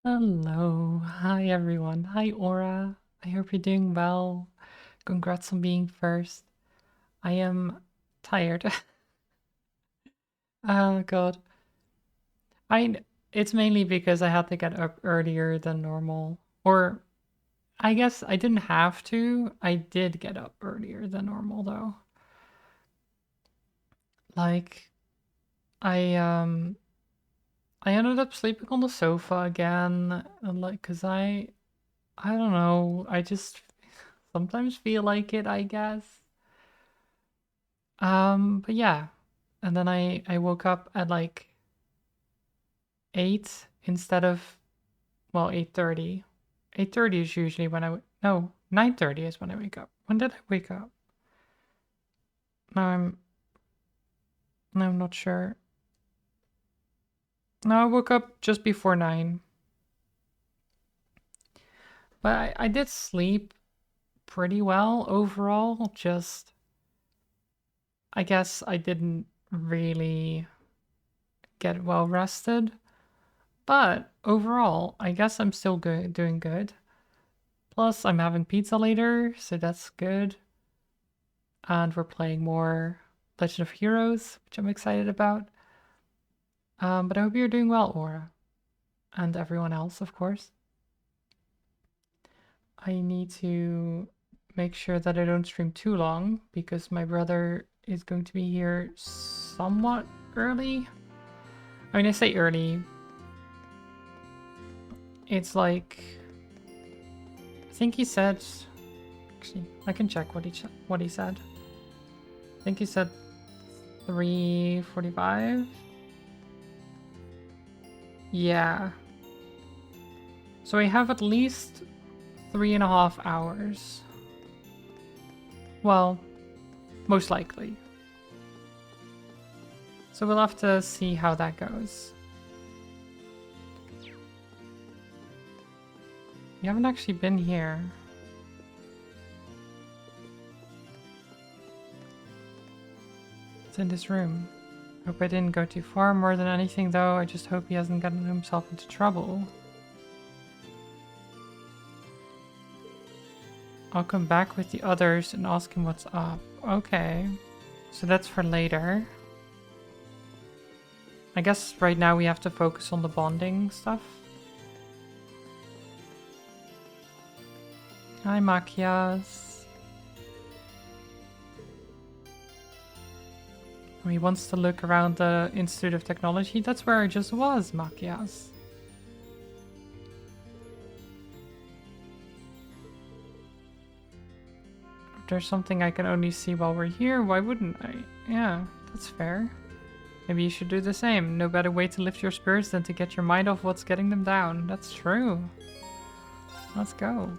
Hello. Hi, everyone. Hi, Aura. I hope you're doing well. Congrats on being first. I am tired. Oh, God. I, it's mainly because I had to get up earlier than normal. Or I guess I didn't have to. I did get up earlier than normal, though. Like, I, um, I ended up sleeping on the sofa again. And like, cause I don't know. I just sometimes feel like it, I guess. But yeah. And then I woke up at like 8 instead of, well, 8:30. 8:30 is usually when no, 9:30 is when I wake up. When did I wake up? Now I'm not sure. No, I woke up just before 9. But I did sleep pretty well overall. Just I guess I didn't really get well rested. But overall, I guess I'm still good, doing good. Plus, I'm having pizza later, so that's good. And we're playing more Legend of Heroes, which I'm excited about. But I hope you're doing well, Aura. And everyone else, of course. I need to make sure that I don't stream too long because my brother is going to be here somewhat early. I mean, I say early. It's like, I think he said, actually, I can check what he said. I think he said 3:45. Yeah. So we have at least 3.5 hours. Well, most likely. So we'll have to see how that goes. You haven't actually been here. It's in this room. Hope I didn't go too far. More than anything, though, I just hope he hasn't gotten himself into trouble. I'll come back with the others and ask him what's up. Okay. So that's for later. I guess right now we have to focus on the bonding stuff. Hi, Makias. He wants to look around the Institute of Technology. That's where I just was, Makias. If there's something I can only see while we're here, why wouldn't I? Yeah, that's fair. Maybe you should do the same. No better way to lift your spirits than to get your mind off what's getting them down. That's true. Let's go.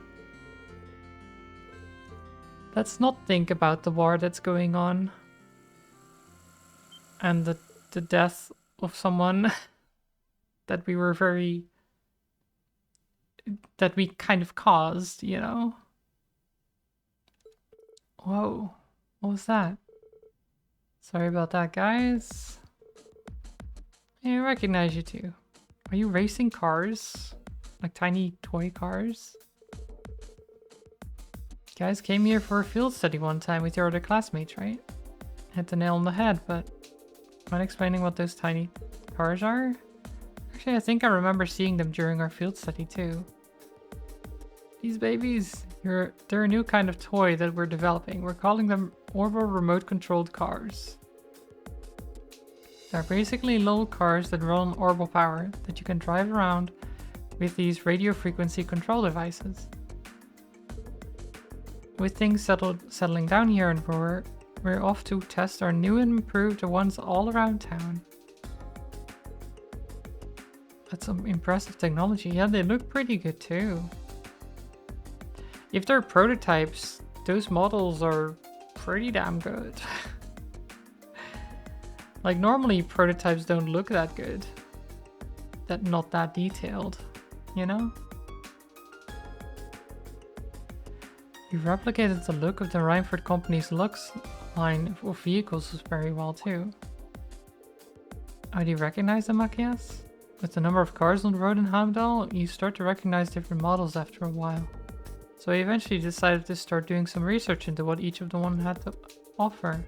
Let's not think about the war that's going on. And the death of someone that we were that we kind of caused, you know? Whoa. What was that? Sorry about that, guys. Hey, I recognize you too. Are you racing cars? Like tiny toy cars? You guys came here for a field study one time with your other classmates, right? Hit the nail on the head, but mind explaining what those tiny cars are? Actually, I think I remember seeing them during our field study too. These babies, they're a new kind of toy that we're developing. We're calling them Orbital remote-controlled cars. They're basically little cars that run on Orbital power that you can drive around with these radio frequency control devices. With things settling down here in Roar, we're off to test our new and improved ones all around town. That's some impressive technology. Yeah, they look pretty good too. If they're prototypes, those models are pretty damn good. Like normally prototypes don't look that good. Not that detailed, you know? You replicated the look of the Reinford Company's Lux line of vehicles very well too. Oh, do you recognize them, Makias? With the number of cars on the road in Heimdall, you start to recognize different models after a while. So I eventually decided to start doing some research into what each of the one had to offer.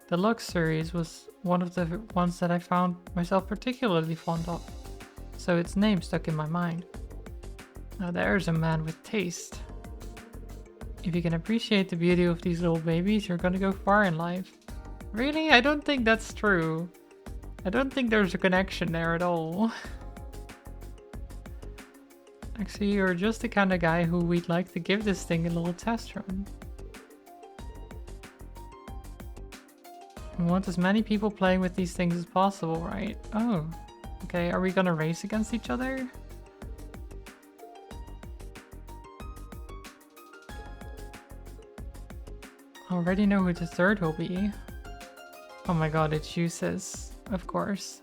The Lux series was one of the ones that I found myself particularly fond of, so its name stuck in my mind. Now there's a man with taste. If you can appreciate the beauty of these little babies, you're gonna go far in life. Really? I don't think that's true. I don't think there's a connection there at all. Actually, you're just the kind of guy who we'd like to give this thing a little test run. We want as many people playing with these things as possible, right? Oh, okay. Are we gonna race against each other? I already know who the third will be. Oh my god, it's Uses, of course.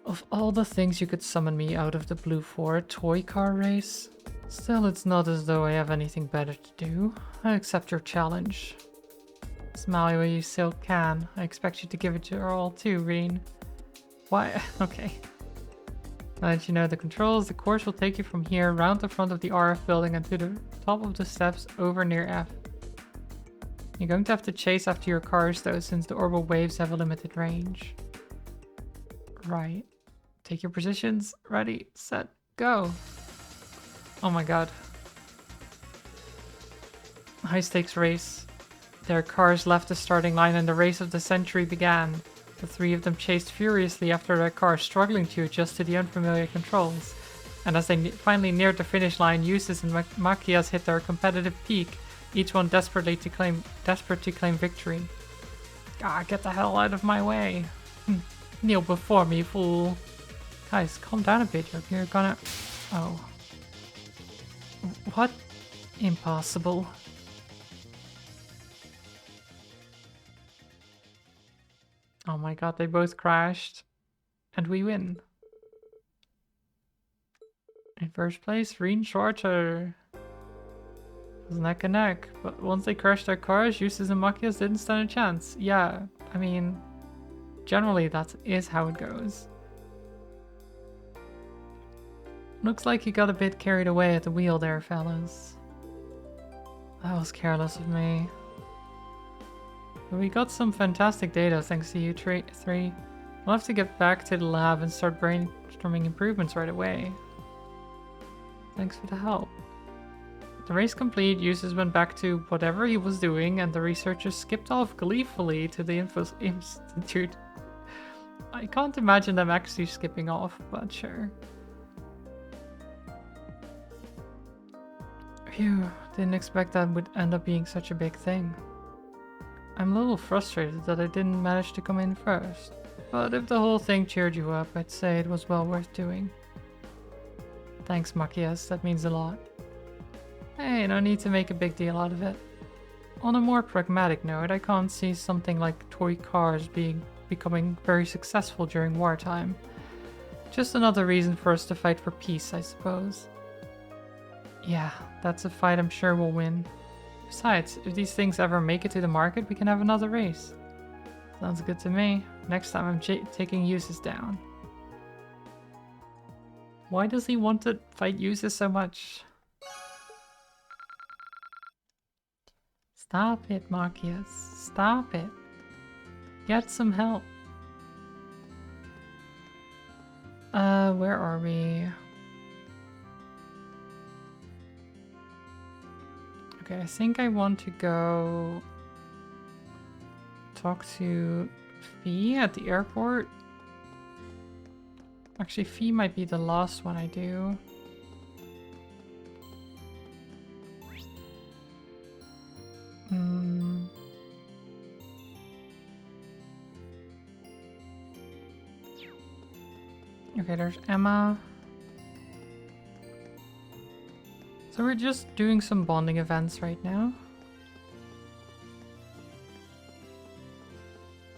Of all the things you could summon me out of the blue for a toy car race, still it's not as though I have anything better to do. I accept your challenge. Smile where you still can. I expect you to give it your all too, Reen. Why? Okay. Now that you know the controls, the course will take you from here around the front of the RF building and to the top of the steps over near F. You're going to have to chase after your cars though, since the orbital waves have a limited range. Right. Take your positions. Ready, set, go. Oh my god. High stakes race. Their cars left the starting line and the race of the century began. The three of them chased furiously after their cars, struggling to adjust to the unfamiliar controls. And as they finally neared the finish line, Eustace and Machias hit their competitive peak, each one desperate to claim victory. Ah, get the hell out of my way. Kneel before me, fool. Guys, calm down a bit. You're gonna... Oh. What? Impossible. Oh my god, they both crashed. And we win. In first place, Reen Shorter. It was neck and neck. But once they crashed their cars, Eustace and Machias didn't stand a chance. Yeah, I mean... Generally, that is how it goes. Looks like you got a bit carried away at the wheel there, fellas. That was careless of me. But we got some fantastic data thanks to you three. We'll have to get back to the lab and start brainstorming improvements right away. Thanks for the help. The race complete, Eustace went back to whatever he was doing, and the researchers skipped off gleefully to the Info Institute. I can't imagine them actually skipping off, but sure. Phew, didn't expect that would end up being such a big thing. I'm a little frustrated that I didn't manage to come in first, but if the whole thing cheered you up, I'd say it was well worth doing. Thanks, Machias, that means a lot. Hey, no need to make a big deal out of it. On a more pragmatic note, I can't see something like toy cars becoming very successful during wartime. Just another reason for us to fight for peace, I suppose. Yeah, that's a fight I'm sure we'll win. Besides, if these things ever make it to the market, we can have another race. Sounds good to me. Next time I'm taking Eustace down. Why does he want to fight Eustace so much? Stop it, Machias. Stop it. Get some help. Where are we? Okay, I think I want to go talk to Fee at the airport. Actually, Fee might be the last one I do. Okay, there's Emma. So we're just doing some bonding events right now.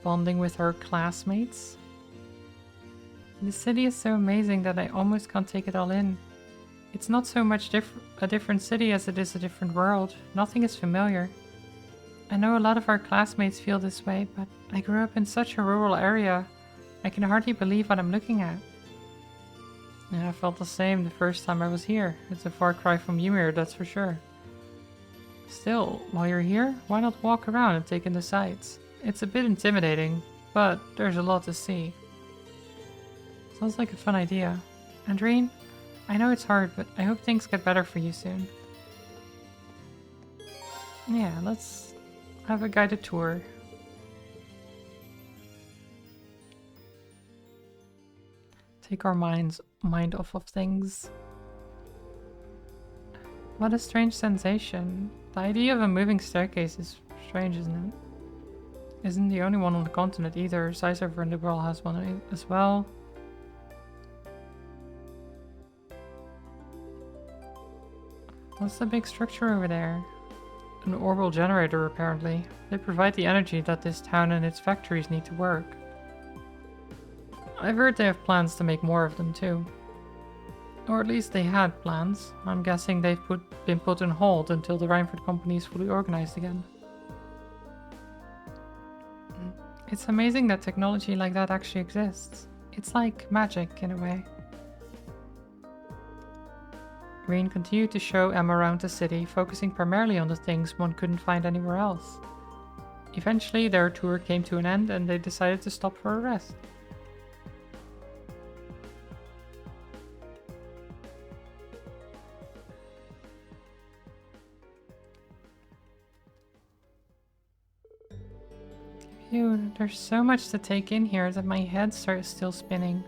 Bonding with our classmates. The city is so amazing that I almost can't take it all in. It's not so much a different city as it is a different world. Nothing is familiar. I know a lot of our classmates feel this way, but I grew up in such a rural area. I can hardly believe what I'm looking at. Yeah, I felt the same the first time I was here. It's a far cry from Ymir, that's for sure. Still, while you're here, why not walk around and take in the sights? It's a bit intimidating, but there's a lot to see. Sounds like a fun idea. Andreen, I know it's hard, but I hope things get better for you soon. Yeah, let's have a guided tour. Take our mind off of things. What a strange sensation. The idea of a moving staircase is strange, isn't it? Isn't the only one on the continent either. Sizer in the world has one as well. What's the big structure over there? An orbital generator, apparently. They provide the energy that this town and its factories need to work. I've heard they have plans to make more of them too. Or at least they had plans. I'm guessing they've been put on hold until the Reinford company is fully organized again. It's amazing that technology like that actually exists. It's like magic in a way. Rean continued to show Emma around the city, focusing primarily on the things one couldn't find anywhere else. Eventually, their tour came to an end and they decided to stop for a rest. Phew, there's so much to take in here that my head starts still spinning.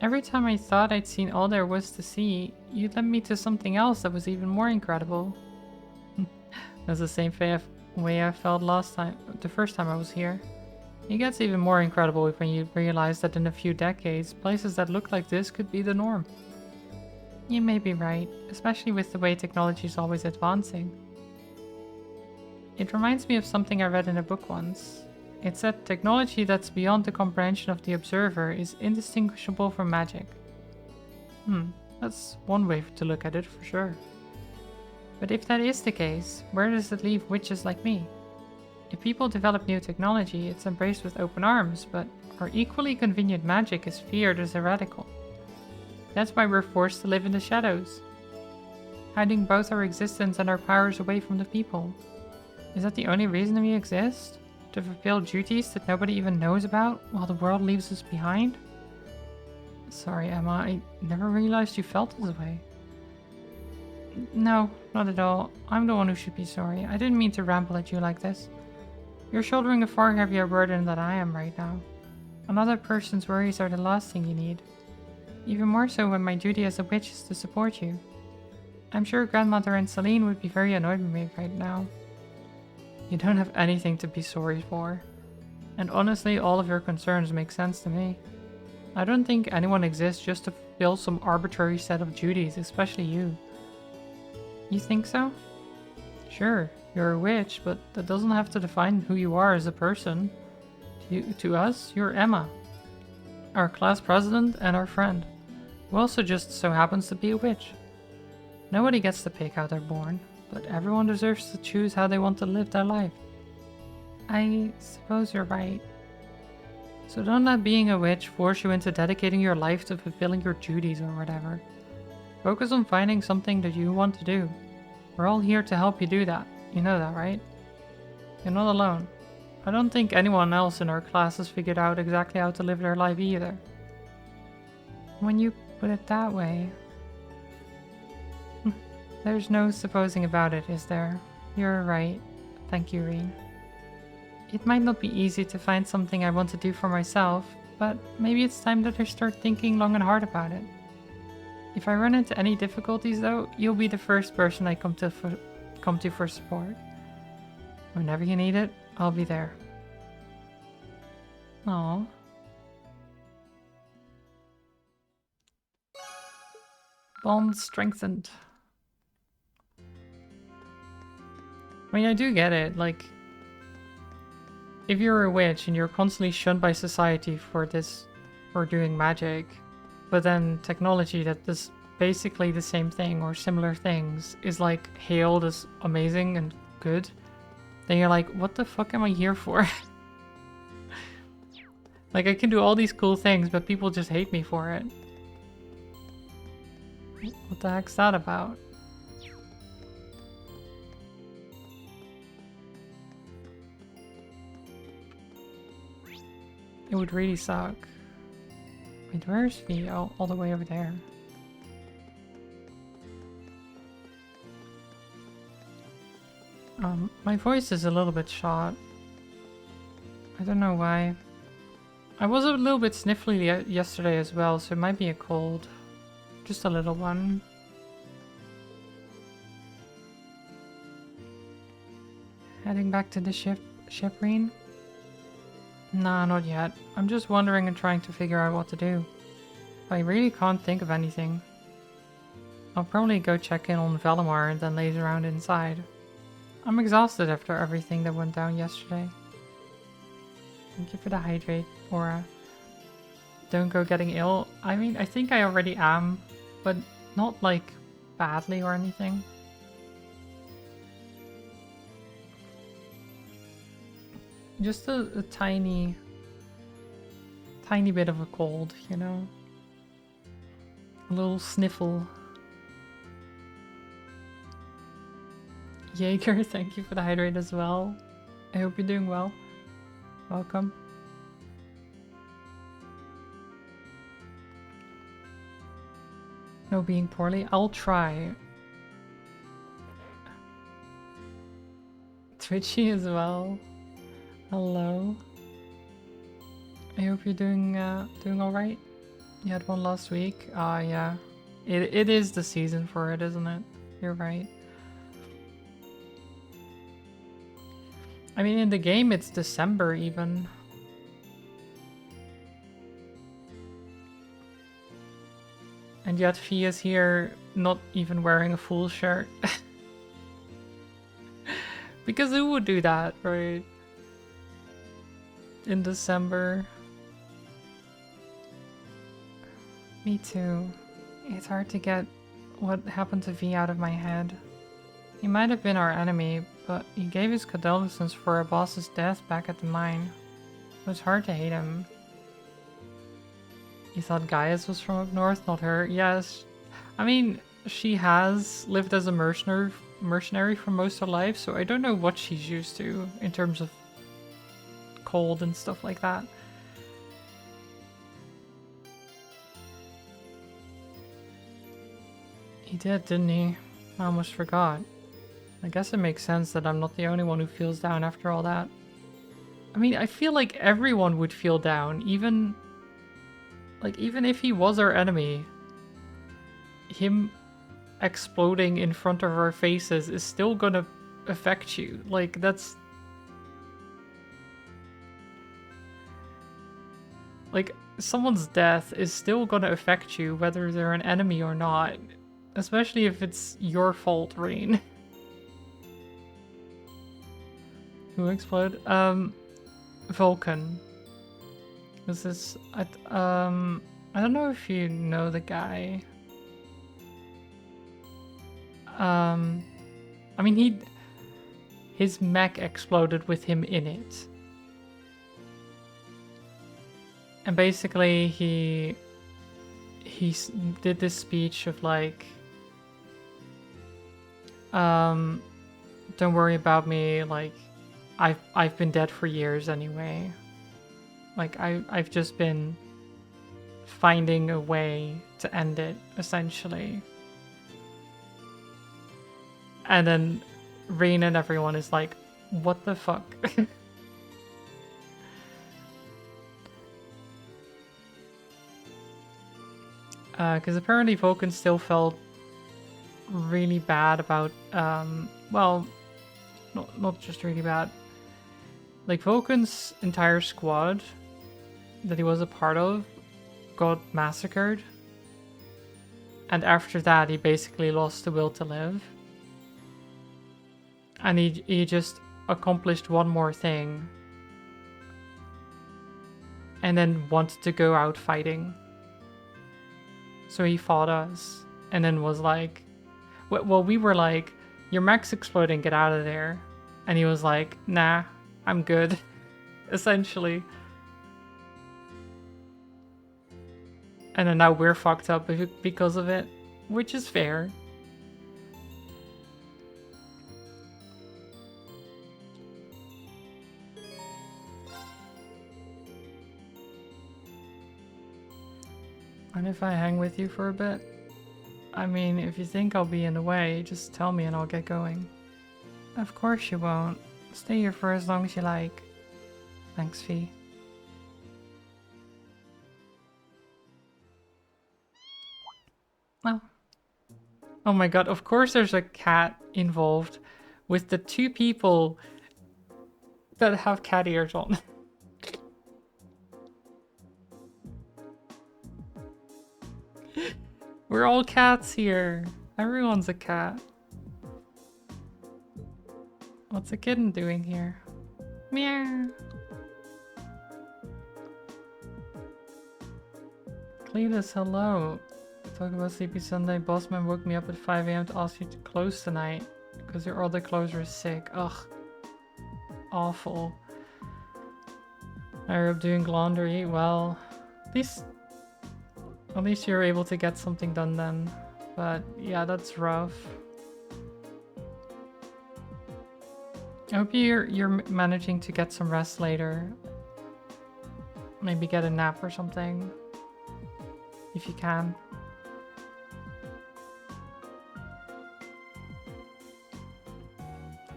Every time I thought I'd seen all there was to see, you led me to something else that was even more incredible. That's the same way I felt the first time I was here. It gets even more incredible when you realize that in a few decades, places that look like this could be the norm. You may be right, especially with the way technology is always advancing. It reminds me of something I read in a book once. It said technology that's beyond the comprehension of the observer is indistinguishable from magic. That's one way to look at it for sure. But if that is the case, where does it leave witches like me? If people develop new technology, it's embraced with open arms, but our equally convenient magic is feared as heretical. That's why we're forced to live in the shadows, hiding both our existence and our powers away from the people. Is that the only reason we exist? To fulfill duties that nobody even knows about while the world leaves us behind? Sorry, Emma, I never realized you felt this way. No, not at all. I'm the one who should be sorry. I didn't mean to ramble at you like this. You're shouldering a far heavier burden than I am right now. Another person's worries are the last thing you need. Even more so when my duty as a witch is to support you. I'm sure Grandmother and Celine would be very annoyed with me right now. You don't have anything to be sorry for. And honestly, all of your concerns make sense to me. I don't think anyone exists just to fulfill some arbitrary set of duties, especially you. You think so? Sure, you're a witch, but that doesn't have to define who you are as a person. To us, you're Emma, our class president and our friend, who also just so happens to be a witch. Nobody gets to pick how they're born, but everyone deserves to choose how they want to live their life. I suppose you're right. So don't let being a witch force you into dedicating your life to fulfilling your duties or whatever. Focus on finding something that you want to do. We're all here to help you do that. You know that, right? You're not alone. I don't think anyone else in our class has figured out exactly how to live their life either. When you put it that way... There's no supposing about it, is there? You're right. Thank you, Rean. It might not be easy to find something I want to do for myself, but maybe it's time that I start thinking long and hard about it. If I run into any difficulties though, you'll be the first person I come to for support. Whenever you need it, I'll be there. Aww. Bond strengthened. I mean, I do get it, like... If you're a witch and you're constantly shunned by society for doing magic, but then technology that does basically the same thing or similar things is like hailed as amazing and good, then you're like, what the fuck am I here for? Like, I can do all these cool things, but people just hate me for it. What the heck's that about? It would really suck. Wait, where's V? Oh, all the way over there. My voice is a little bit shot. I don't know why. I was a little bit sniffly yesterday as well, so it might be a cold. Just a little one. Heading back to the ship, Reen? Nah, not yet. I'm just wondering and trying to figure out what to do. I really can't think of anything. I'll probably go check in on Valimar and then laze around inside. I'm exhausted after everything that went down yesterday. Thank you for the hydrate, Aura. Don't go getting ill. I mean, I think I already am, but not like badly or anything. Just a tiny bit of a cold, you know? A little sniffle. Jaeger, thank you for the hydrate as well. I hope you're doing well. Welcome. No being poorly. I'll try. Twitchy as well. Hello. I hope you're doing alright. You had one last week. Yeah. It is the season for it, isn't it? You're right. I mean, in the game it's December even. And yet Fee is here not even wearing a full shirt. Because who would do that, right? In December. Me too. It's hard to get what happened to V out of my head. He might have been our enemy, but he gave his condolences for our boss's death back at the mine. It was hard to hate him. You thought Gaius was from up north, not her? Yes. I mean, she has lived as a mercenary for most of her life, so I don't know what she's used to in terms of cold and stuff like that. He did, didn't he? I almost forgot. I guess it makes sense that I'm not the only one who feels down after all that. I mean, I feel like everyone would feel down, even if he was our enemy. Him exploding in front of our faces is still gonna affect you. Like, that's... Like, someone's death is still gonna affect you whether they're an enemy or not. Especially if it's your fault, Rain. Who exploded? Vulcan. This is... I don't know if you know the guy. I mean, his mech exploded with him in it. And basically he did this speech of like, don't worry about me, like, I've been dead for years anyway. Like, I've just been finding a way to end it, essentially. And then Rain and everyone is like, what the fuck? Because apparently Vulcan still felt really bad about, well, not just really bad. Like, Vulcan's entire squad that he was a part of got massacred. And after that, he basically lost the will to live. And he just accomplished one more thing. And then wanted to go out fighting. So he fought us. And then was like... Well, we were like, your mech's exploding, get out of there. And he was like, nah, I'm good. Essentially. And then now we're fucked up because of it, which is fair. And if I hang with you for a bit? I mean, if you think I'll be in the way, just tell me and I'll get going. Of course you won't. Stay here for as long as you like. Thanks, Fee. Oh. Oh my god, of course there's a cat involved with the two people that have cat ears on. We're all cats here. Everyone's a cat. What's a kitten doing here? Meow. Cletus, hello. Talk about Sleepy Sunday. Bossman woke me up at 5 AM to ask you to close tonight because your other closer is sick. Ugh. Awful. I hope doing laundry. Well, at least you're able to get something done then. But yeah, that's rough. I hope you're managing to get some rest later. Maybe get a nap or something. If you can.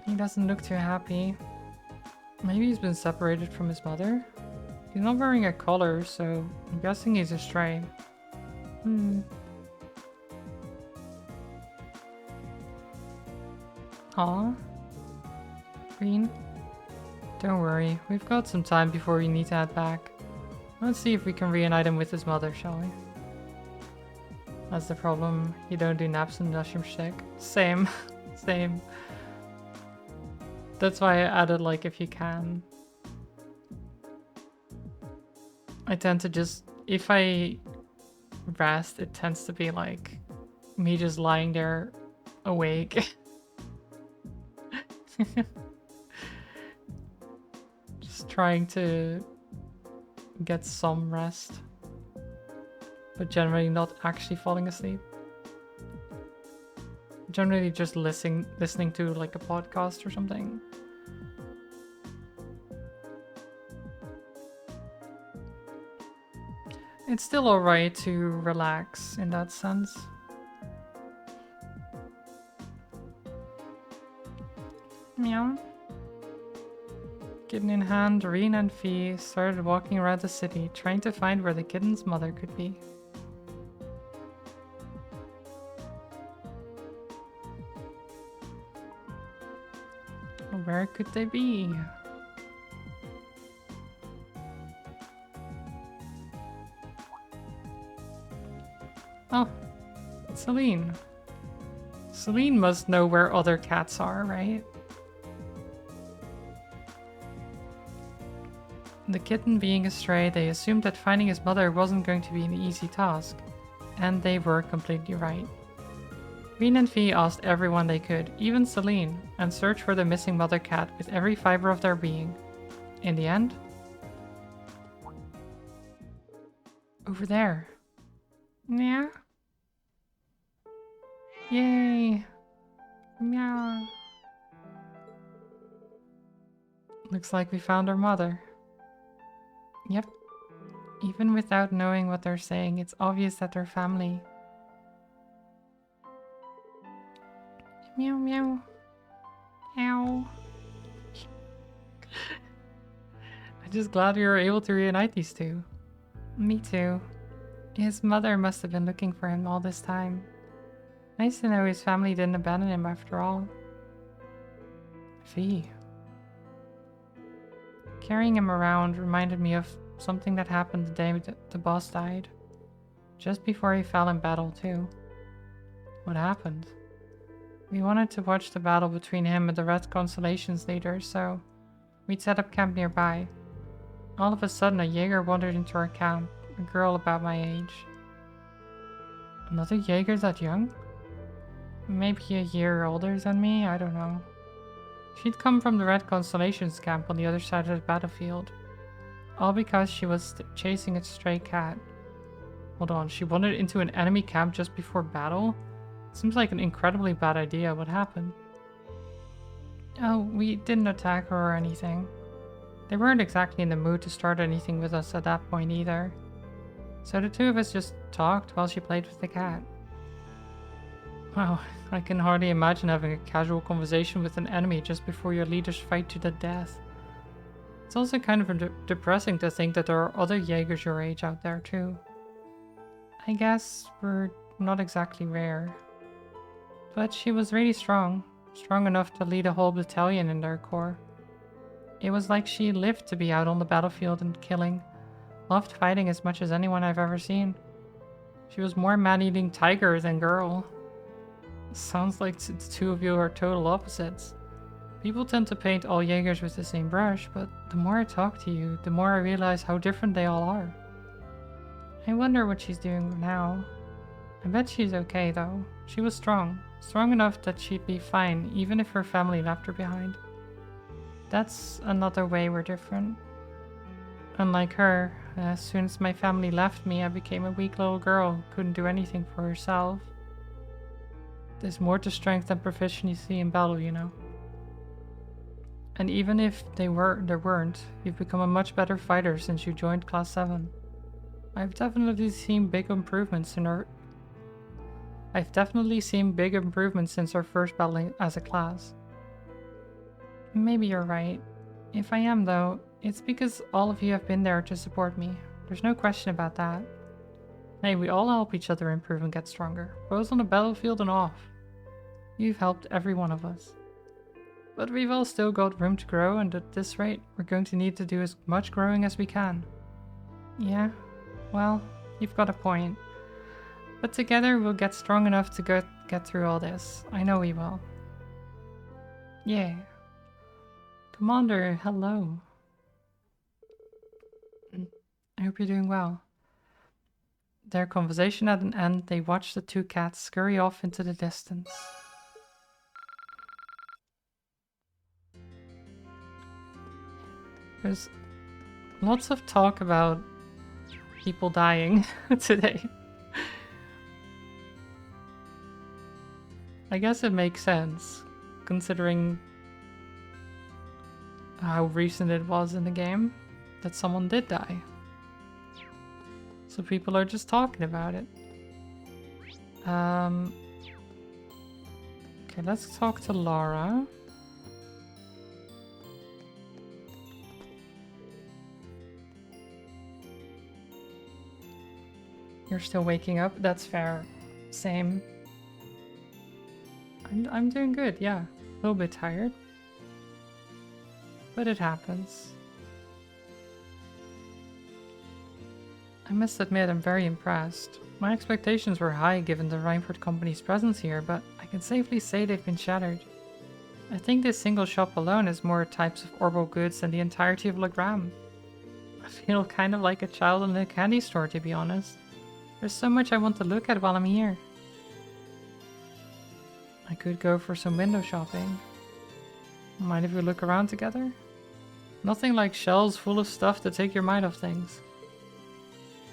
He doesn't look too happy. Maybe he's been separated from his mother? He's not wearing a collar, so I'm guessing he's a stray. Aw. Green? Don't worry, we've got some time before we need to head back. Let's see if we can reunite him with his mother, shall we? That's the problem. You don't do naps in mushroom shake. Same. Same. That's why I added, like, if you can. I tend to just... If I rest, it tends to be, like, me just lying there awake. Just trying to get some rest. But generally not actually falling asleep. Generally just listening to like a podcast or something. It's still alright to relax in that sense. Meow. Kitten in hand, Reen and Fee started walking around the city, trying to find where the kitten's mother could be. Where could they be? Oh, Celine. Celine must know where other cats are, right? The kitten being a stray, they assumed that finding his mother wasn't going to be an easy task. And they were completely right. Reen and Fee asked everyone they could, even Celine, and searched for the missing mother cat with every fiber of their being. In the end... Over there. Yeah? Yay! Meow. Looks like we found our mother. Yep. Even without knowing what they're saying, it's obvious that they're family. Meow meow. Ow. I'm just glad we were able to reunite these two. Me too. His mother must have been looking for him all this time. Nice to know his family didn't abandon him after all. Fee. Carrying him around reminded me of something that happened the day the boss died. Just before he fell in battle too. What happened? We wanted to watch the battle between him and the Red Constellation's leader, so we'd set up camp nearby. All of a sudden, a Jaeger wandered into our camp, a girl about my age. Another Jaeger that young? Maybe a year older than me, I don't know. She'd come from the Red Constellation's camp on the other side of the battlefield. All because she was chasing a stray cat. Hold on, she wandered into an enemy camp just before battle? Seems like an incredibly bad idea. What happened? Oh, we didn't attack her or anything. They weren't exactly in the mood to start anything with us at that point either. So the two of us just talked while she played with the cat. Wow, I can hardly imagine having a casual conversation with an enemy just before your leaders fight to the death. It's also kind of depressing to think that there are other Jaegers your age out there too. I guess we're not exactly rare. But she was really strong. Strong enough to lead a whole battalion in their corps. It was like she lived to be out on the battlefield and killing. Loved fighting as much as anyone I've ever seen. She was more man-eating tiger than girl. Sounds like the two of you are total opposites. People tend to paint all Jaegers with the same brush, but the more I talk to you, the more I realize how different they all are. I wonder what she's doing now. I bet she's okay though. She was strong. Strong enough that she'd be fine even if her family left her behind. That's another way we're different. Unlike her, as soon as my family left me, I became a weak little girl who couldn't do anything for herself. There's more to strength than proficiency in battle, you know. And even if there weren't, you've become a much better fighter since you joined Class 7. I've definitely seen big improvements since our first battle as a class. Maybe you're right. If I am though, it's because all of you have been there to support me. There's no question about that. Hey, we all help each other improve and get stronger, both on the battlefield and off. You've helped every one of us. But we've all still got room to grow, and at this rate, we're going to need to do as much growing as we can. Yeah, well, you've got a point. But together we'll get strong enough to get through all this. I know we will. Yeah. Commander, hello. I hope you're doing well. Their conversation at an end, they watched the two cats scurry off into the distance. There's lots of talk about people dying today. I guess it makes sense, considering how recent it was in the game that someone did die. So people are just talking about it. Okay, let's talk to Lara. You're still waking up? That's fair. Same. I'm doing good, yeah. A little bit tired. But it happens. I must admit I'm very impressed. My expectations were high given the Reinford Company's presence here, but I can safely say they've been shattered. I think this single shop alone has more types of Orbo goods than the entirety of Legram. I feel kind of like a child in a candy store, to be honest. There's so much I want to look at while I'm here. I could go for some window shopping. Mind if we look around together? Nothing like shelves full of stuff to take your mind off things.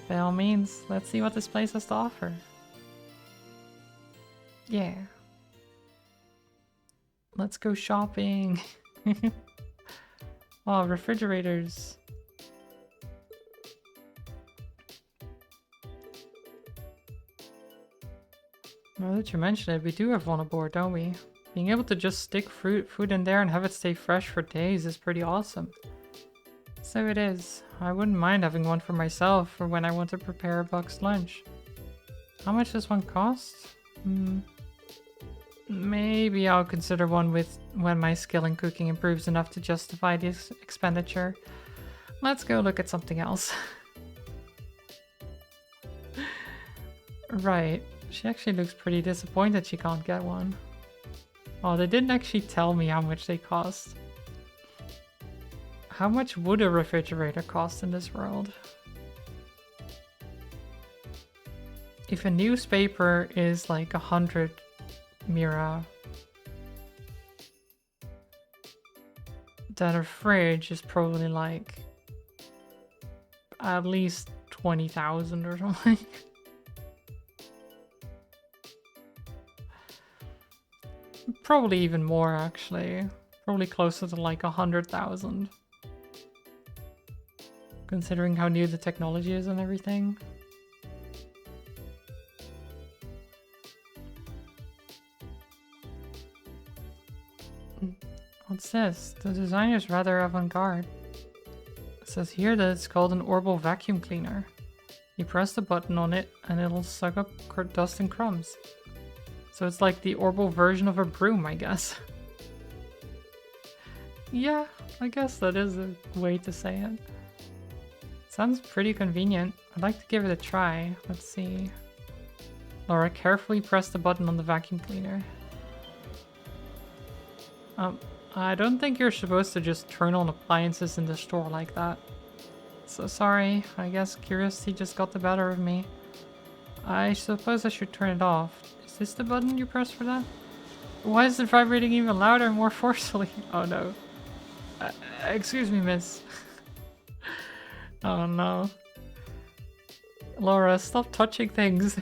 By all means, let's see what this place has to offer. Yeah. Let's go shopping. Oh, refrigerators. Now that you mention it, we do have one aboard, don't we? Being able to just stick food in there and have it stay fresh for days is pretty awesome. So it is. I wouldn't mind having one for myself for when I want to prepare a boxed lunch. How much does one cost? Maybe I'll consider one when my skill in cooking improves enough to justify this expenditure. Let's go look at something else. Right. She actually looks pretty disappointed she can't get one. Oh, they didn't actually tell me how much they cost. How much would a refrigerator cost in this world? If a newspaper is like 100 Mira, then a fridge is probably like at least 20,000 or something. Probably even more, actually. Probably closer to like 100,000. Considering how new the technology is and everything. What's this? The design is rather avant-garde. It says here that it's called an Orbital vacuum cleaner. You press the button on it and it'll suck up dust and crumbs. So it's like the Orbital version of a broom, I guess. Yeah, I guess that is a way to say it. Sounds pretty convenient. I'd like to give it a try. Let's see. Laura, carefully press the button on the vacuum cleaner. I don't think you're supposed to just turn on appliances in the store like that. So sorry, I guess curiosity just got the better of me. I suppose I should turn it off. Is this the button you press for that? Why is it vibrating even louder and more forcefully? Oh no. Excuse me, miss. Oh no. Laura, stop touching things.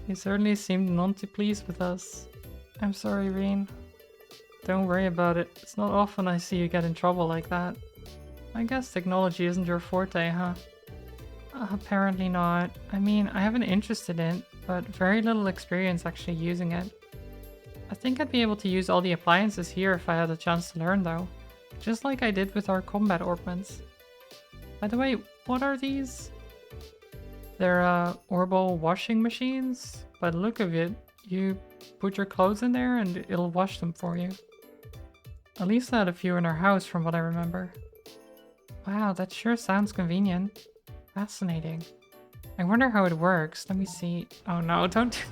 You certainly seemed none too pleased with us. I'm sorry, Reen. Don't worry about it. It's not often I see you get in trouble like that. I guess technology isn't your forte, huh? Apparently not. I mean, I have an interest in it, but very little experience actually using it. I think I'd be able to use all the appliances here if I had a chance to learn, though. Just like I did with our combat orbments. By the way, what are these? They're Orbital washing machines. By the look of it, you put your clothes in there and it'll wash them for you. At least I had a few in our house from what I remember. Wow, that sure sounds convenient. Fascinating. I wonder how it works. Let me see. Oh no, don't...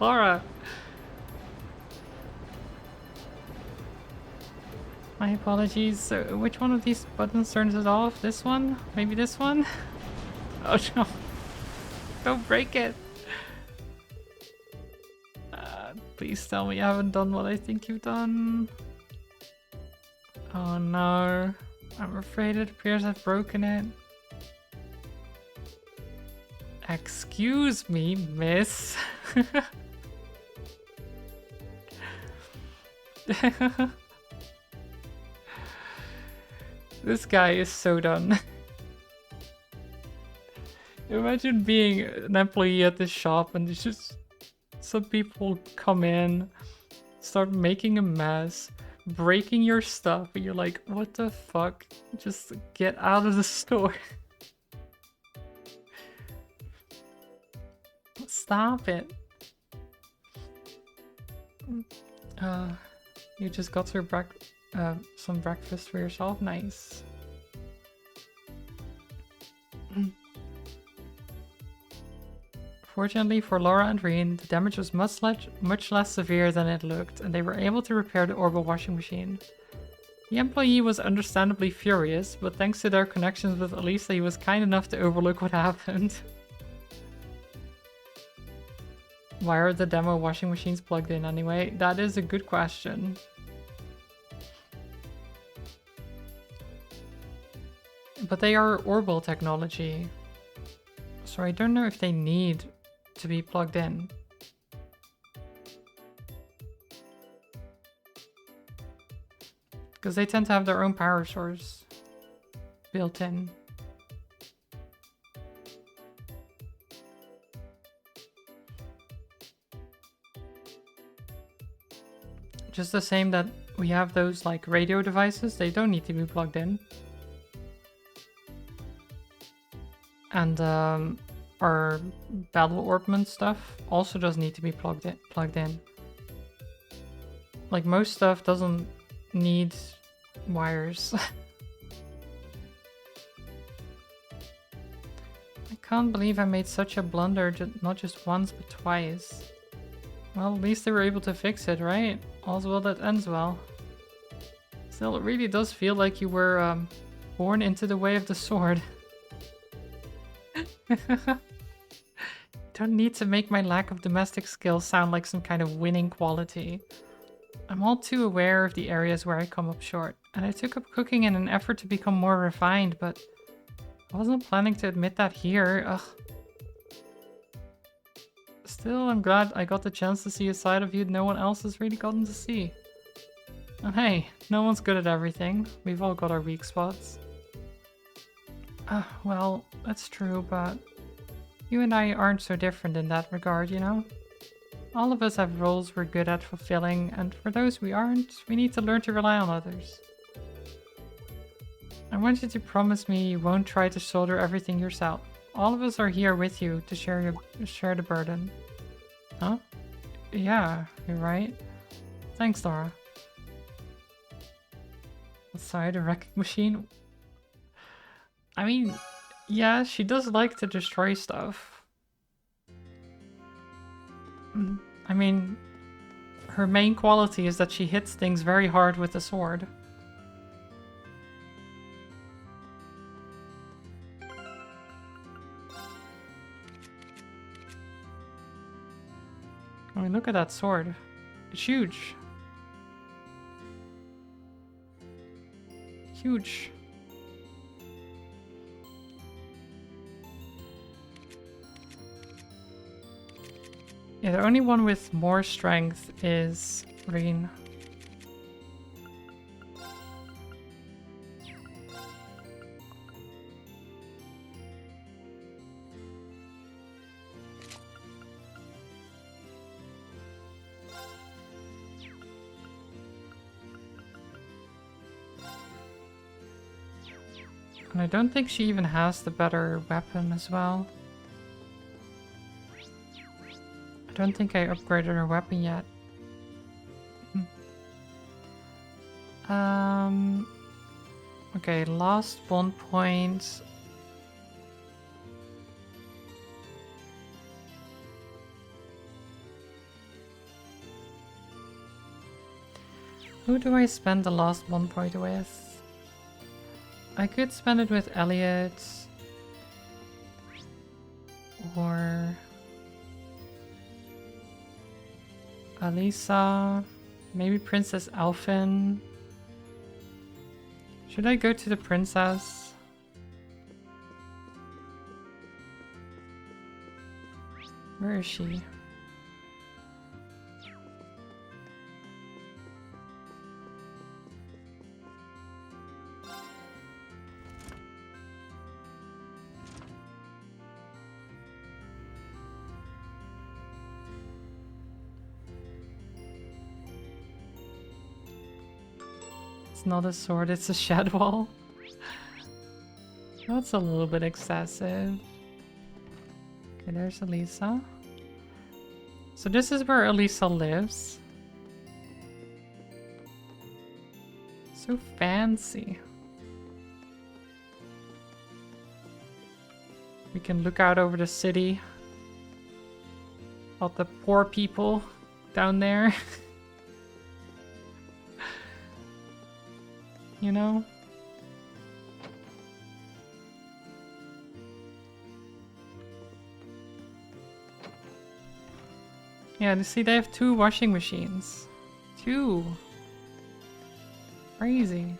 Laura! My apologies. So which one of these buttons turns it off? This one? Maybe this one? Oh no. Don't break it. Please tell me you haven't done what I think you've done. Oh no. I'm afraid it appears I've broken it. Excuse me, miss. This guy is so done. Imagine being an employee at this shop and there's just some people come in, start making a mess, breaking your stuff, and you're like, what the fuck? Just get out of the store. Stop it. You just got some breakfast for yourself? Nice. Fortunately for Laura and Reen, the damage was much less severe than it looked, and they were able to repair the Orbital washing machine. The employee was understandably furious, but thanks to their connections with Elisa, he was kind enough to overlook what happened. Why are the demo washing machines plugged in anyway? That is a good question. But they are Orbital technology, so I don't know if they need to be plugged in. Because they tend to have their own power source built in. Just the same that we have those like radio devices, they don't need to be plugged in. And our battle orbment stuff also doesn't need to be plugged in. Like most stuff doesn't need wires. I can't believe I made such a blunder, not just once but twice. Well, at least they were able to fix it, right? All's well that ends well. Still, it really does feel like you were born into the way of the sword. Don't need to make my lack of domestic skills sound like some kind of winning quality. I'm all too aware of the areas where I come up short, and I took up cooking in an effort to become more refined, but wasn't planning to admit that here. Ugh. Still, I'm glad I got the chance to see a side of you no one else has really gotten to see. And hey, no one's good at everything. We've all got our weak spots. Well, that's true, but you and I aren't so different in that regard, you know? All of us have roles we're good at fulfilling, and for those we aren't, we need to learn to rely on others. I want you to promise me you won't try to shoulder everything yourself. All of us are here with you to share the burden. Huh? Yeah, you're right. Thanks, Laura. Sorry, the wrecking machine. I mean, yeah, she does like to destroy stuff. I mean, her main quality is that she hits things very hard with the sword. I mean, look at that sword. It's huge. Huge. Yeah, the only one with more strength is Reen. And I don't think she even has the better weapon as well. I don't think I upgraded her weapon yet. Okay, lost 1 point. Who do I spend the last 1 point with? I could spend it with Elliot. Or Alisa. Maybe Princess Elfin. Should I go to the princess? Where is she? It's not a sword, it's a Shadwall. That's a little bit excessive. Okay, there's Alisa. So this is where Alisa lives. So fancy. We can look out over the city. All the poor people down there. You know? Yeah, you see they have 2 washing machines. 2. Crazy.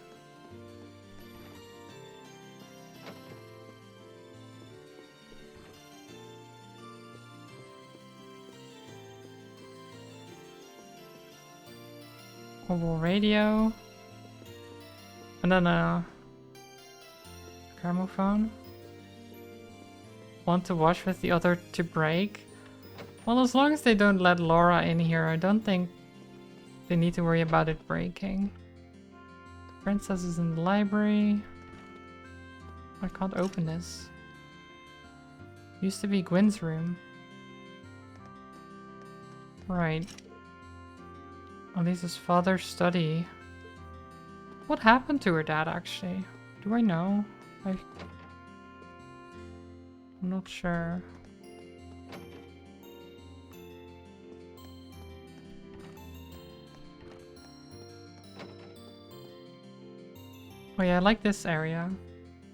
Mobile radio. And then a gramophone. One to wash with, the other to break. Well, as long as they don't let Laura in here, I don't think they need to worry about it breaking. The princess is in the library. I can't open this. Used to be Gwyn's room. Right. Elisa's father's study. What happened to her dad, actually? Do I know? I'm not sure. Oh yeah, I like this area.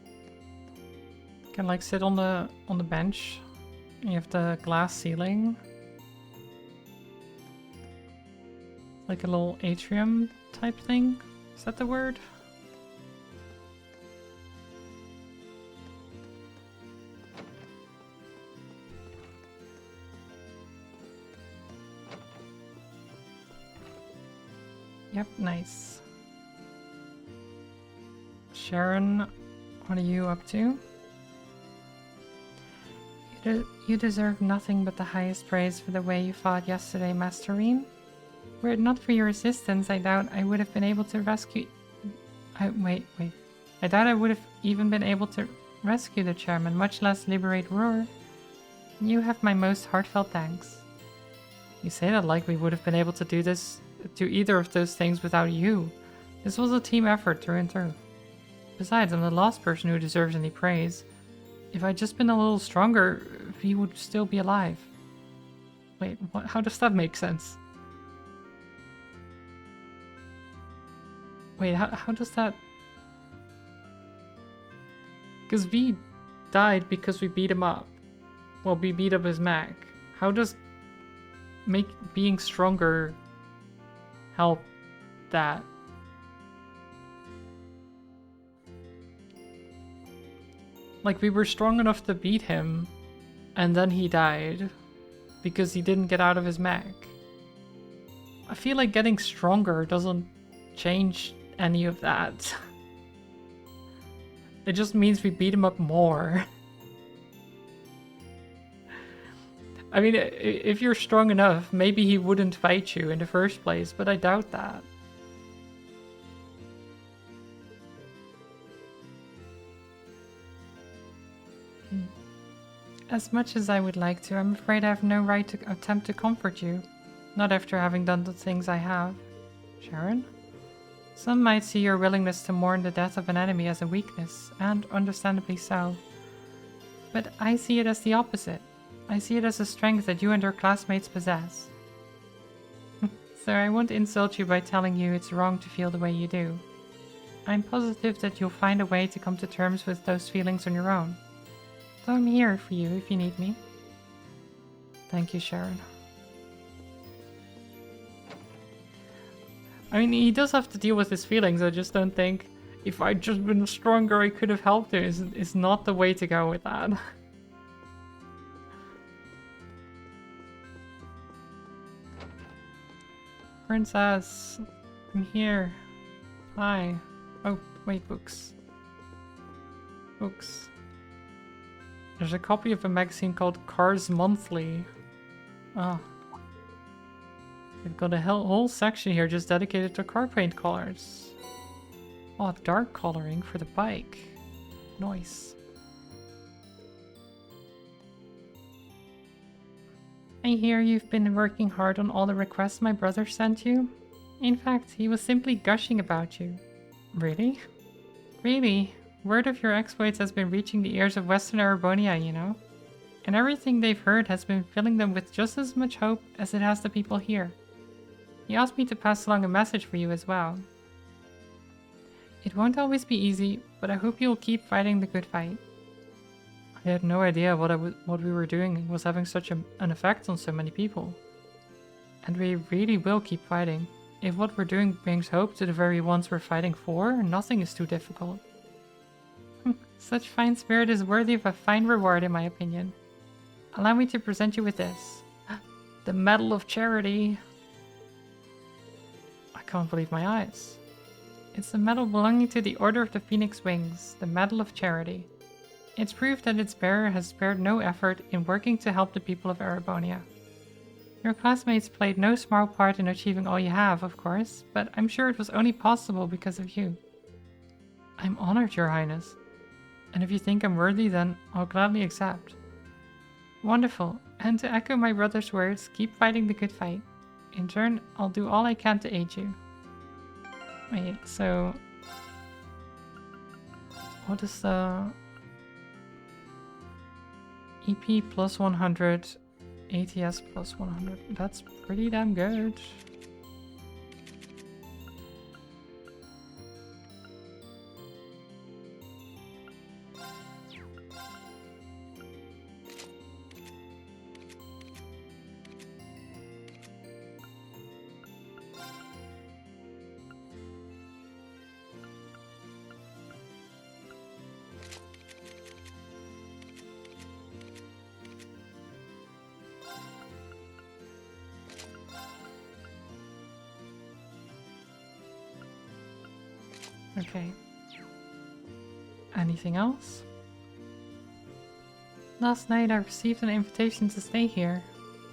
You can like sit on the bench. You have the glass ceiling. Like a little atrium type thing. Is that the word? Yep, nice. Sharon, what are you up to? You deserve nothing but the highest praise for the way you fought yesterday, Master Reem. Were it not for your assistance, I doubt I would have been able to rescue... Wait. I doubt I would have even been able to rescue the chairman, much less liberate Roar. You have my most heartfelt thanks. You say that like we would have been able to do either of those things without you. This was a team effort through and through. Besides, I'm the last person who deserves any praise. If I'd just been a little stronger, he would still be alive. Wait, what? How does that make sense? Wait, how does that... Because V died because we beat him up. Well, we beat up his mech. How does being stronger help that? Like, we were strong enough to beat him, and then he died because he didn't get out of his mech. I feel like getting stronger doesn't change any of that. It just means we beat him up more. I mean, if you're strong enough, maybe he wouldn't fight you in the first place, but I doubt that. As much as I would like to, I'm afraid I have no right to attempt to comfort you. Not after having done the things I have. Sharon? Some might see your willingness to mourn the death of an enemy as a weakness, and understandably so. But I see it as the opposite. I see it as a strength that you and your classmates possess. Sir, I won't insult you by telling you it's wrong to feel the way you do. I'm positive that you'll find a way to come to terms with those feelings on your own. So I'm here for you if you need me. Thank you, Sharon. I mean, he does have to deal with his feelings. I just don't think if I'd just been stronger, I could have helped him. Is not the way to go with that. Princess, I'm here. Hi. Oh, wait, books. Books. There's a copy of a magazine called Cars Monthly. Ah. They've got a whole section here just dedicated to car paint colors. Oh, dark coloring for the bike. Nice. I hear you've been working hard on all the requests my brother sent you. In fact, he was simply gushing about you. Really? Really? Word of your exploits has been reaching the ears of Western Erebonia, you know? And everything they've heard has been filling them with just as much hope as it has the people here. He asked me to pass along a message for you as well. It won't always be easy, but I hope you'll keep fighting the good fight. I had no idea what we were doing was having such an effect on so many people. And we really will keep fighting. If what we're doing brings hope to the very ones we're fighting for, nothing is too difficult. Such fine spirit is worthy of a fine reward, in my opinion. Allow me to present you with this. The Medal of Charity. I can't believe my eyes. It's a medal belonging to the Order of the Phoenix Wings, the Medal of Charity. It's proof that its bearer has spared no effort in working to help the people of Erebonia. Your classmates played no small part in achieving all you have, of course, but I'm sure it was only possible because of you. I'm honored, Your Highness. And if you think I'm worthy, then I'll gladly accept. Wonderful. And to echo my brother's words, keep fighting the good fight. In turn, I'll do all I can to aid you. Wait, so... what is the... EP plus 100, ATS plus 100. That's pretty damn good. Okay. Anything else? Last night I received an invitation to stay here.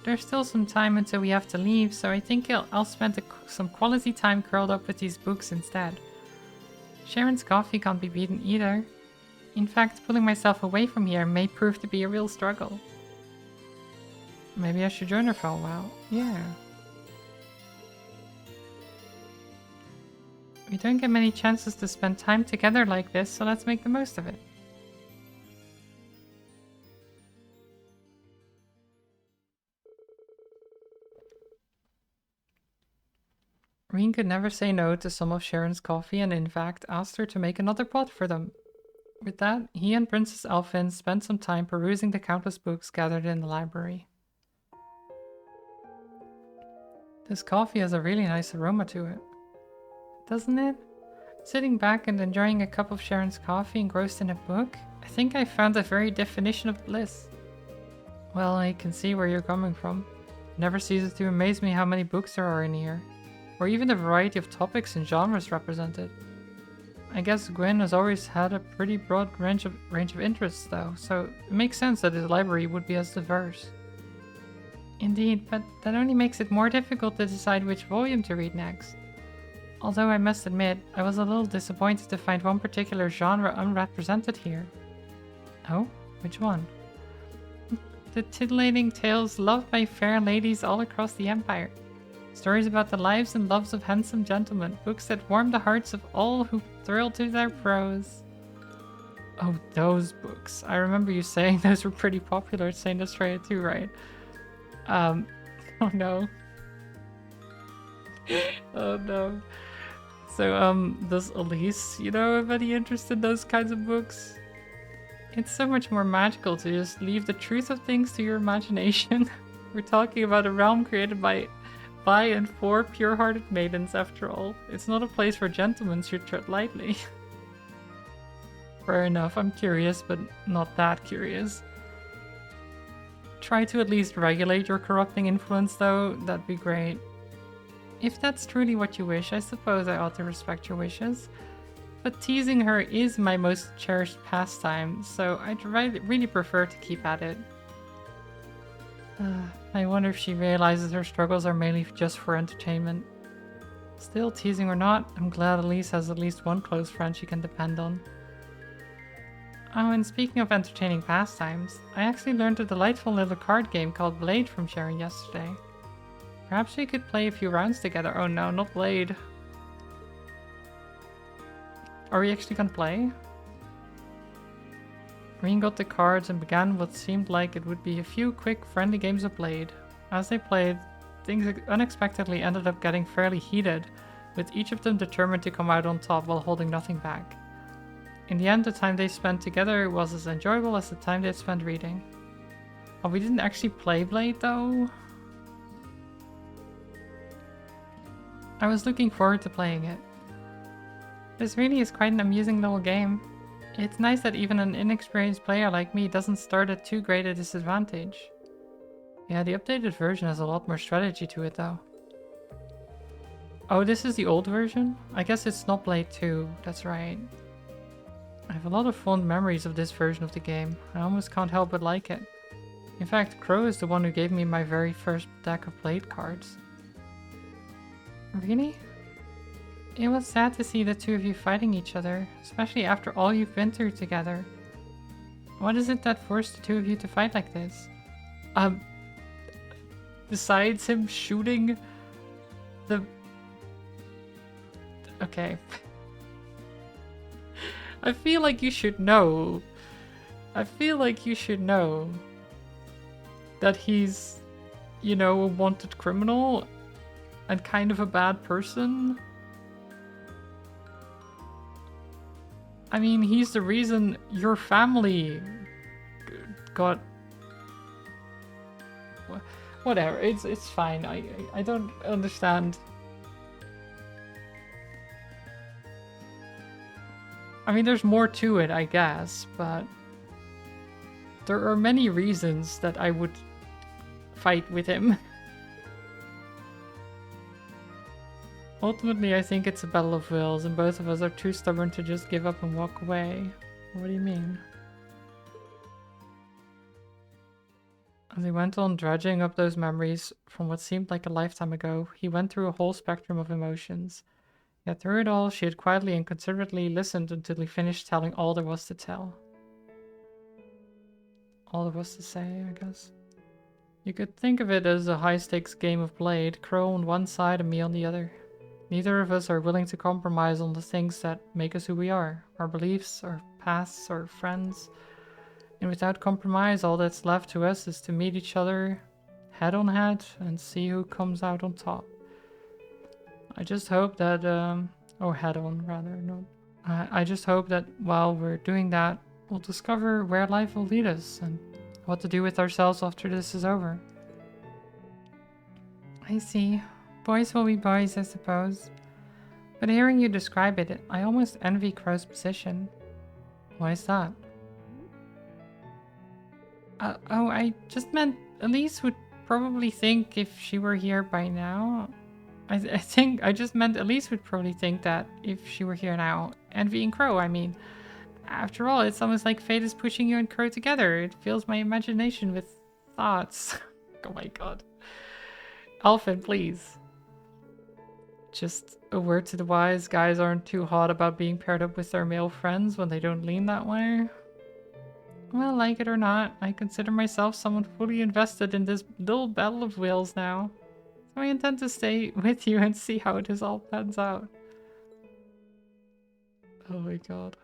There's still some time until we have to leave, so I think I'll spend some quality time curled up with these books instead. Sharon's coffee can't be beaten either. In fact, pulling myself away from here may prove to be a real struggle. Maybe I should join her for a while. Yeah. We don't get many chances to spend time together like this, so let's make the most of it. Rean could never say no to some of Sharon's coffee and in fact asked her to make another pot for them. With that, he and Princess Elfin spent some time perusing the countless books gathered in the library. This coffee has a really nice aroma to it, doesn't it? Sitting back and enjoying a cup of Sharon's coffee engrossed in a book, I think I found the very definition of bliss. Well, I can see where you're coming from. It never ceases to amaze me how many books there are in here, or even the variety of topics and genres represented. I guess Gwyn has always had a pretty broad range of interests though, so it makes sense that his library would be as diverse. Indeed, but that only makes it more difficult to decide which volume to read next. Although I must admit, I was a little disappointed to find one particular genre unrepresented here. Oh? Which one? The titillating tales loved by fair ladies all across the Empire. Stories about the lives and loves of handsome gentlemen, books that warm the hearts of all who thrill to their prose. Oh, those books. I remember you saying those were pretty popular at St. Australia too, right? Oh no. Oh no. So, does Elise, have any interest in those kinds of books? It's so much more magical to just leave the truth of things to your imagination. We're talking about a realm created by and for pure-hearted maidens, after all. It's not a place where gentlemen should tread lightly. Fair enough, I'm curious, but not that curious. Try to at least regulate your corrupting influence, though. That'd be great. If that's truly what you wish, I suppose I ought to respect your wishes. But teasing her is my most cherished pastime, so I'd really prefer to keep at it. I wonder if she realizes her struggles are mainly just for entertainment. Still, teasing or not, I'm glad Elise has at least one close friend she can depend on. Oh, and speaking of entertaining pastimes, I actually learned a delightful little card game called Blade from Sharon yesterday. Perhaps we could play a few rounds together. Oh no, not Blade. Are we actually gonna play? Rean got the cards and began what seemed like it would be a few quick, friendly games of Blade. As they played, things unexpectedly ended up getting fairly heated, with each of them determined to come out on top while holding nothing back. In the end, the time they spent together was as enjoyable as the time they'd spent reading. Oh, we didn't actually play Blade though? I was looking forward to playing it. This really is quite an amusing little game. It's nice that even an inexperienced player like me doesn't start at too great a disadvantage. Yeah, the updated version has a lot more strategy to it though. Oh, this is the old version? I guess it's not Blade 2, that's right. I have a lot of fond memories of this version of the game. I almost can't help but like it. In fact, Crow is the one who gave me my very first deck of Blade cards. Really? It was sad to see the two of you fighting each other, especially after all you've been through together. What is it that forced the two of you to fight like this? Besides him shooting the... Okay. I feel like you should know. I feel like you should know that he's, a wanted criminal and kind of a bad person. I mean, he's the reason your family got... Whatever, it's fine. I don't understand. I mean, there's more to it, I guess, but there are many reasons that I would fight with him. Ultimately, I think it's a battle of wills, and both of us are too stubborn to just give up and walk away. What do you mean? As he went on dredging up those memories from what seemed like a lifetime ago, he went through a whole spectrum of emotions. Yet through it all, she had quietly and considerately listened until he finished telling all there was to tell. All there was to say, I guess. You could think of it as a high-stakes game of Blade, Crow on one side and me on the other. Neither of us are willing to compromise on the things that make us who we are. Our beliefs, our pasts, our friends. And without compromise, all that's left to us is to meet each other head on head and see who comes out on top. I just hope that, or head on rather, not. I just hope that while we're doing that, we'll discover where life will lead us and what to do with ourselves after this is over. I see. Boys will be boys, I suppose. But hearing you describe it, I almost envy Crow's position. Why is that? Oh, I just meant Elise would probably think if she were here by now. I just meant Elise would probably think that if she were here now. Envying Crow, I mean. After all, it's almost like fate is pushing you and Crow together. It fills my imagination with thoughts. Oh my god. Alphen, please. Just a word to the wise, guys aren't too hot about being paired up with their male friends when they don't lean that way. Well, like it or not, I consider myself someone fully invested in this little battle of wills now. So I intend to stay with you and see how this all pans out. Oh my god.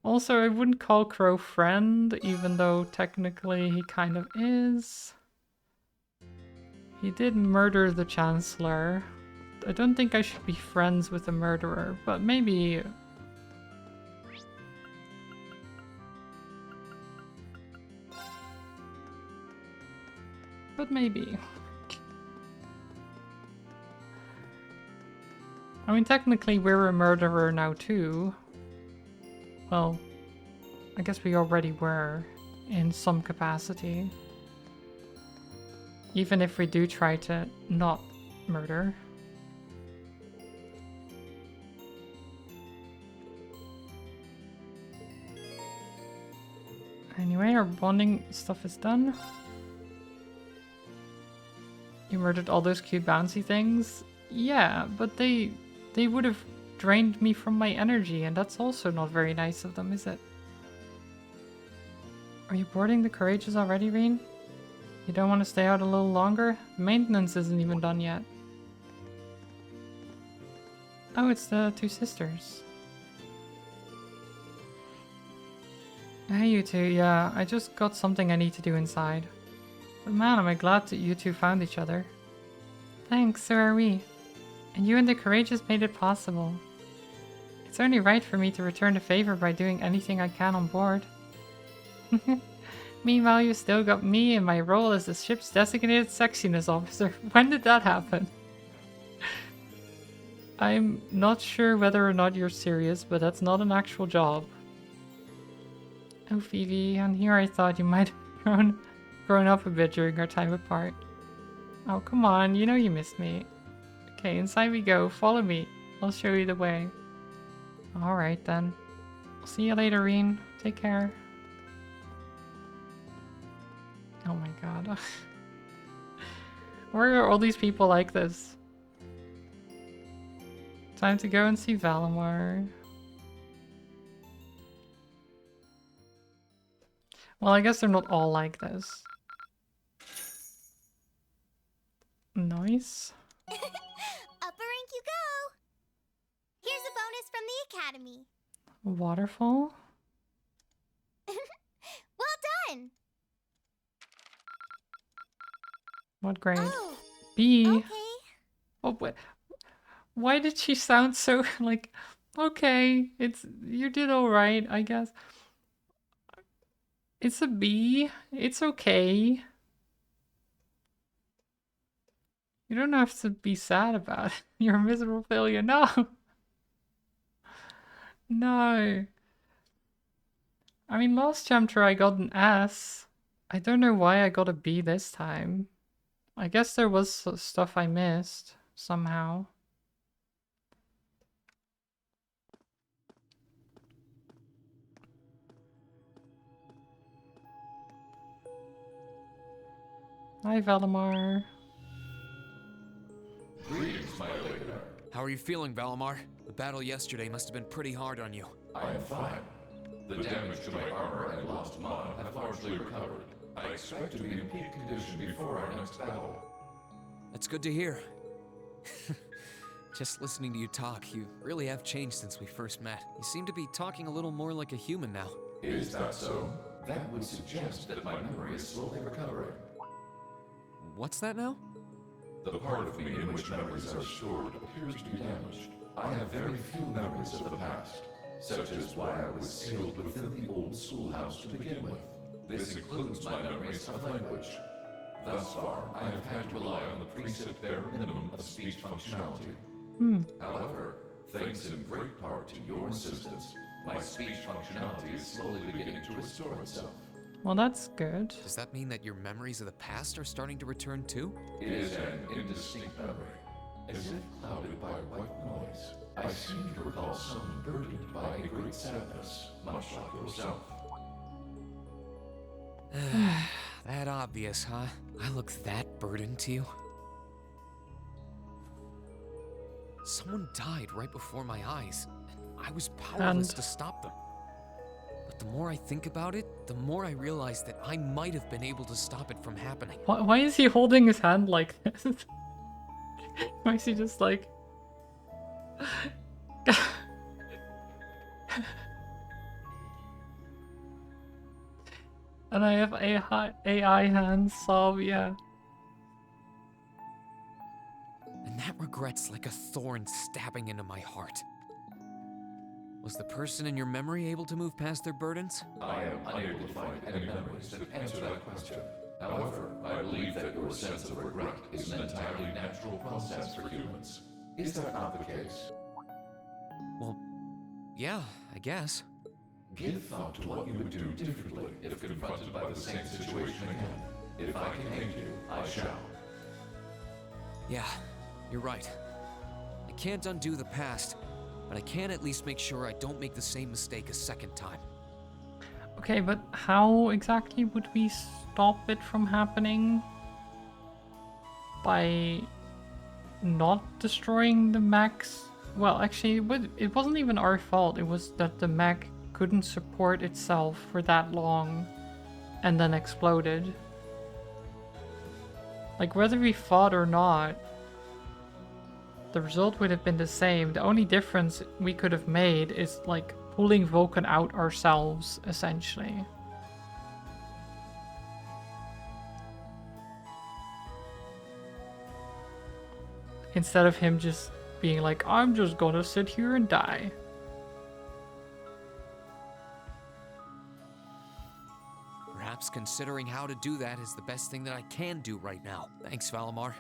Also, I wouldn't call Crow friend, even though technically he kind of is. He did murder the Chancellor. I don't think I should be friends with a murderer, but maybe... But maybe. I mean, technically we're a murderer now too. Well, I guess we already were, in some capacity. Even if we do try to not murder. Anyway, our bonding stuff is done. You murdered all those cute bouncy things? Yeah, but they would have drained me from my energy, and that's also not very nice of them, is it? Are you boarding the Courageous already, Reen? You don't want to stay out a little longer? The maintenance isn't even done yet. Oh, it's the two sisters. Hey, you two. Yeah, I just got something I need to do inside. But man, am I glad that you two found each other. Thanks, so are we. And you and the Courageous made it possible. It's only right for me to return the favor by doing anything I can on board. Meanwhile, you still got me in my role as the ship's designated sexiness officer. When did that happen? I'm not sure whether or not you're serious, but that's not an actual job. Oh, Phoebe, and here I thought you might have grown up a bit during our time apart. Oh, come on, you know you missed me. Okay, inside we go. Follow me. I'll show you the way. Alright then. See you later, Reen. Take care. Oh my god. Why are all these people like this? Time to go and see Valimar. Well, I guess they're not all like this. Nice. Upper rank you go! Here's a bonus from the academy. Waterfall? Well done! What grade? Oh, B. okay. Oh, what? Why did she sound so like, okay, you did alright, I guess. It's a B. It's okay. You don't have to be sad about it. You're a miserable failure. No. No. I mean, last chapter I got an S. I don't know why I got a B this time. I guess there was stuff I missed somehow. Hi, Valimar. Greetings, my Awakener. How are you feeling, Valimar? The battle yesterday must have been pretty hard on you. I am fine. The damage to my armor and lost mana have largely recovered. I expect to be in peak condition before our next battle. That's good to hear. Just listening to you talk, you really have changed since we first met. You seem to be talking a little more like a human now. Is that so? That would suggest that my memory is slowly recovering. What's that now? The part of me in which memories are stored appears to be damaged. I have very few memories of the past, such as why I was sealed within the old schoolhouse to begin with. This includes my memories of language. Thus far, I have had to rely on the preset bare minimum of speech functionality. However, thanks in great part to your assistance, my speech functionality is slowly beginning to restore itself. Well, that's good. Does that mean that your memories of the past are starting to return too? It is an indistinct memory, as if clouded by white noise. I seem to recall someone burdened by a great sadness, much like yourself. That obvious, huh? I look that burdened to you? Someone died right before my eyes, and I was powerless And- to stop them. But the more I think about it, the more I realize that I might have been able to stop it from happening. Why is he holding his hand like this? Why is he just like... And I have AI hands, so yeah. And that regret's like a thorn stabbing into my heart. Was the person in your memory able to move past their burdens? I am unable to find any memories that answer that question. However, I believe that your sense of regret is an entirely natural process for humans. Is that not the case? Well, yeah, I guess. Give thought to what you would do differently if confronted by the same situation again. If I can aid you, I shall. Yeah, you're right. I can't undo the past, but I can at least make sure I don't make the same mistake a second time. Okay, but how exactly would we stop it from happening? By not destroying the mechs? Well, actually, it wasn't even our fault. It was that the mech couldn't support itself for that long and then exploded. Like, whether we fought or not, the result would have been the same. The only difference we could have made is, like, pulling Vulcan out ourselves, essentially. Instead of him just being like, I'm just gonna sit here and die. Perhaps considering how to do that is the best thing that I can do right now. Thanks, Valimar.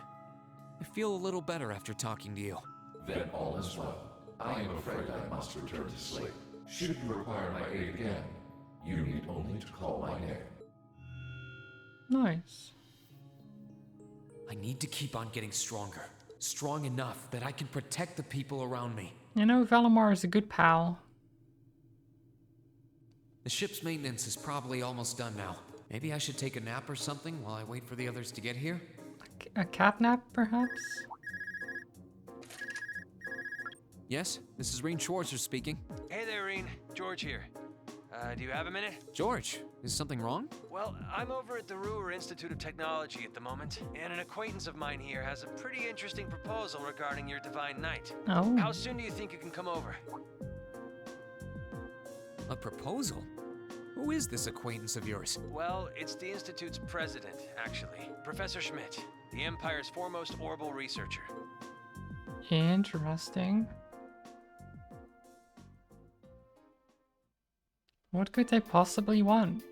I feel a little better after talking to you. Then all is well. I am afraid I must return to sleep. Should you require my aid again, you need only to call my name. Nice. I need to keep on getting stronger. Strong enough that I can protect the people around me. You know, Valimar is a good pal. The ship's maintenance is probably almost done now. Maybe I should take a nap or something while I wait for the others to get here? A catnap, perhaps? Yes, this is Reen Schwarzer speaking. Hey there, Reen. George here. Do you have a minute? George, is something wrong? Well, I'm over at the Ruhr Institute of Technology at the moment, and an acquaintance of mine here has a pretty interesting proposal regarding your Divine Knight. Oh. How soon do you think you can come over? A proposal? Who is this acquaintance of yours? Well, it's the Institute's president, actually. Professor Schmidt, the Empire's foremost orbital researcher. Interesting. What could they possibly want?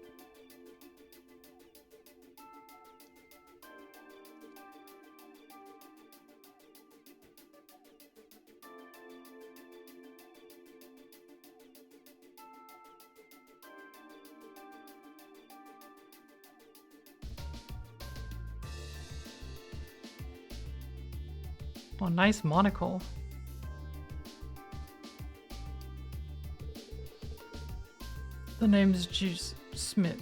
Oh, nice monocle. The name is G. Smith.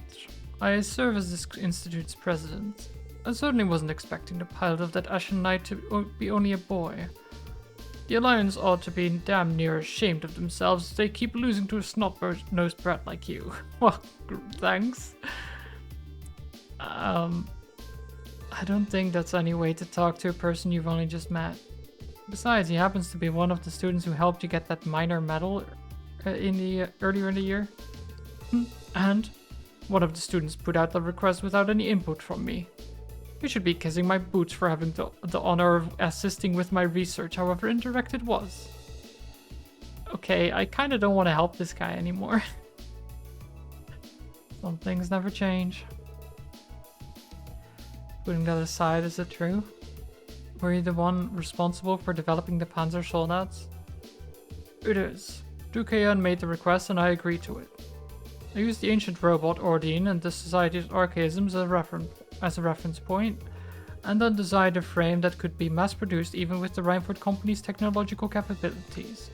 I serve as this institute's president. I certainly wasn't expecting the pilot of that Ashen Knight to be only a boy. The Alliance ought to be damn near ashamed of themselves if they keep losing to a snot-nosed brat like you. Well, thanks. I don't think that's any way to talk to a person you've only just met. Besides, he happens to be one of the students who helped you get that minor medal earlier in the year. And one of the students put out the request without any input from me. You should be kissing my boots for having the honor of assisting with my research, however indirect it was. Okay, I kinda don't want to help this guy anymore. Some things never change. Putting that aside, is it true? Were you the one responsible for developing the Panzer Soldaten? It is. Dukayan made the request and I agreed to it. I used the ancient robot Ordine and the Society's archaisms as a reference point, and then designed a frame that could be mass-produced even with the Reinford Company's technological capabilities.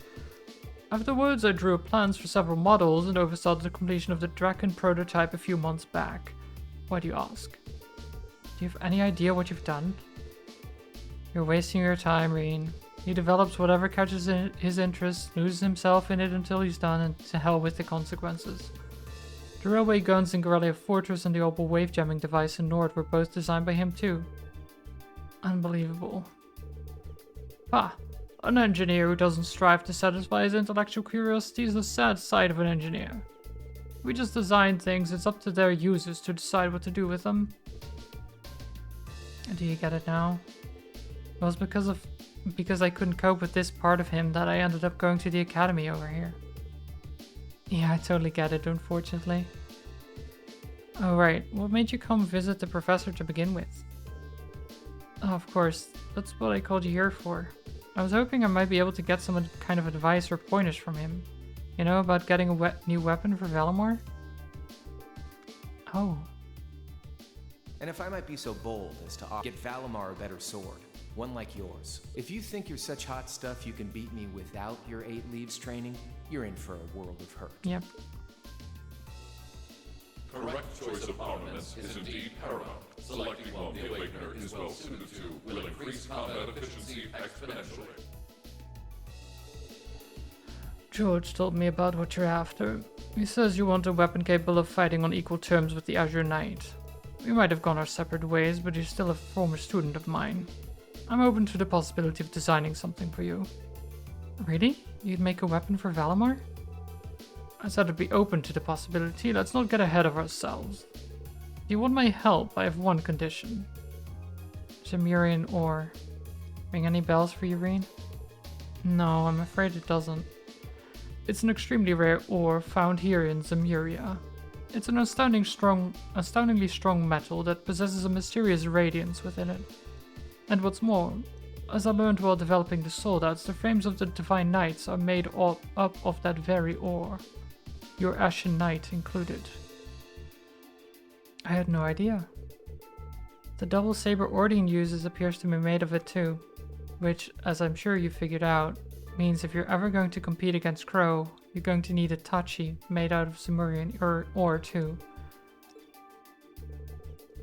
Afterwards, I drew up plans for several models and oversaw the completion of the Draken prototype a few months back. Why do you ask? Do you have any idea what you've done? You're wasting your time, Reen. He develops whatever catches his interest, loses himself in it until he's done, and to hell with the consequences. The railway guns in Corellia Fortress and the Opal wave jamming device in Nord were both designed by him too. Unbelievable. Ah, an engineer who doesn't strive to satisfy his intellectual curiosity is the sad side of an engineer. We just design things, it's up to their users to decide what to do with them. Do you get it now? It was because I couldn't cope with this part of him that I ended up going to the academy over here. Yeah, I totally get it, unfortunately. Oh right, what made you come visit the professor to begin with? Oh, of course, that's what I called you here for. I was hoping I might be able to get some kind of advice or pointers from him. You know, about getting a new weapon for Valimar? Oh. And if I might be so bold as to get Valimar a better sword, one like yours. If you think you're such hot stuff you can beat me without your 8 leaves training, you're in for a world of hurt. Yep. Correct choice of armaments is indeed paramount. Selecting one the Awakener is well suited to will increase combat efficiency exponentially. George told me about what you're after. He says you want a weapon capable of fighting on equal terms with the Azure Knight. We might have gone our separate ways, but you're still a former student of mine. I'm open to the possibility of designing something for you. Really? You'd make a weapon for Valimar? I said I'd be open to the possibility. Let's not get ahead of ourselves. If you want my help, I have one condition. Zemurian ore. Ring any bells for you, Reen? No, I'm afraid it doesn't. It's an extremely rare ore found here in Zemuria. It's an astoundingly strong metal that possesses a mysterious radiance within it. And what's more, as I learned while developing the Soldats, the frames of the Divine Knights are made up of that very ore. Your Ashen Knight included. I had no idea. The double saber Ordine uses appears to be made of it too, which, as I'm sure you figured out, means if you're ever going to compete against Crow, you're going to need a Tachi made out of Zemurian ore too.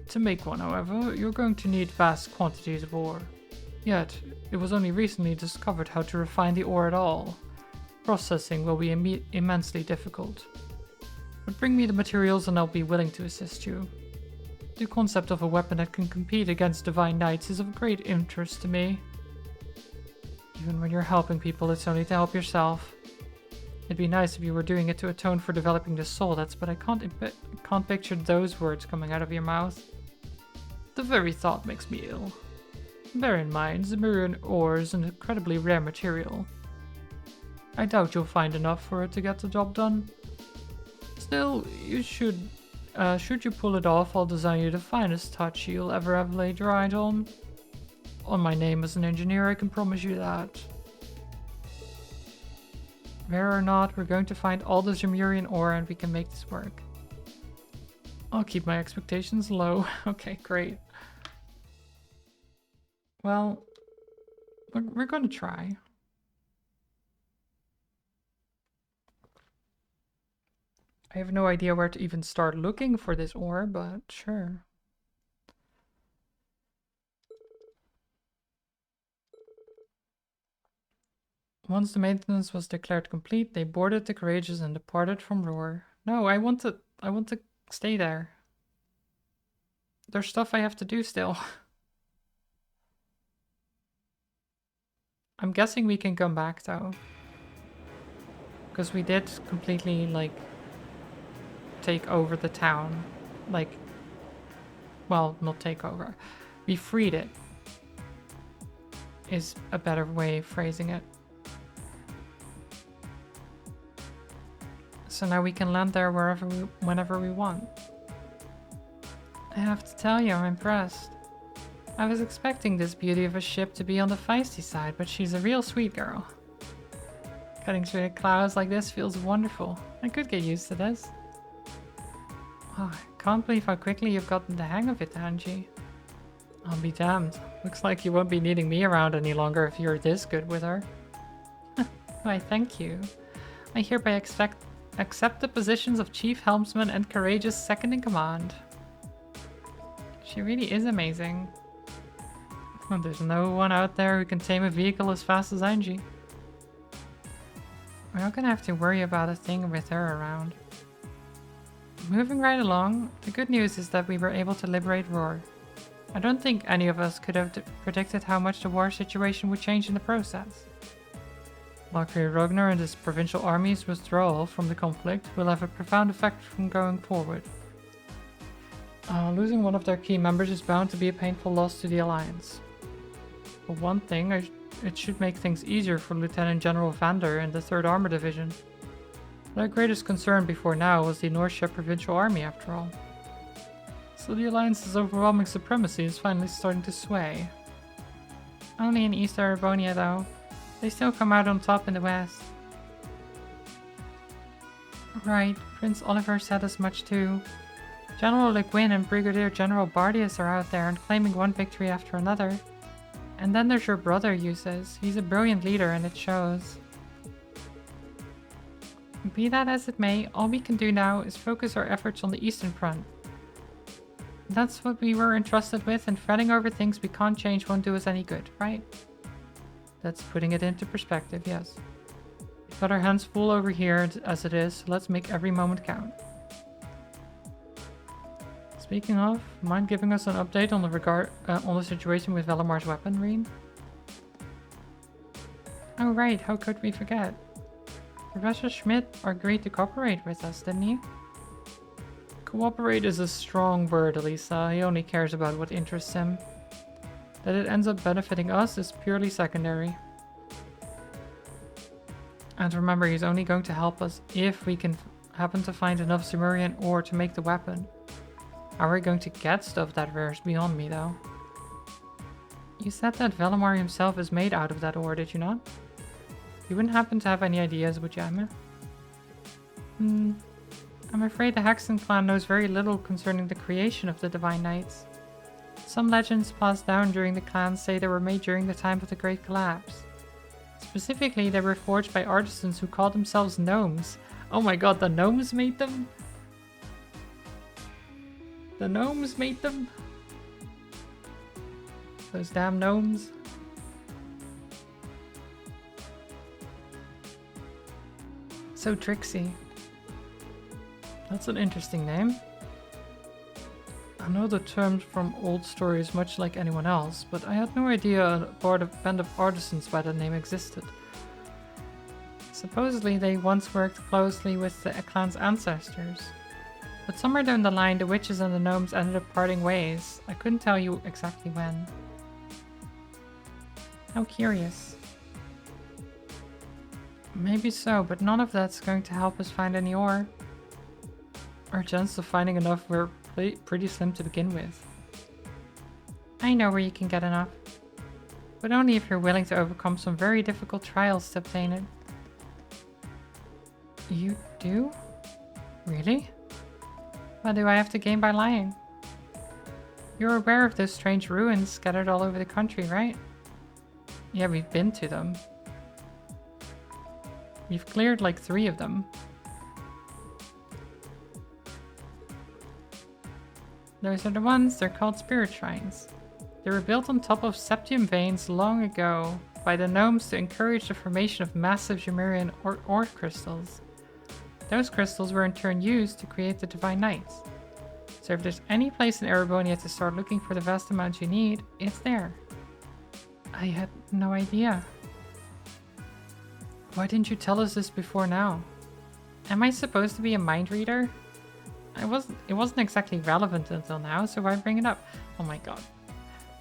To make one, however, you're going to need vast quantities of ore. Yet, it was only recently discovered how to refine the ore at all. Processing will be immensely difficult. But bring me the materials and I'll be willing to assist you. The concept of a weapon that can compete against Divine Knights is of great interest to me. Even when you're helping people, it's only to help yourself. It'd be nice if you were doing it to atone for developing the Soldats, but I can't picture those words coming out of your mouth. The very thought makes me ill. Bear in mind, Zemurian ore is an incredibly rare material. I doubt you'll find enough for it to get the job done. Still, you should you pull it off, I'll design you the finest touch you'll ever have laid your eyes on. On my name as an engineer, I can promise you that. Rare or not, we're going to find all the Zemurian ore and we can make this work. I'll keep my expectations low. Okay, great. Well, we're going to try. I have no idea where to even start looking for this ore, but sure. Once the maintenance was declared complete, they boarded the Courageous and departed from Roar. No, I want to stay there. There's stuff I have to do still. I'm guessing we can come back though. Because we did completely, like, take over the town. Like, well, not take over. We freed it. Is a better way of phrasing it. So now we can land there whenever we want. I have to tell you, I'm impressed. I was expecting this beauty of a ship to be on the feisty side, but she's a real sweet girl. Cutting through the clouds like this feels wonderful. I could get used to this. Oh, I can't believe how quickly you've gotten the hang of it, Angie. I'll be damned. Looks like you won't be needing me around any longer if you're this good with her. Why, thank you. I hereby accept the positions of Chief Helmsman and Courageous Second in Command. She really is amazing. Well, there's no one out there who can tame a vehicle as fast as Angie. We're not gonna have to worry about a thing with her around. Moving right along, the good news is that we were able to liberate Roar. I don't think any of us could have predicted how much the war situation would change in the process. Valkyrie Ragnar and his provincial army's withdrawal from the conflict will have a profound effect from going forward. Losing one of their key members is bound to be a painful loss to the Alliance. For one thing, it should make things easier for Lieutenant General Vander and the 3rd Armor Division. Their greatest concern before now was the Norcia Provincial Army, after all. So the Alliance's overwhelming supremacy is finally starting to sway. Only in East Erebonia, though. They still come out on top in the West. Right, Prince Oliver said as much too. General Le Guin and Brigadier General Bardius are out there and claiming one victory after another. And then there's your brother, Eustace. He's a brilliant leader and it shows. Be that as it may, all we can do now is focus our efforts on the Eastern Front. That's what we were entrusted with, and fretting over things we can't change won't do us any good, right? That's putting it into perspective, yes. We've got our hands full over here as it is, so let's make every moment count. Speaking of, mind giving us an update on the situation with Velamar's weapon, Reen? Oh right, how could we forget? Professor Schmidt agreed to cooperate with us, didn't he? Cooperate is a strong word, Elisa. He only cares about what interests him. That it ends up benefiting us is purely secondary. And remember, he's only going to help us if we can happen to find enough Sumerian ore to make the weapon. How we're going to get stuff that rare is beyond me, though. You said that Velamar himself is made out of that ore, did you not? You wouldn't happen to have any ideas, would you, Emma? I'm afraid the Haxton clan knows very little concerning the creation of the Divine Knights. Some legends passed down during the clan say they were made during the time of the Great Collapse. Specifically, they were forged by artisans who called themselves gnomes. Oh my god, the gnomes made them? The gnomes made them? Those damn gnomes. So Trixie. That's an interesting name. I know the terms from old stories much like anyone else, but I had no idea a band of artisans by that name existed. Supposedly they once worked closely with the clan's ancestors. But somewhere down the line, the witches and the gnomes ended up parting ways. I couldn't tell you exactly when. How curious. Maybe so, but none of that's going to help us find any ore. Our chance of finding enough were pretty slim to begin with. I know where you can get enough. But only if you're willing to overcome some very difficult trials to obtain it. You do? Really? What do I have to gain by lying? You're aware of those strange ruins scattered all over the country, right? Yeah, we've been to them. We've cleared like 3 of them. Those are the ones, they're called spirit shrines. They were built on top of septium veins long ago. by the gnomes to encourage the formation of massive Jumerian ore crystals. Those crystals were in turn used to create the Divine Knights. So if there's any place in Erebonia to start looking for the vast amount you need, it's there. I had no idea. Why didn't you tell us this before now? Am I supposed to be a mind reader? It wasn't exactly relevant until now, so why bring it up? Oh my god.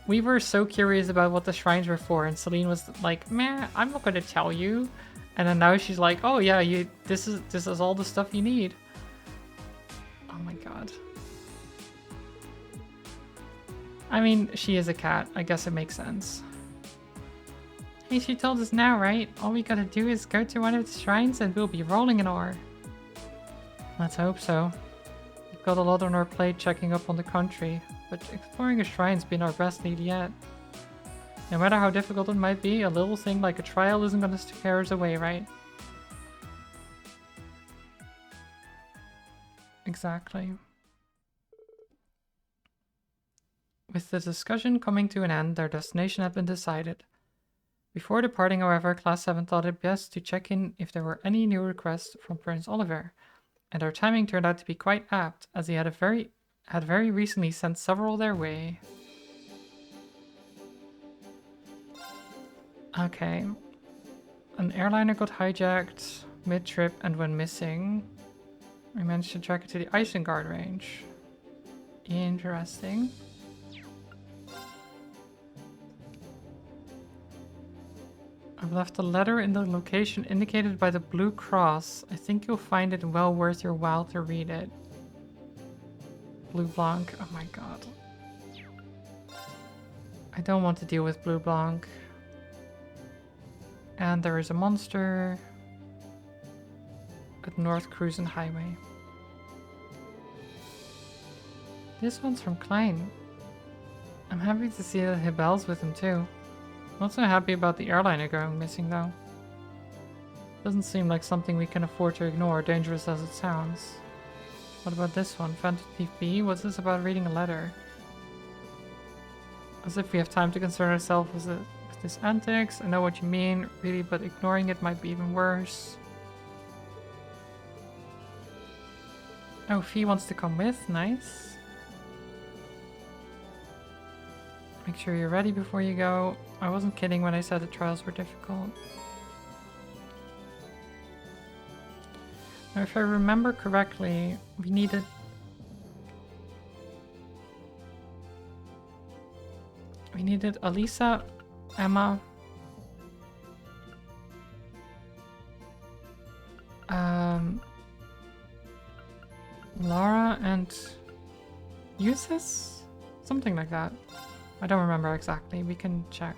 We were so curious about what the shrines were for, and Celine was like, "Meh, I'm not gonna tell you." And then now she's like, "Oh yeah, this is all the stuff you need." Oh my god. I mean, she is a cat. I guess it makes sense. Hey, she told us now, right? All we gotta do is go to one of the shrines and we'll be rolling in ore. Let's hope so. We've got a lot on our plate checking up on the country, but exploring a shrine's been our best lead yet. No matter how difficult it might be, a little thing like a trial isn't gonna scare us away, right? Exactly. With the discussion coming to an end, their destination had been decided. Before departing, however, Class 7 thought it best to check in if there were any new requests from Prince Oliver, and our timing turned out to be quite apt, as he had very recently sent several their way. Okay. An airliner got hijacked mid-trip and went missing. We managed to track it to the Isengard range. Interesting. I've left a letter in the location indicated by the blue cross. I think you'll find it well worth your while to read it. Blue Blanc. Oh my god. I don't want to deal with Blue Blanc. And there is a monster at North Cruisen Highway. This one's from Klein. I'm happy to see that Hibel's with him too. Not so happy about the airliner going missing though. Doesn't seem like something we can afford to ignore, dangerous as it sounds. What about this one? Phantom Thief B? What's this about reading a letter? As if we have time to concern ourselves with this antics. I know what you mean, really, but ignoring it might be even worse. Oh, Fee wants to come with. Nice. Make sure you're ready before you go. I wasn't kidding when I said the trials were difficult. Now, if I remember correctly, we needed... Alisa, Emma, Laura, and Eustace? Something like that. I don't remember exactly. We can check.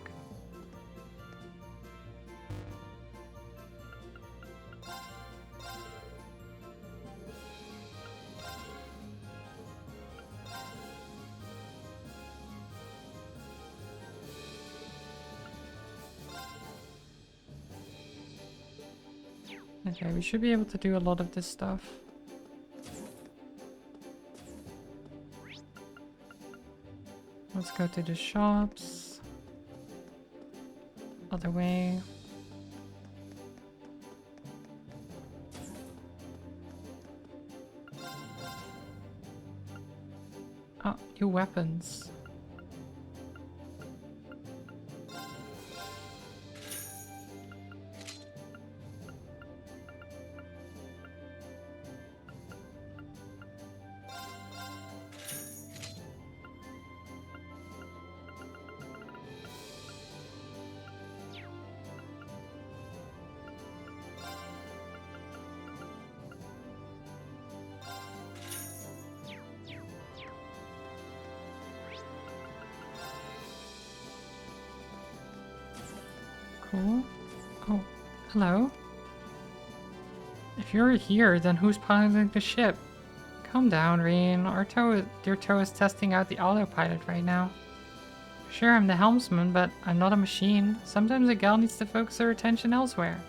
Okay, we should be able to do a lot of this stuff. Let's go to the shops. Other way. Oh, new weapons. Cool. Oh, hello. If you're here, then who's piloting the ship? Calm down, Reen. Dear Toe is testing out the autopilot right now. Sure, I'm the helmsman, but I'm not a machine. Sometimes a gal needs to focus her attention elsewhere.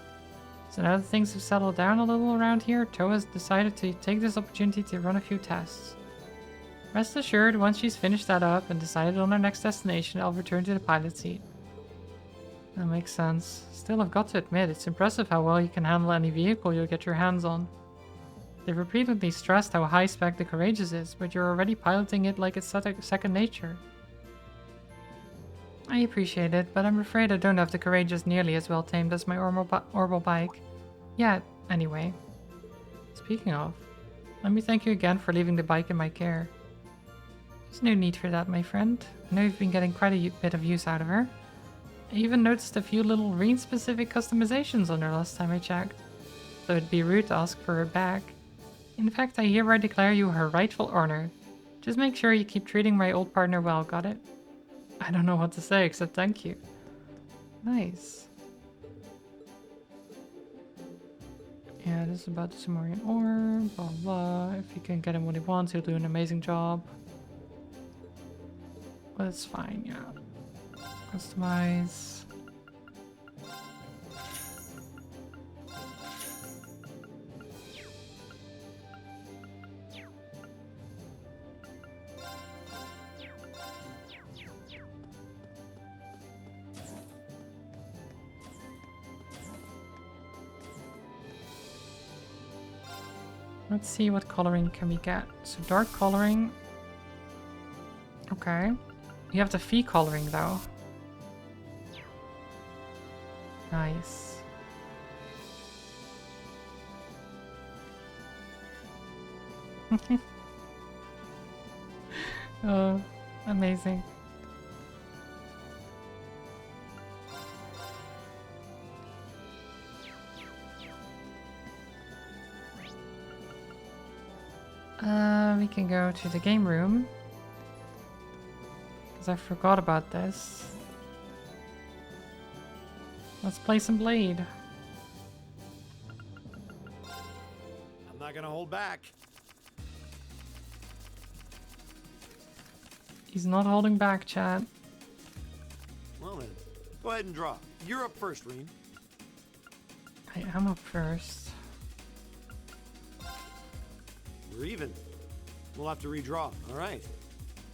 So now that things have settled down a little around here, Toe has decided to take this opportunity to run a few tests. Rest assured, once she's finished that up and decided on her next destination, I'll return to the pilot seat. That makes sense. Still, I've got to admit, it's impressive how well you can handle any vehicle you'll get your hands on. They've repeatedly stressed how high-spec the Courageous is, but you're already piloting it like it's second nature. I appreciate it, but I'm afraid I don't have the Courageous nearly as well tamed as my Orbital bike. Yeah, anyway. Speaking of, let me thank you again for leaving the bike in my care. There's no need for that, my friend. I know you've been getting quite a bit of use out of her. I even noticed a few little Reen-specific customizations on her last time I checked, so it'd be rude to ask for her back. In fact, I hereby declare you her rightful owner. Just make sure you keep treating my old partner well, got it? I don't know what to say except thank you. Nice. Yeah, this is about the Sumerian ore, blah blah. If you can get him what he wants, he'll do an amazing job. But it's fine, yeah. Customize. Let's see what coloring can we get. So dark coloring. Okay. You have the fee coloring though. Nice. Oh, amazing. We can go to the game room. Because I forgot about this. Let's play some Blade. I'm not gonna hold back. He's not holding back, chat. Well then, go ahead and draw. You're up first, Reen. I am up first. We're even. We'll have to redraw. All right.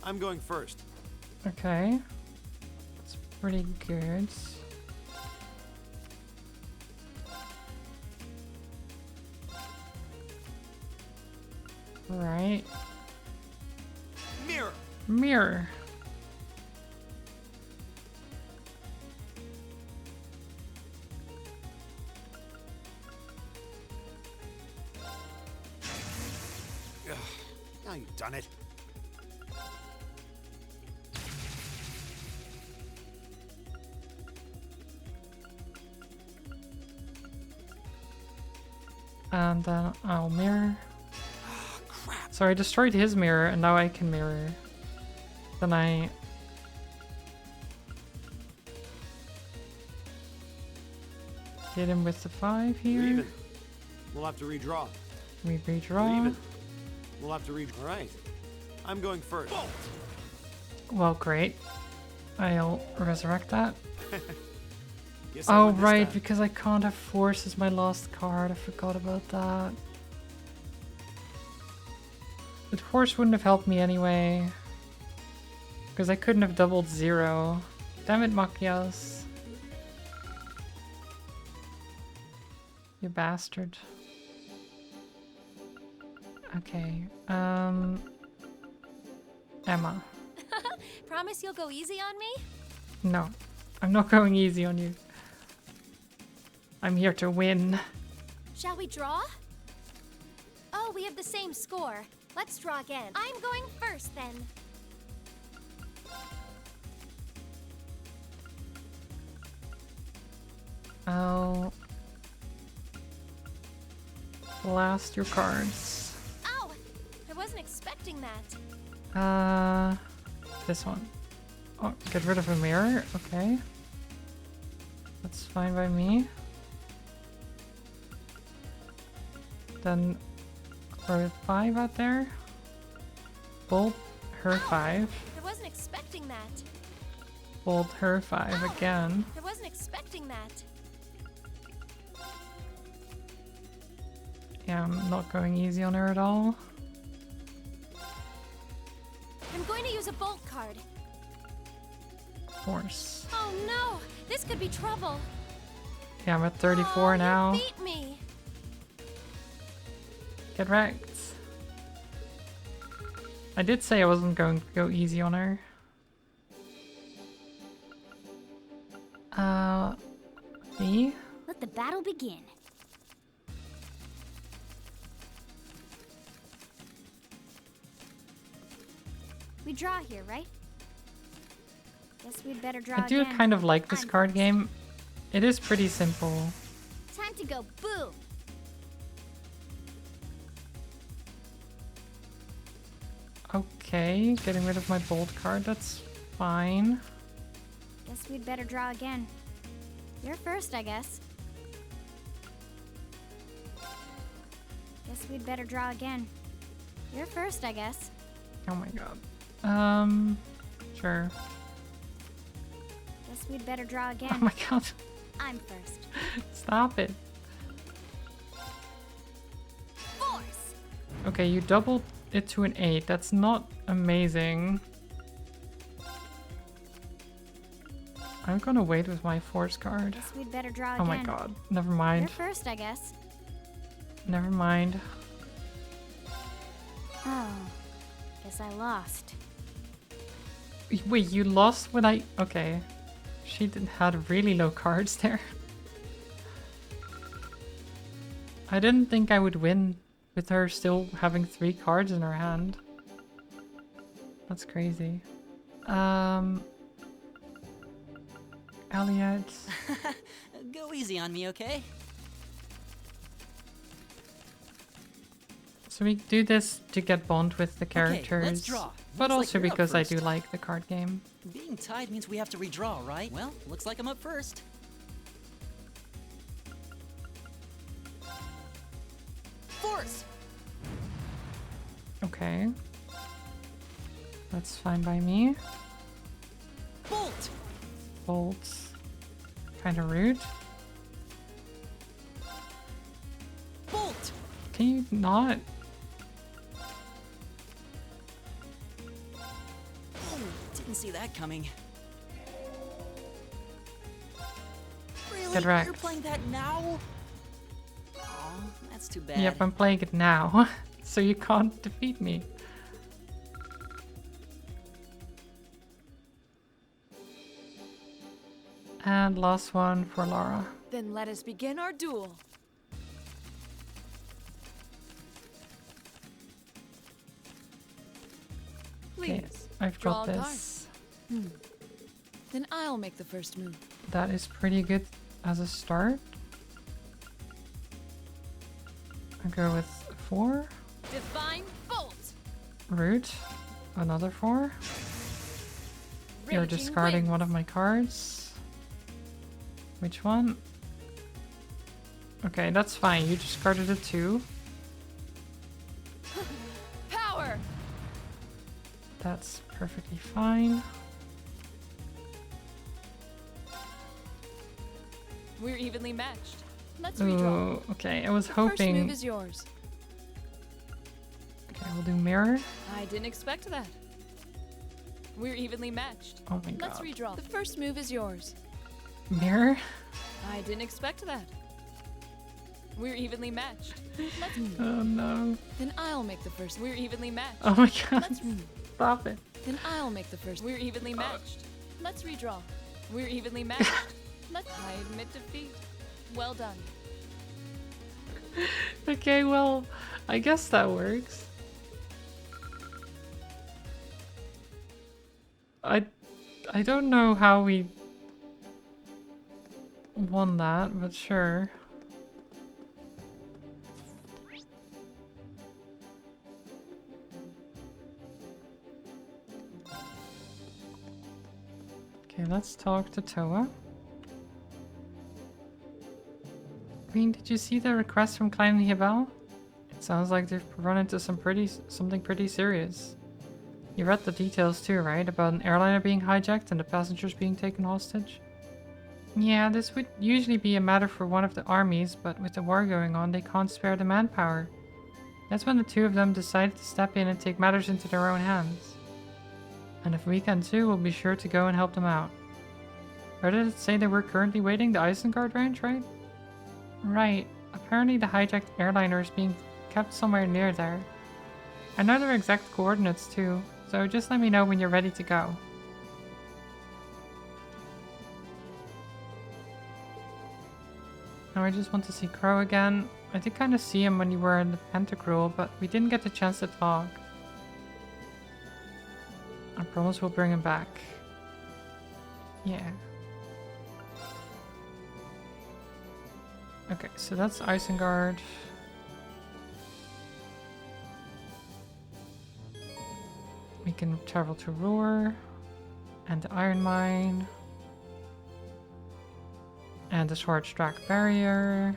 I'm going first. Okay. That's pretty good. Right. Mirror. Mirror. Now you've done it. And then I'll mirror. Crap. So I destroyed his mirror and now I can mirror. Then I... hit him with the 5 We're here. even. We'll have to redraw. We We're redraw. even. We'll have to redraw. All right. I'm going first. Well, great. I'll resurrect that. Guess I Oh, won this right, time. because I can't have Force as my last card. I forgot about that. But Force wouldn't have helped me anyway. Because I couldn't have doubled 0. Damn it, Machias. You bastard. Okay, Emma. Promise you'll go easy on me? No, I'm not going easy on you. I'm here to win. Shall we draw? Oh, we have the same score. Let's draw again. I'm going first then. I'll blast your cards. Ow! I wasn't expecting that. This one. Oh, get rid of a mirror. Okay. That's fine by me. Then throw 5 out there. Bolt her 5. I wasn't expecting that. Bolt her 5 again. I wasn't expecting that. Yeah, I'm not going easy on her at all. I'm going to use a bolt card. Force. Oh no! This could be trouble. Yeah, I'm at 34 Aw, now. You beat me. Get wrecked. I did say I wasn't going to go easy on her. Me? Let the battle begin. We draw here, right? Guess we'd better draw I do again. kind of like this I'm card first. game. It is pretty simple. Time to go boom. Okay, getting rid of my bold card, that's fine. Guess we'd better draw again. You're first, I guess. Guess we'd better draw again. You're first, I guess. Oh my god. Sure. Guess we'd better draw Oh again. my god. I'm first. Stop it. Force! Okay, you doubled it to an 8. That's not amazing. I'm gonna wait with my force card. Guess we'd better draw Oh again. my god. Never You're mind. first, I guess. Never mind. Oh. Guess I lost. Wait, you lost when I... Okay. She had really low cards there. I didn't think I would win with her still having 3 cards in her hand. That's crazy. Elliot. Go easy on me, okay? So we do this to get bond with the characters. let's draw. But Looks like also you're up because I do first. like the card game. Being tied means we have to redraw, right? Well, looks like I'm up first. Force! Okay. That's fine by me. Bolt! Bolts. Kinda rude. Bolt! Can you not? Oh, didn't see that coming. Really? Get wrecked. You're playing that now? Aw, that's too bad. Yep, I'm playing it now. So you can't defeat me. And last one for Laura. Then let us begin our duel. Okay, Please, I've draw got a card. this. Then I'll make the first move. That is pretty good as a start. I go with 4. Divine Bolt! Root. Another 4. You're Raging discarding Winds. one of my cards. Which one? Okay, that's fine. You discarded a 2. Power! That's perfectly fine. We're evenly matched. Let's redraw. Ooh, okay. I was The first hoping. move is yours. Okay, we'll do mirror. I didn't expect that. We're evenly matched. Oh my Let's god. redraw. The first move is yours. Mirror? I didn't expect that. We're evenly matched. Let's Oh no. Then I'll make the first. We're evenly matched. Oh my god. Let's Stop it. Then I'll make the first. We're evenly matched. Let's redraw. We're evenly matched. I admit defeat. Well done. Okay, well, I guess that works. I don't know how we won that, but sure. Okay, let's talk to Toa. Queen, did you see the request from Klein and Hibel? It sounds like they've run into something pretty serious. You read the details too, right? About an airliner being hijacked and the passengers being taken hostage? Yeah, this would usually be a matter for one of the armies, but with the war going on, they can't spare the manpower. That's when the two of them decided to step in and take matters into their own hands. And if we can too, we'll be sure to go and help them out. Where did it say they were currently waiting? The Isengard range, right? Right. Apparently the hijacked airliner is being kept somewhere near there. I know their exact coordinates too, so just let me know when you're ready to go. Now I just want to see Crow again. I did kind of see him when you were in the Pantagruel, but we didn't get the chance to talk. I promise we'll bring him back. Yeah. Okay, so that's Isengard. We can travel to Roar and the Iron Mine and the Schwarzdrach Barrier.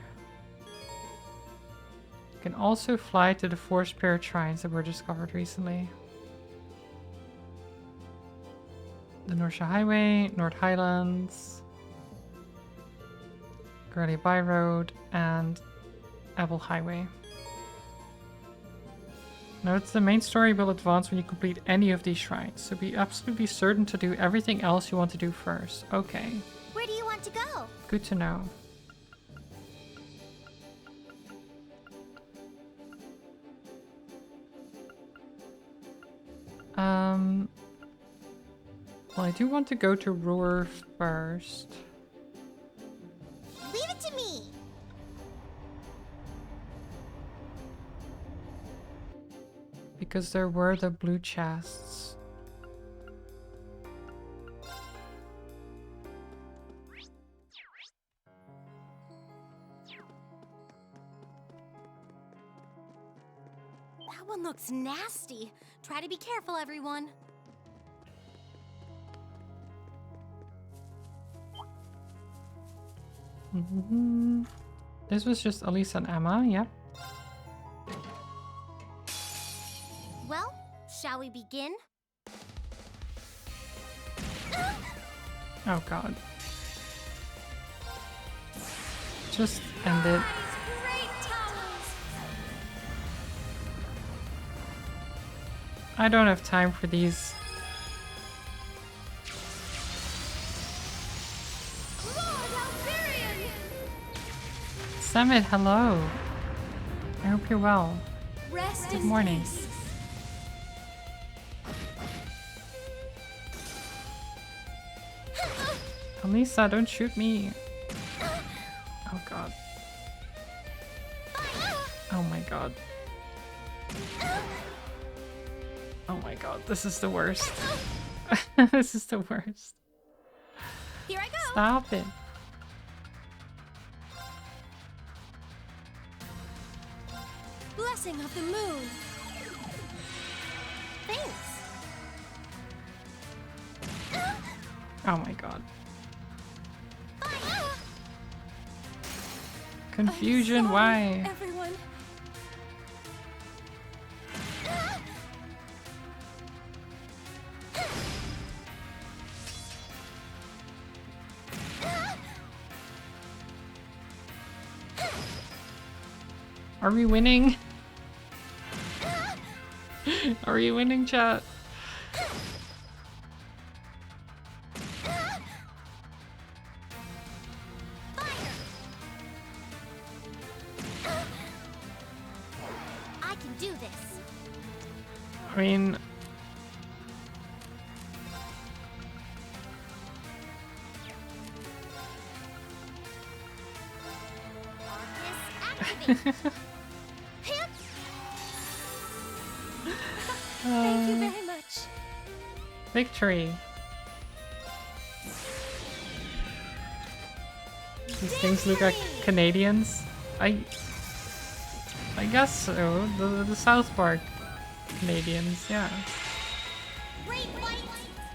You can also fly to the 4 Spirit Shrines that were discovered recently. The Norsha Highway, North Highlands, Gurley Byroad, and Ebel Highway. Note the main story will advance when you complete any of these shrines, so be absolutely certain to do everything else you want to do first. Okay. Where do you want to go? Good to know. Well, I do want to go to Roar first. Leave it to me. Because there were the blue chests. That one looks nasty. Try to be careful, everyone. This was just Elise and Emma, yep. Well, shall we begin? Oh god. Just end it. Great towers. I don't have time for these. Summit, hello. I hope you're well. Rest Good morning. Elisa, don't shoot me. Oh god. Oh my god. Oh my god, this is the worst. This is the worst. Here I go. Stop it. Blessing of the moon. Thanks. Oh my god. Confusion, I'm sorry, why? Everyone. Are we winning? Are we winning, chat? I can do this. I mean, Arcus, activate. Thank you very much. victory. These things look like Canadians. I guess so. The South Park Canadians, yeah. Great light,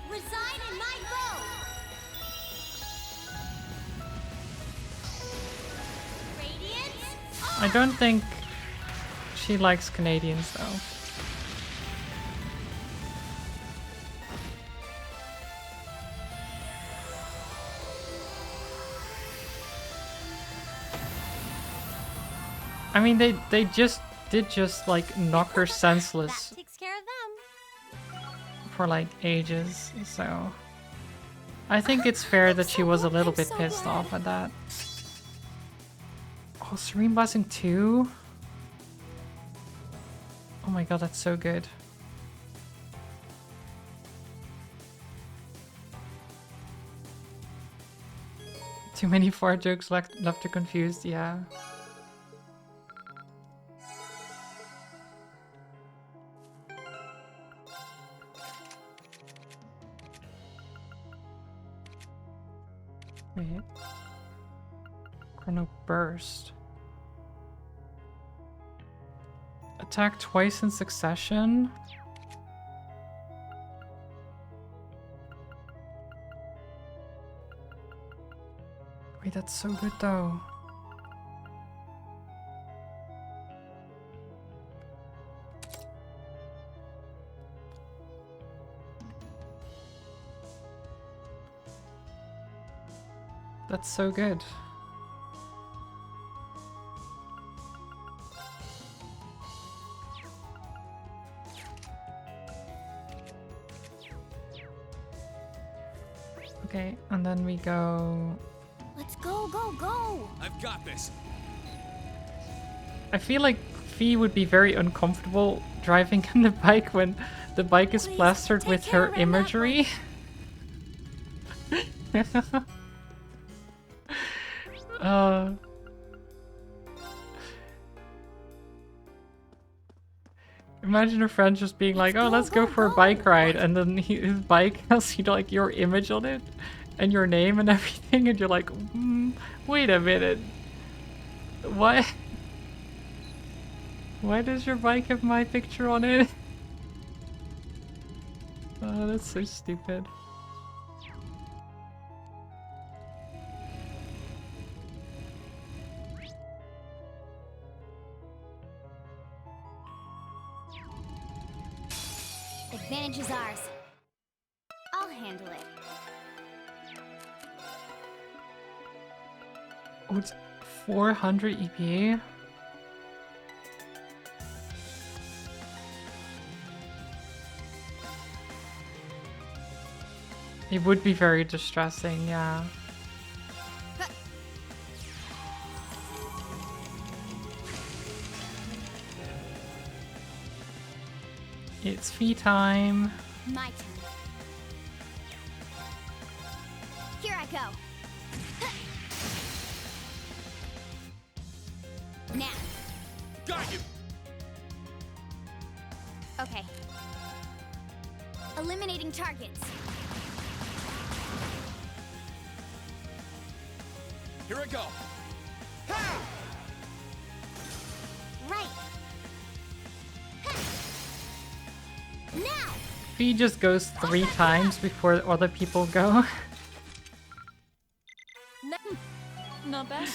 reside in my bow. Radiance. I don't think she likes Canadians though. I mean, they did just like knock her senseless That takes care of them. for like ages, so I think it's fair that she was a little I'm bit so pissed glad. off at that. Oh, Serene Blessing 2? Oh my god, that's so good. Too many fart jokes left to confused, yeah. Wait. Chrono Burst. Attack twice in succession? Wait, that's so good though. That's so good. Okay, and then we go... Let's go, go, go! I've got this. I feel like Fee would be very uncomfortable driving in the bike when the bike is Please, plastered take with care her around that imagery. uh, imagine a friend just being like, "Oh, let's go for a bike ride," and then his bike has like your image on it and your name and everything, and you're like, "Wait a minute, what? Why does your bike have my picture on it?" Oh, that's so stupid. Advantage is ours. I'll handle it. Oh, it's 400 EPA? It would be very distressing, yeah. It's Fee time. My turn. Here I go. Now. Got you. Okay. Eliminating targets. Here I go. Right. Now. Fee just goes 3 times before other people go. Not bad.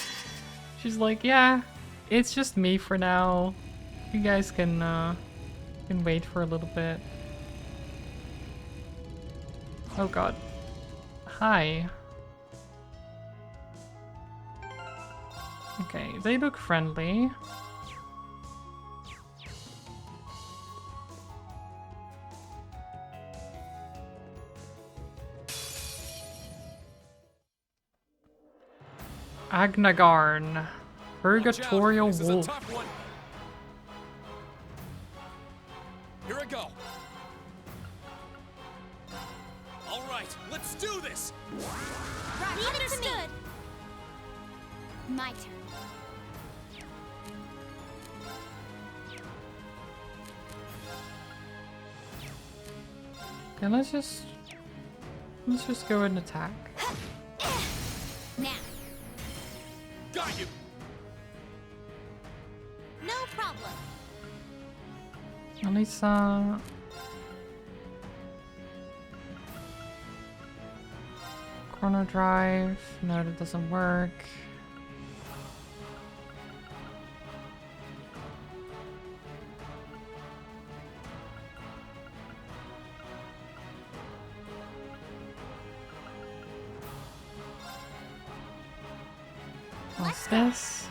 She's like, yeah, it's just me for now. You guys can wait for a little bit. Oh god. Hi. Okay, they look friendly. Agnagarn. Purgatorial Watch out, this is a Wolf. tough one. Here I go. All right, let's do this. Leave it to me. My turn. Okay, let's just go and attack. Now. Got you. No problem. Alisa. Chrono Drive. No, that doesn't work. What's this?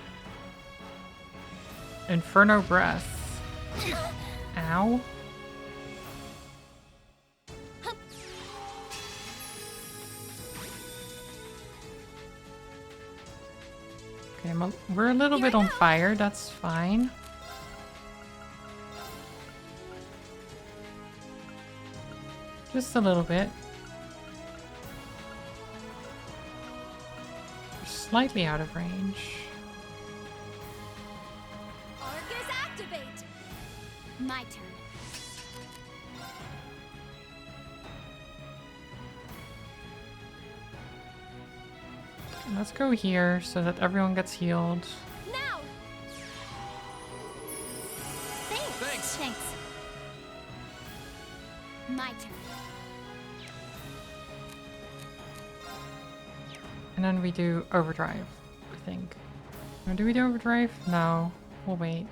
Inferno Breath. Ow. Okay, we're a little bit on fire. That's fine. Just a little bit. We're slightly out of range. Arcus activate! My turn. Let's go here so that everyone gets healed. Now! Thanks. Thanks. My turn. And then we do overdrive, I think. Or do we do overdrive? No. We'll wait.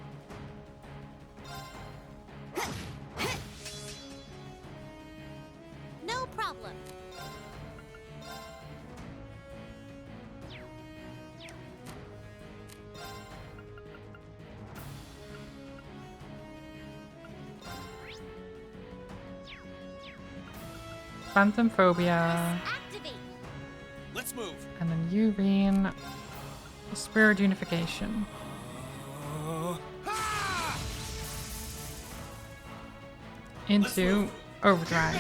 No problem. Phantom Phobia. Activate! Let's move. And then Urine. Spirit Unification. Into overdrive.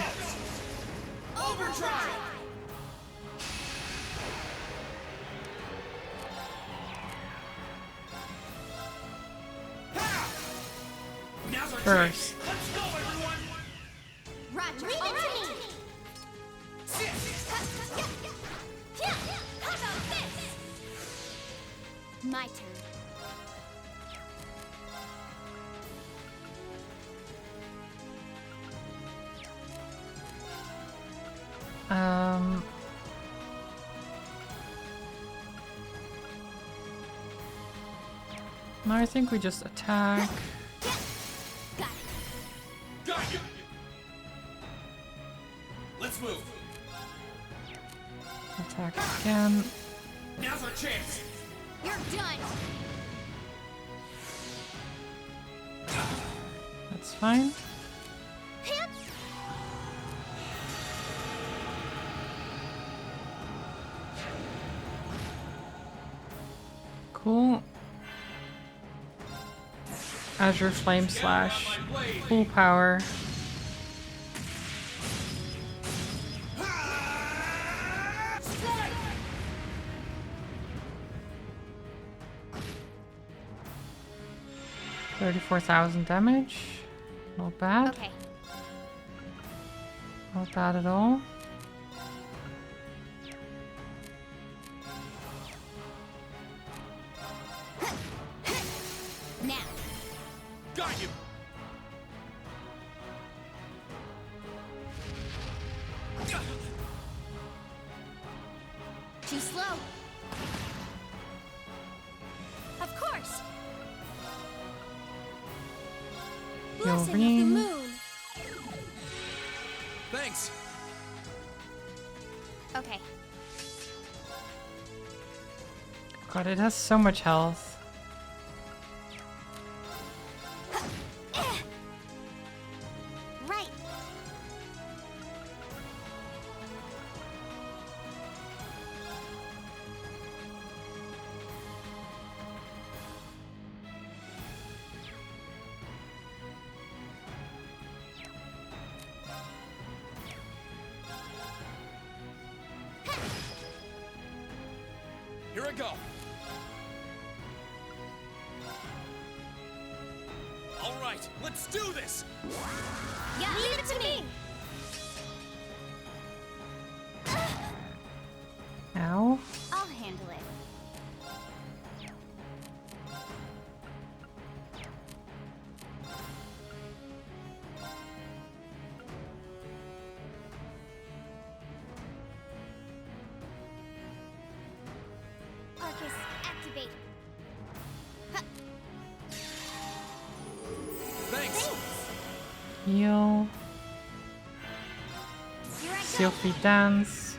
Overdrive! First. Roger. Leave it to me! How about this? My turn. No, I think we just attack. Got it. Got you. Let's move. Attack again. Now's our chance. You're done. That's fine. Cool. Azure Flame Slash. Full power. $34,000 damage. Not bad. Okay. Not bad at all. Now. Got you. Too slow. Of course. Blessing of the ring. moon. Thanks. Okay. God, it has so much health. Right. Here I go. All right, let's do this. Yeah, leave it to me. Ow. I'll handle it. Arcus, activate. Thanks. Heal. Here I go. Sylphie Dance.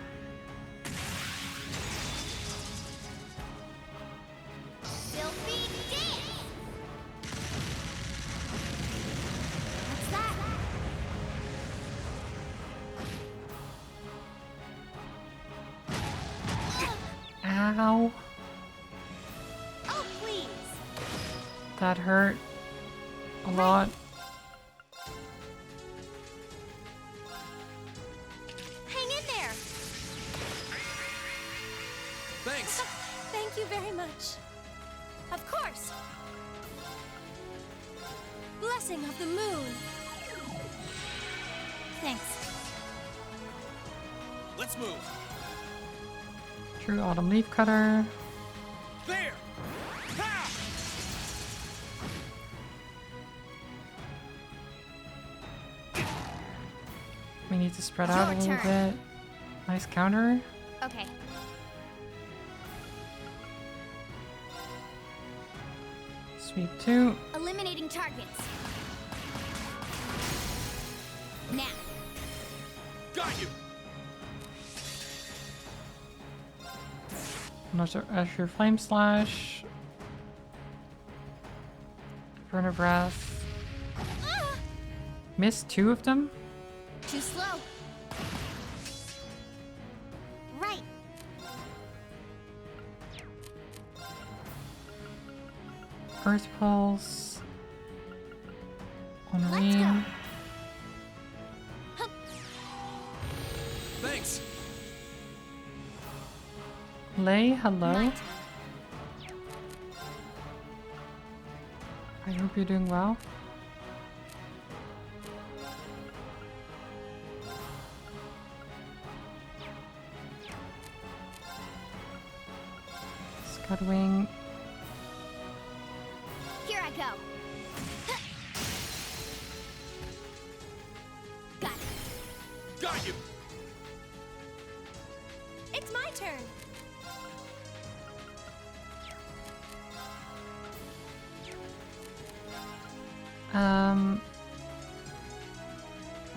Sylphie dance. What's that? Ow. That hurt a lot. Hang in there! Thanks! Thank you very much. Of course! Blessing of the moon! Thanks. Let's move! True Autumn Leaf Cutter. There! Ha! We need to spread out a Your little turn. bit. Nice counter. Okay. Sweep 2. Eliminating targets. Now. Got you! Another Azure Flame Slash. Burn of Breath. Ah! Missed 2 of them. Too slow. Right. Earth Pulse. On Let's Ream. go. Thanks! Lay, hello. My turn. I hope you're doing well. Scudwing. Here I go. Got it. Got you! It's my turn.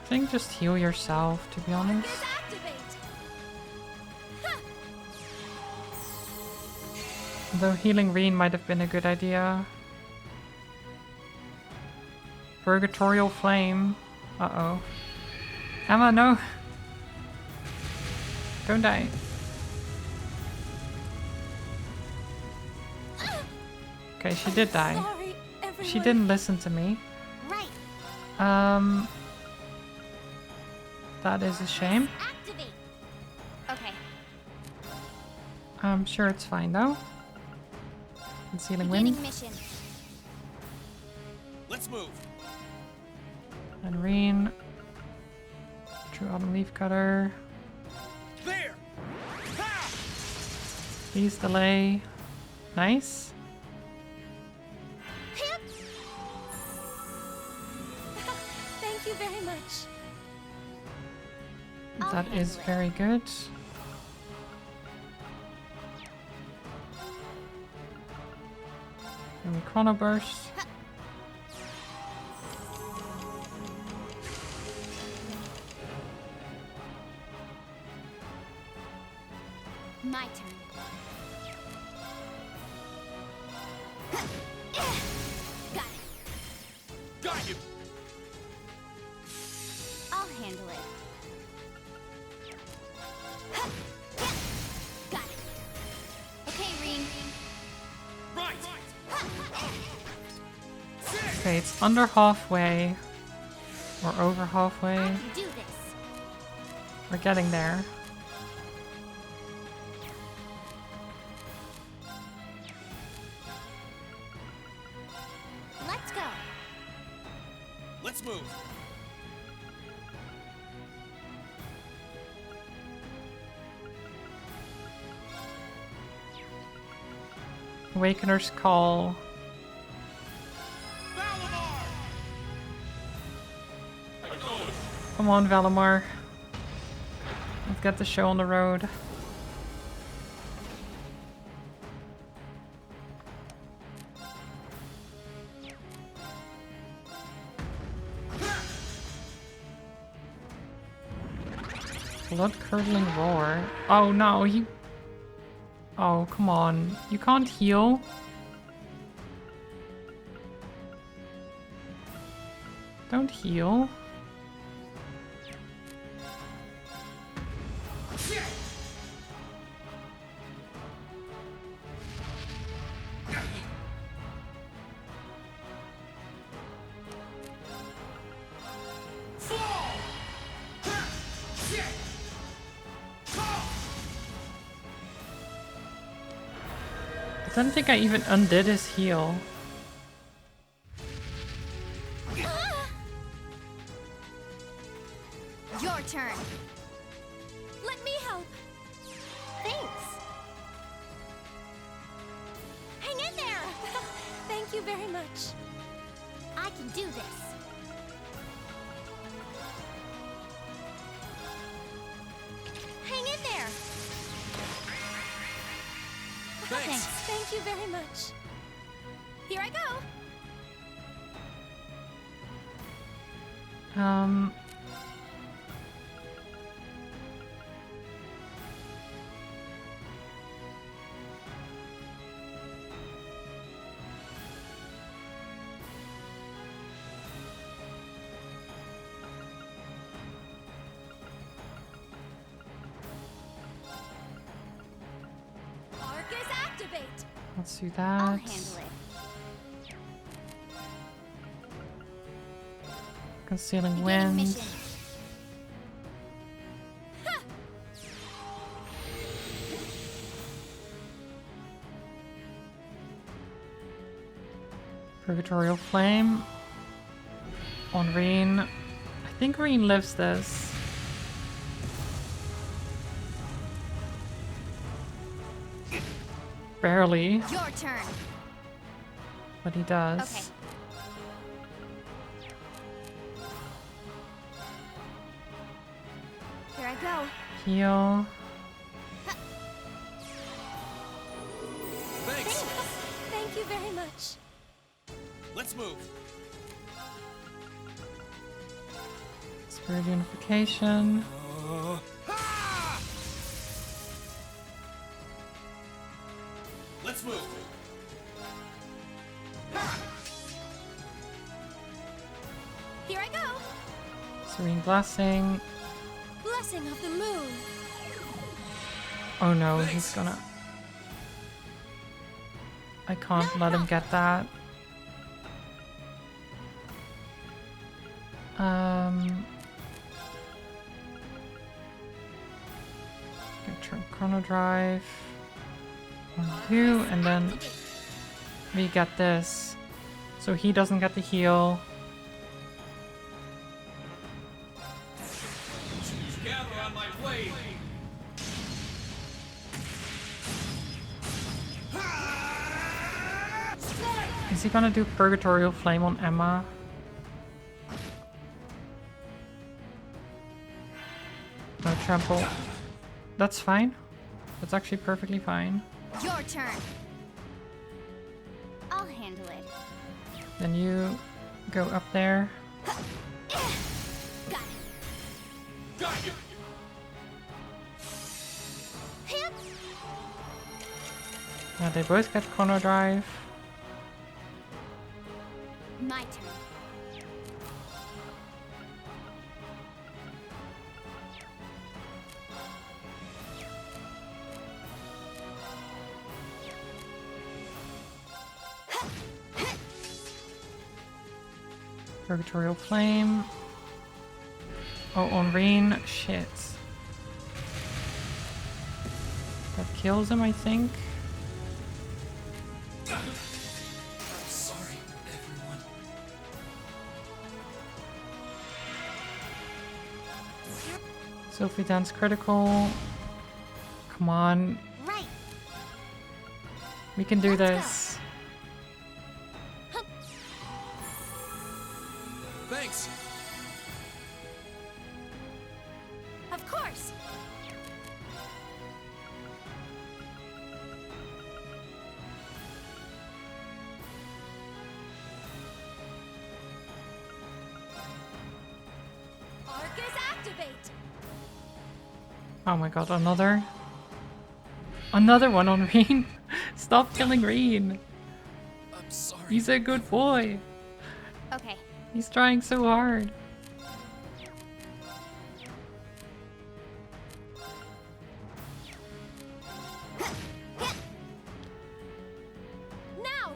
I think just heal yourself, to be honest. Targets activate. Ha! Though healing Reen might have been a good idea. Purgatorial Flame. Uh-oh. Emma, no! Don't die. Okay, she did die. Sorry, everyone. She didn't listen to me. Right. That is a shame. Activate. Okay. I'm sure it's fine though. Concealing Wind. Beginning mission. Let's move! And Reen. True Autumn Leaf Cutter. There! Ha! Please delay. Nice. Pip. Thank you very much. I'll That is handle it. very good. And we Chrono Burst. My turn. Got it. Got you! I'll handle it. Got it. Okay, Reem. Right! Okay, it's under halfway. Or over halfway. I can do this. We're getting there. Let's go. Let's move! Awakener's Call. Valimar! Come on, Valimar. Let's get the show on the road. Blood-curdling roar. Oh no, he... Oh, come on. You can't heal? Don't heal. I don't think I even undid his heal. Your turn. Let me help. Thanks. Hang in there. Thank you very much. I can do this. Hang in there. Thanks. Thank you very much. Here I go. Arcus activate. Let's do I'll that. handle it. Concealing Beginning wind. mission. Purgatorial Flame. On Reen. I think Reen lives this. Barely, Your turn. but he does. Okay. Here I go. Heal. Thanks. Thank you very much. Let's move. Spirit Unification. Let's move. Here I go. Serene Blessing. Blessing of the moon. Oh no, he's gonna... I can't let him get that. Turn Chrono Drive on you, and then we get this. So he doesn't get the heal. Gather on my blade. Is he gonna do Purgatorial Flame on Emma? No trample. That's fine. That's actually perfectly fine. Your turn. I'll handle it. Then you go up there. Got it. Got you. Hip. Yeah, they both get Chrono Drive. My turn. Purgatorial Flame. Oh, on Reen. Shit. That kills him, I think. I'm sorry, everyone. Sophie Dance critical. Come on. Right. We can do Let's go. this. Thanks. Of course. Arcus activate. Oh my god, another? Another one on Reen? Stop killing Reen. I'm sorry. He's a good boy. Okay. He's trying so hard. Now.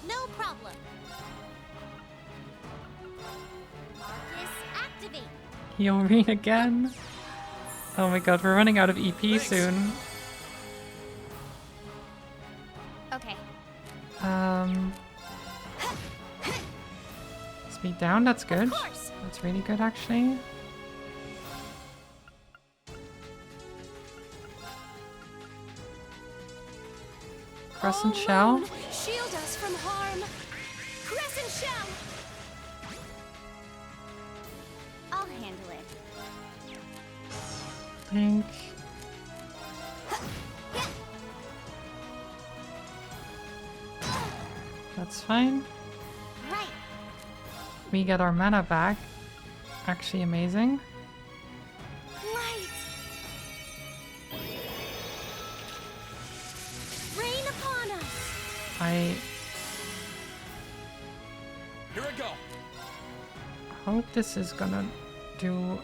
No problem. Arcus activate. heal Reen again. Oh my god, we're running out of EP soon. Okay. Speed down, that's good. Of course. That's really good actually. Crescent Oh, Shell. Moon, shield us from harm. Crescent shell. I'll handle it. Think. That's fine. Right. We get our mana back. Actually amazing. Light. Rain upon us. I Here I go. hope this is gonna do.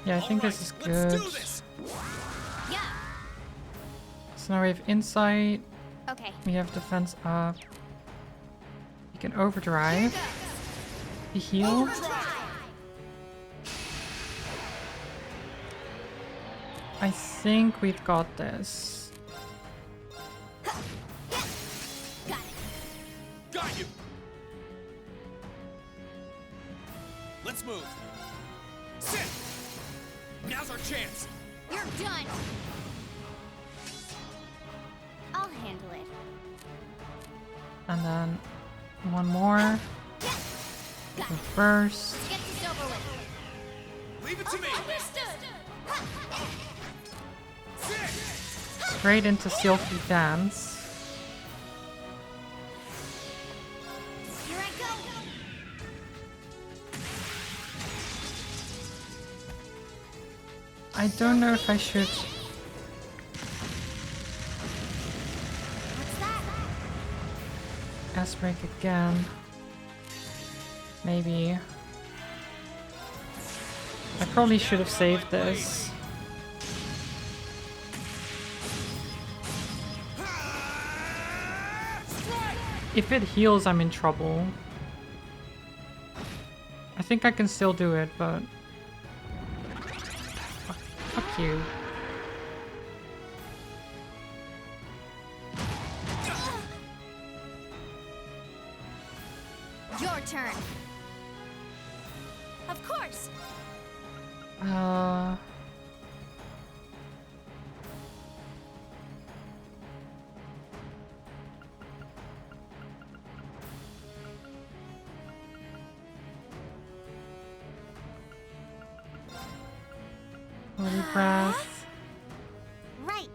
Yeah, I think this is good. Let's do this. Yeah. So now we have insight. Okay. We have defense up. We can overdrive. We heal. I think we've got this. Got it. Got you. Let's move. Sit. Now's our chance. You're done. I'll handle it. And then one more. Got The it. burst. Get this over with. Leave it to me. Understood. Sit. Straight into Silky Dance. Here I go. I don't know if I should. What's that? S break again. Maybe. I probably should have saved this. If it heals, I'm in trouble. I think I can still do it, but... Fuck you. Your turn. Of course. Uh... Holy breath. Right.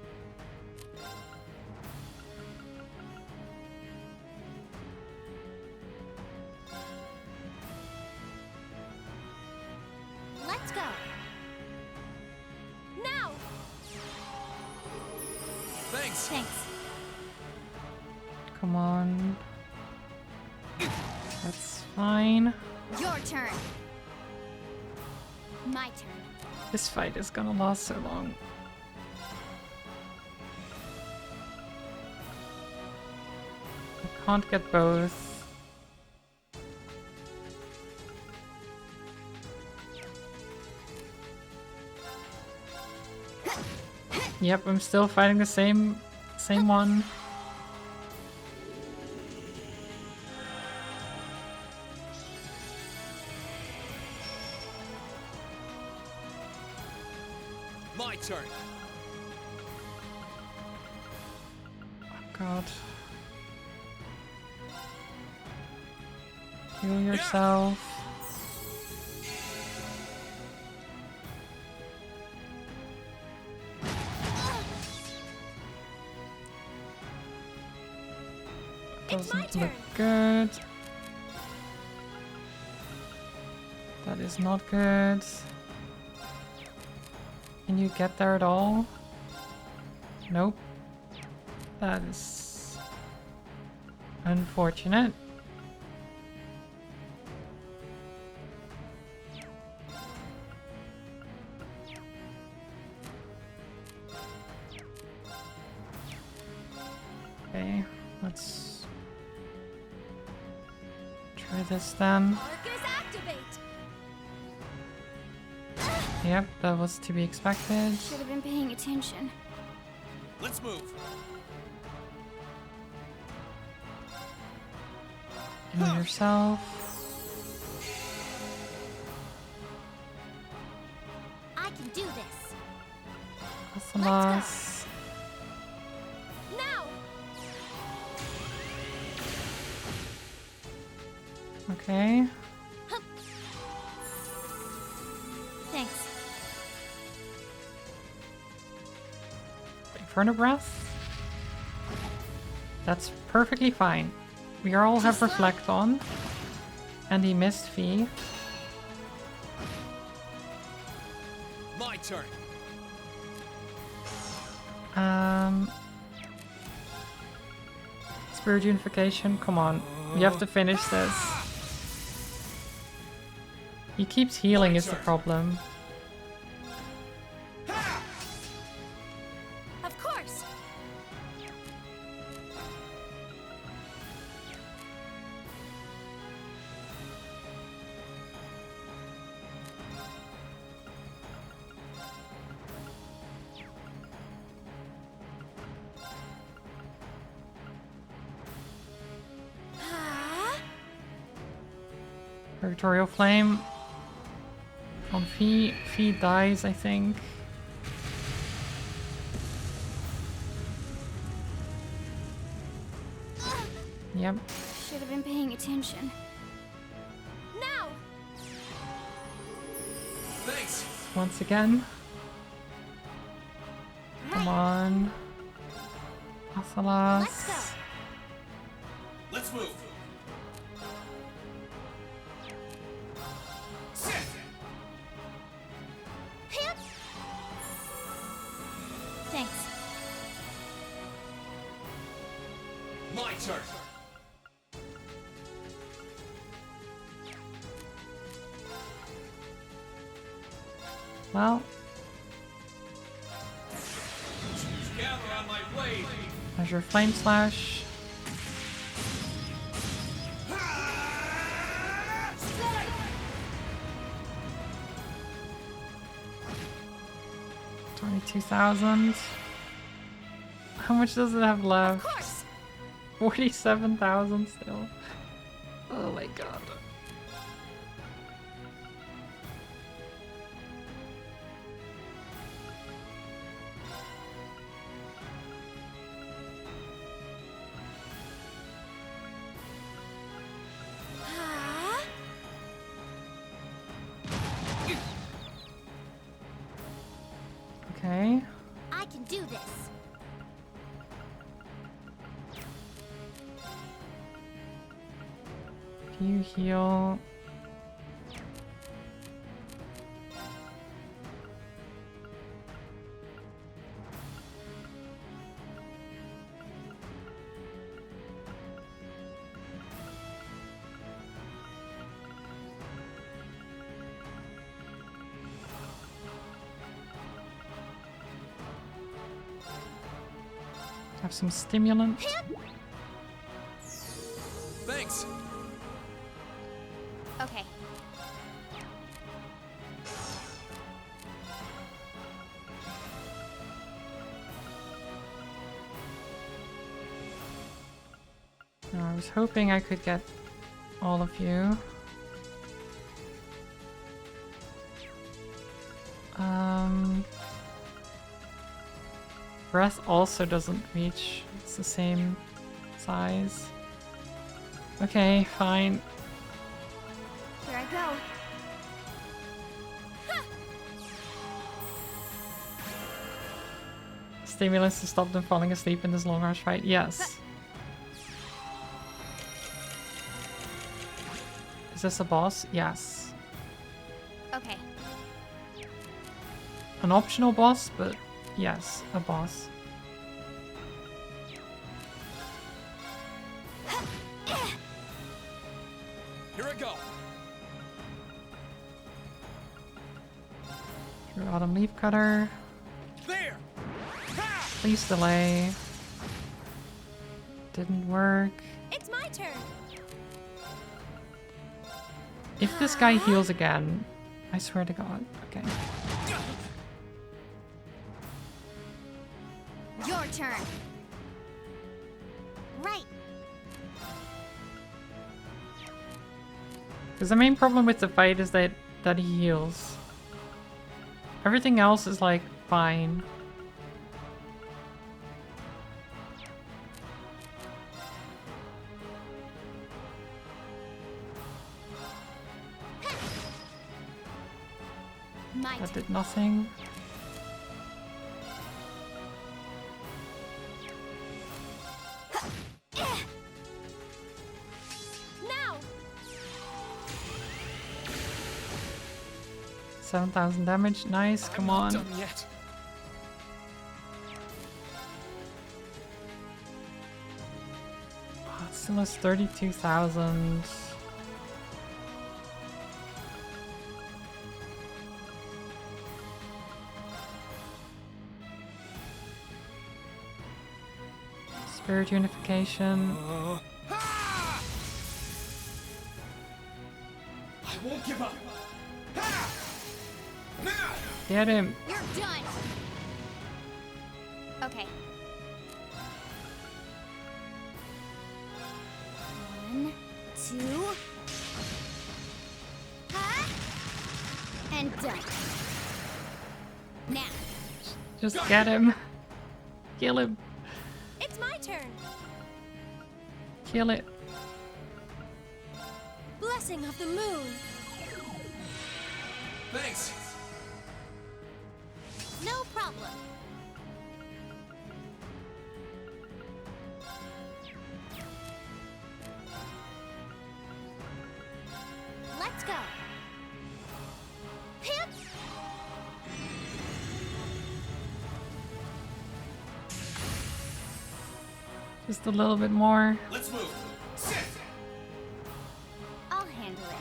Let's go. Now. Thanks. Thanks. Come on. That's fine. Your turn. My turn. This fight is gonna last so long. I can't get both. Yep, I'm still fighting the same one. My turn. God. Heal yourself. It's my Doesn't look turn. good. That is not good. Can you get there at all? Nope. That is unfortunate. Okay, let's Try this then. Arcus activate. Yep, that was to be expected. Should have been paying attention. Let's move. Heal yourself. I can do this. That's the loss. Now. Okay. Thanks. Inferno Breath? That's perfectly fine. We all have Reflect on. And he missed Fee. My turn. Spirit Unification, come on. You have to finish this. He keeps healing is the problem. Of course. Purgatorial Flame. On Fee. Fee dies, I think. Yep. Should have been paying attention. Now. Thanks. Once again. Come on. Athalas. Let's go. Let's move. Hip. Thanks. My turn. Well, Gather on my blade. there's your Flame Slash. $22,000. How much does it have Of left? course. 47,000 still. Oh my god. Ah. Okay. I can do this. You heal. Have some stimulant. Thanks. Okay. I was hoping I could get all of you. Breath also doesn't reach. It's the same size. Okay, fine. Here I go. Stimulus to stop them falling asleep in this long arch fight. Yes. Is this a boss? Yes. Okay. An optional boss, but yes, a boss. Here I go. Your Autumn Leaf Cutter. There. Please delay. Didn't work. It's my turn. If this guy heals again, I swear to God. Okay. Your turn. Right. Because the main problem with the fight is that he heals. Everything else is like fine. That did nothing. Now. 7,000 damage. Nice. Come on. Done yet. Oh, it still has 32,000. Spirit unification. I won't give up. Get him. You're done. Okay. 1, 2. And done. Now. Just get him. Kill him. It's my turn. Kill it. Blessing of the moon. Thanks. No problem. Let's go. Pip. Just a little bit more. Let's move. Sit. I'll handle it.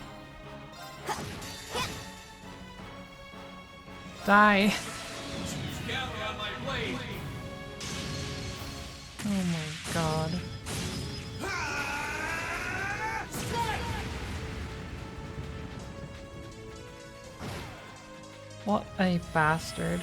Die. Gather on my blade. Oh my god. What a bastard.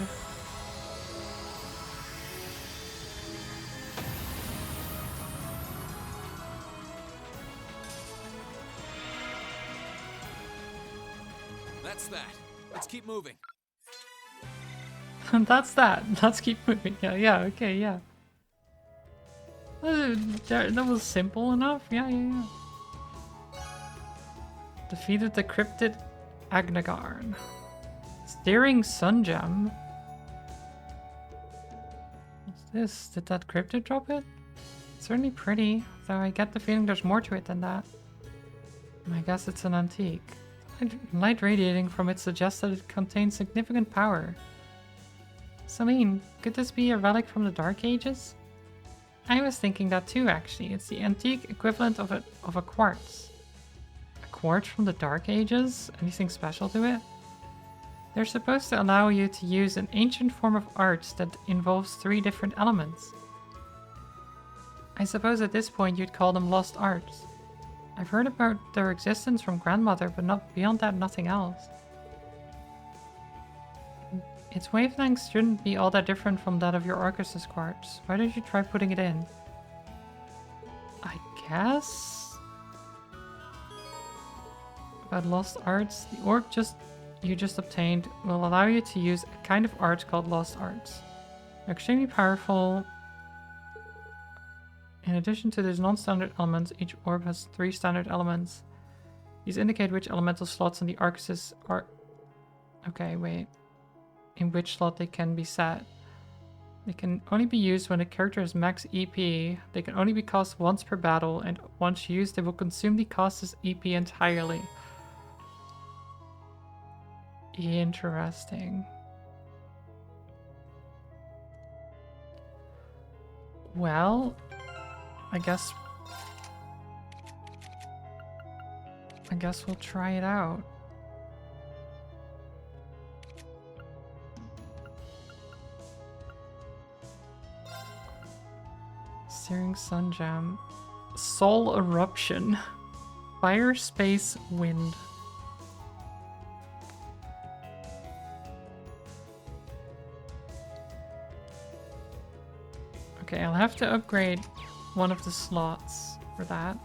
That's that. Let's keep moving. That's that. Let's keep moving. Yeah, okay, yeah. That was simple enough. Yeah. Defeated the cryptid Agnagarn. Steering Sunjam. What's this? Did that cryptid drop it? It's certainly pretty, though I get the feeling there's more to it than that. I guess it's an antique. Light radiating from it suggests that it contains significant power. Celine, could this be a relic from the Dark Ages? I was thinking that too, actually. It's the antique equivalent of a quartz. A quartz from the Dark Ages? Anything special to it? They're supposed to allow you to use an ancient form of arts that involves 3 different elements. I suppose at this point you'd call them lost arts. I've heard about their existence from grandmother, but not beyond that, nothing else. Its wavelengths shouldn't be all that different from that of your Arcus's quartz. Why don't you try putting it in? I guess? About lost arts, the orb you just obtained will allow you to use a kind of art called lost arts. They're extremely powerful. In addition to these non-standard elements, each orb has 3 standard elements. These indicate which elemental slots in the Arcus's are... Okay, wait. In which slot they can be set. They can only be used when a character has max EP. They can only be cast once per battle, and once used, they will consume the caster's EP entirely. Interesting. Well, I guess we'll try it out. Searing Sunjam. Soul Eruption. Fire, Space, Wind. Okay, I'll have to upgrade one of the slots for that.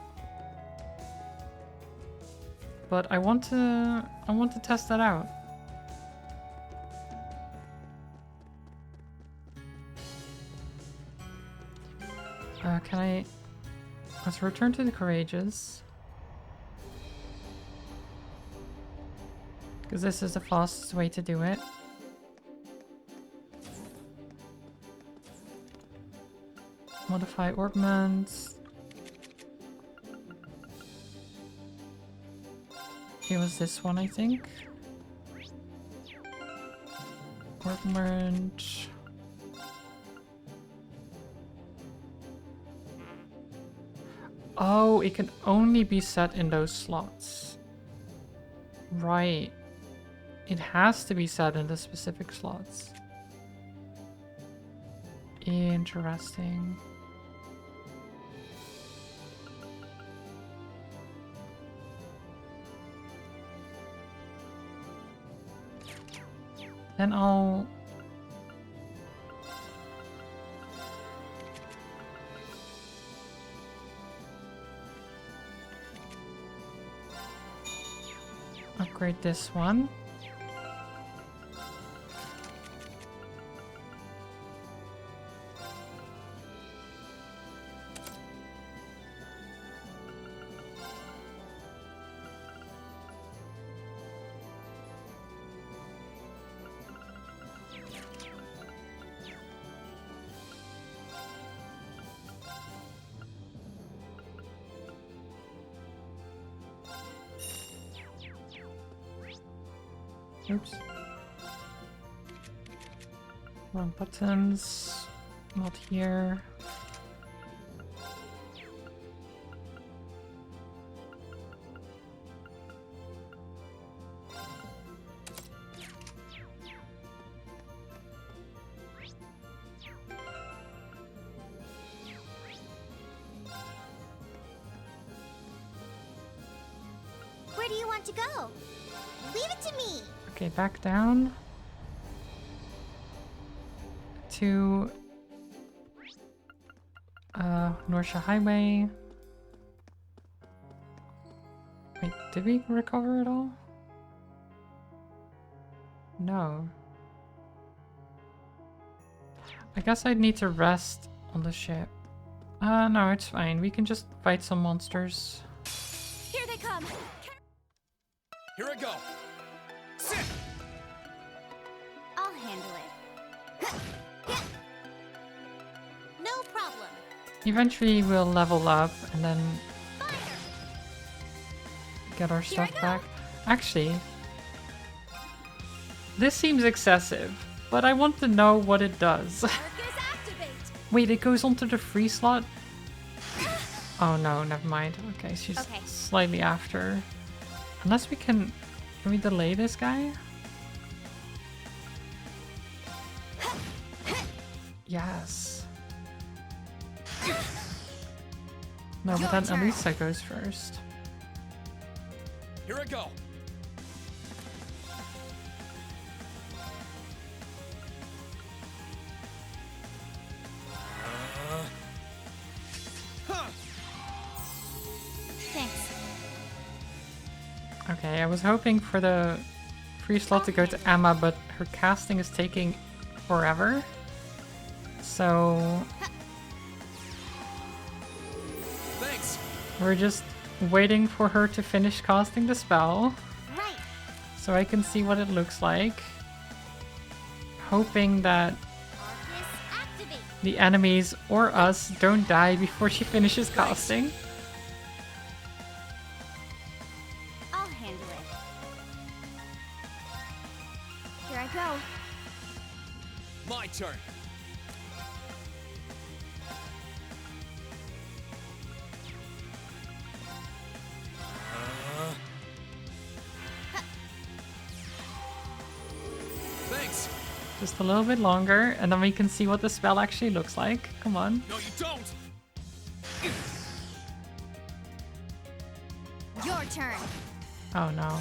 But I want to test that out. Can I... Let's return to the Courageous. Because this is the fastest way to do it. Modify orbments. It was this one, I think. Orbment. Oh, it can only be set in those slots. Right. It has to be set in the specific slots. Interesting. Then I'll... upgrade this one. Oops. Wrong buttons. Not here. Where do you want to go? Leave it to me. Okay, back down to Norsha Highway. Wait, did we recover it all? No. I guess I'd need to rest on the ship. No, it's fine. We can just fight some monsters. Here they come. Here I go. Sit. I'll handle it. No problem. Eventually we'll level up and then Fire. get our Here I stuff go. back. Actually, this seems excessive, but I want to know what it does. Arcus activate. Wait, it goes onto the free slot? Oh no, never mind. Okay, she's Okay. slightly after. Unless we can we delay this guy? Yes. No, but Your then turn. Elisa goes first. Here I go. Thanks. Okay, I was hoping for the free slot to go to Emma, but her casting is taking forever. So Thanks. we're just waiting for her to finish casting the spell Right. so I can see what it looks like. Hoping that Arcus activate. the enemies or us don't die before she finishes casting. I'll handle it. Here I go. My turn. Thanks. Just a little bit longer and then we can see what the spell actually looks like. Come on. No, you don't. Your turn. Oh no.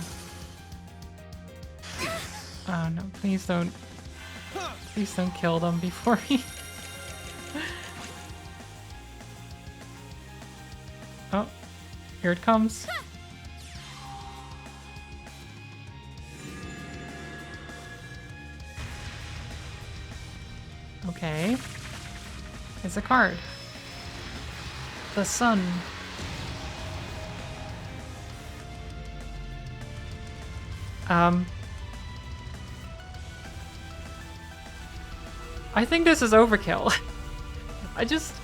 Oh no, please don't kill them before he Oh, here it comes. Okay. It's a card. The sun. I think this is overkill. I just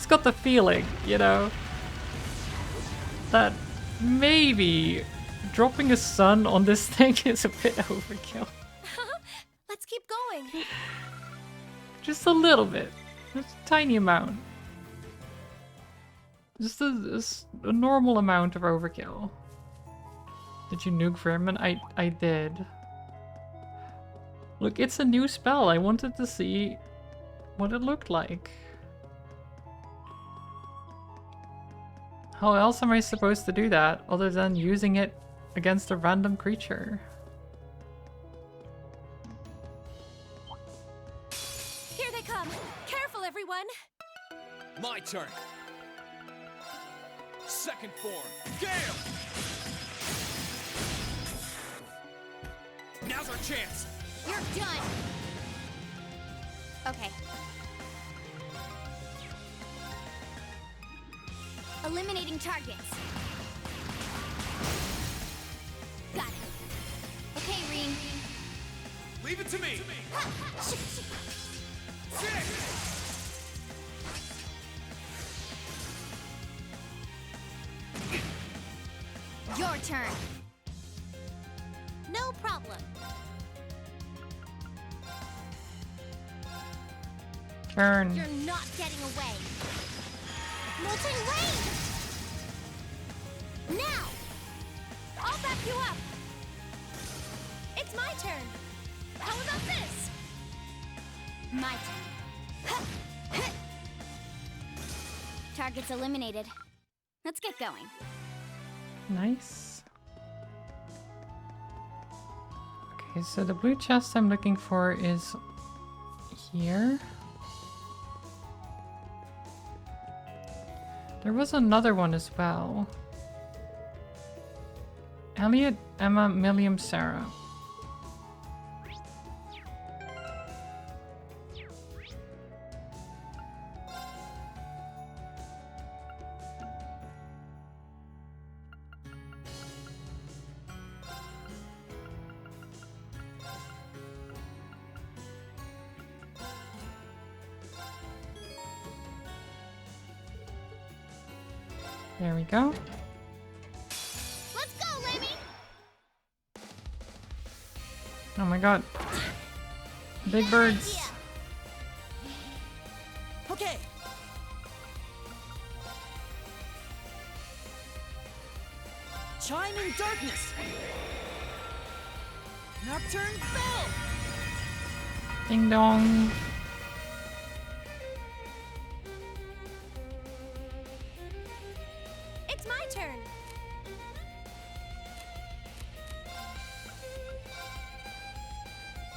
got the feeling, you know, that maybe dropping a sun on this thing is a bit overkill. Let's keep going. Just a little bit. Just a tiny amount. Just a normal amount of overkill. Did you nuke Vermin? I did. Look, it's a new spell. I wanted to see what it looked like. How else am I supposed to do that other than using it against a random creature? Here they come. Careful, everyone. My turn. Second form. Gale! Now's our chance. You're done. Okay. Eliminating targets. Got it. Okay, Rean. Leave it to me. Your turn. No problem. Turn. You're not getting away. Molten Rain! Now! I'll back you up. It's my turn. How about this? My turn. Targets eliminated. Let's get going. Nice. Okay, so the blue chest I'm looking for is here. There was another one as well. Elliot, Emma, Milliam, Sarah. There we go. Let's go, Lemmy! Oh my god. Big birds. Okay. Chime in darkness. Nocturne bell. Ding dong. It's my turn.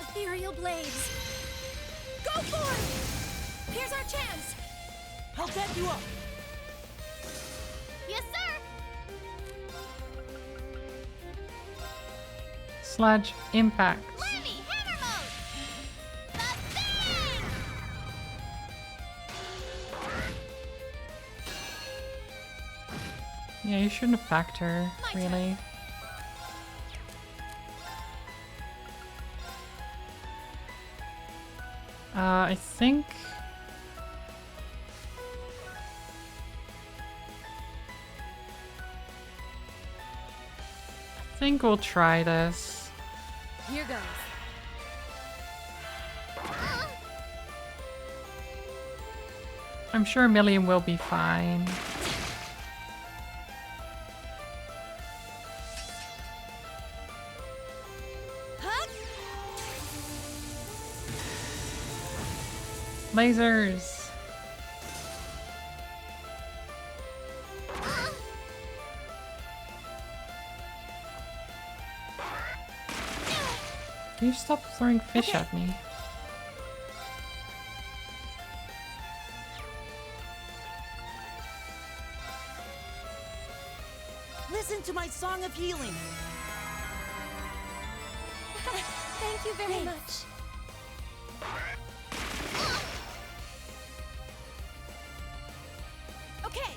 Ethereal blades. Go for it! Here's our chance. I'll back you up. Yes, sir. Sludge impact. Lemmy, hammer mode. The thing. Yeah, you shouldn't have backed her, My turn. really. I think... I think we'll try this. Here goes. I'm sure Milliam will be fine. Huh? Lasers! Can you stop throwing fish at me? to my song of healing. Thank you very much. Okay.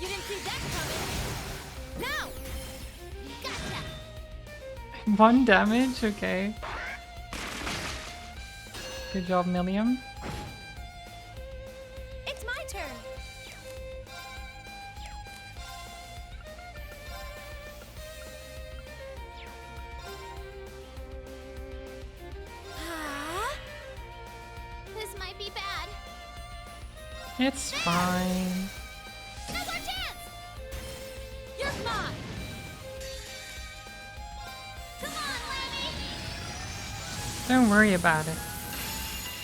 You didn't see that coming. Now! Gotcha! 1 damage, okay. Good job, Milliam. It's my turn. This might be bad. It's fine. Now's our chance! You're mine! Come on, Lammy! Don't worry about it.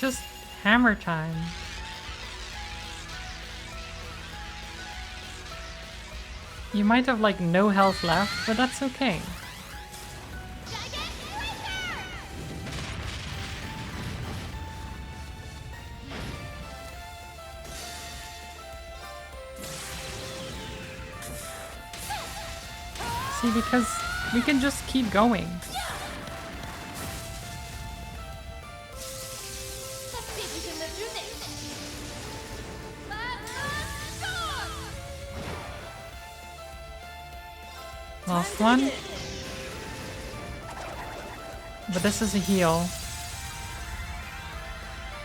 Just hammer time. You might have like no health left, but that's okay. Giant Racer! See, because we can just keep going. Let's see if we can live through this. Let's go! Last one. But this is a heal.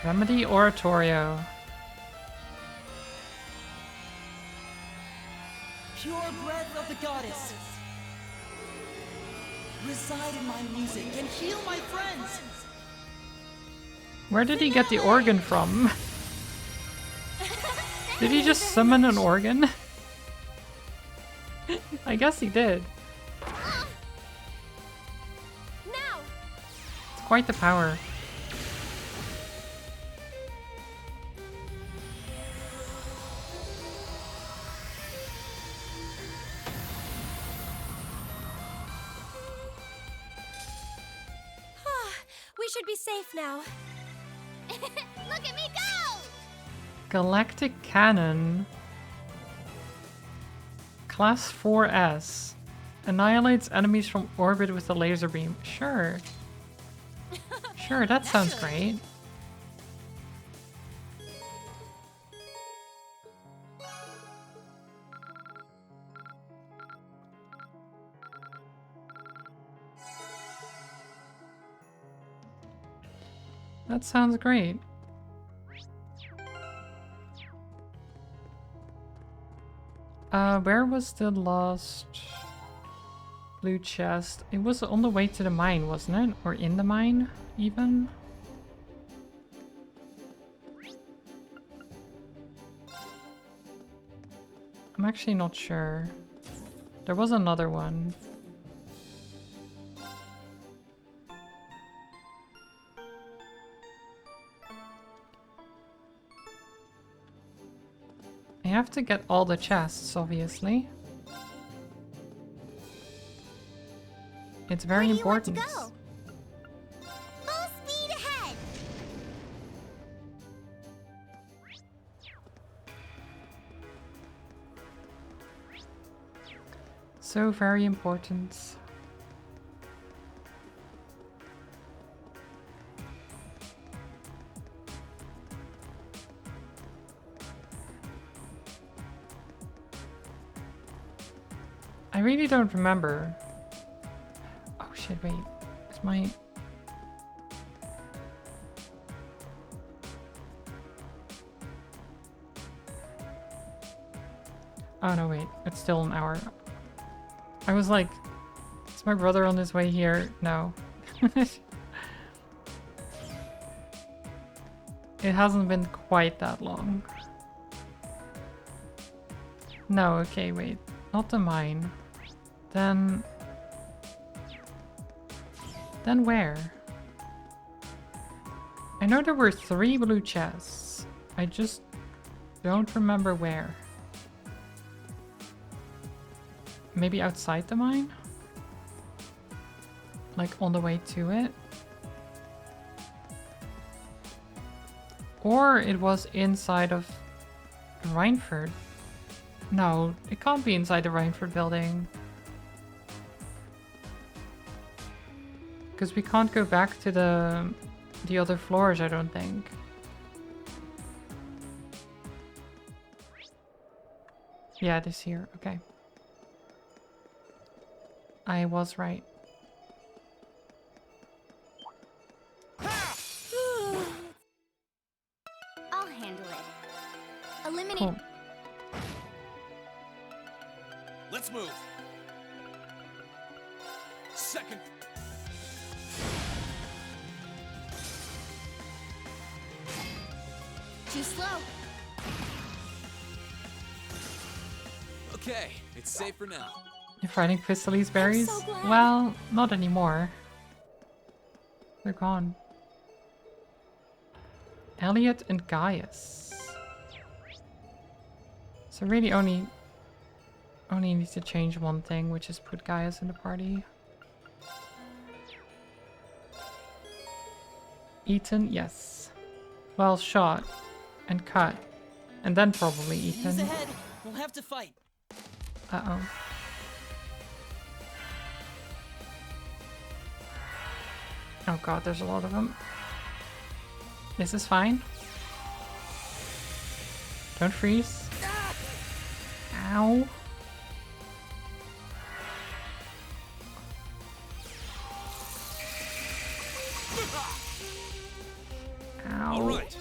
Remedy Oratorio. Pure breath of the goddess. Reside in my music and heal my friends. Where did he get the organ from? Did he just summon an organ? I guess he did. Now! It's quite the power. We should be safe now. Look at me go! Galactic Cannon. Class 4S. Annihilates enemies from orbit with a laser beam. Sure. Sure, that sounds great. That sounds great. Where was the last blue chest? It was on the way to the mine, wasn't it? Or in the mine, even? I'm actually not sure. There was another one. I have to get all the chests, obviously. It's very important. Where do you want to go? Full speed ahead! So very important. I really don't remember. Oh shit, wait. Is my... Oh no, wait. It's still an hour. I was like, is my brother on his way here? No. It hasn't been quite that long. No, okay, wait. Not the mine. Then where? I know there were 3 blue chests. I just don't remember where. Maybe outside the mine? Like on the way to it? Or it was inside of Reinford. No, it can't be inside the Reinford building. Because we can't go back to the other floors, I don't think. Yeah, it is here. Okay. I was right. I'll handle it. Eliminate. Cool. Let's move. Second. Too slow. Okay, it's safe for now. You're fighting Crystalise berries? so glad. Well, not anymore. They're gone. Elliot and Gaius. So really only need to change one thing, which is put Gaius in the party. Ethan, yes. Well, shot and cut. And then probably Ethan. ahead. We'll have to fight. Uh-oh. Oh god, there's a lot of them. This is fine. Don't freeze. Ow. Ow. All right.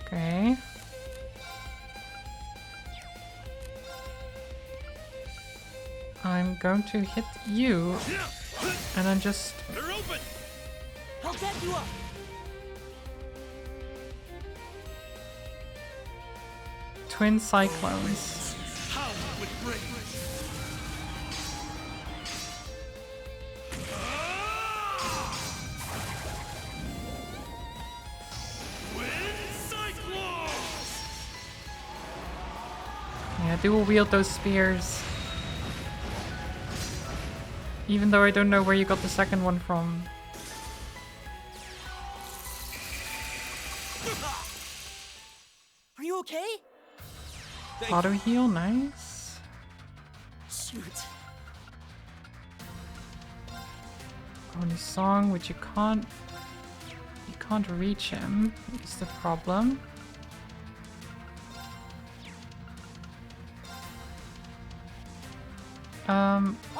Okay. I'm going to hit you and then just They're open! I'll back you up. twin cyclones. How with brains! Yeah, dual wield those spears. Even though I don't know where you got the second one from. Are you okay? Auto heal, nice. Shoot. Bonus song, which you can't reach him, is the problem.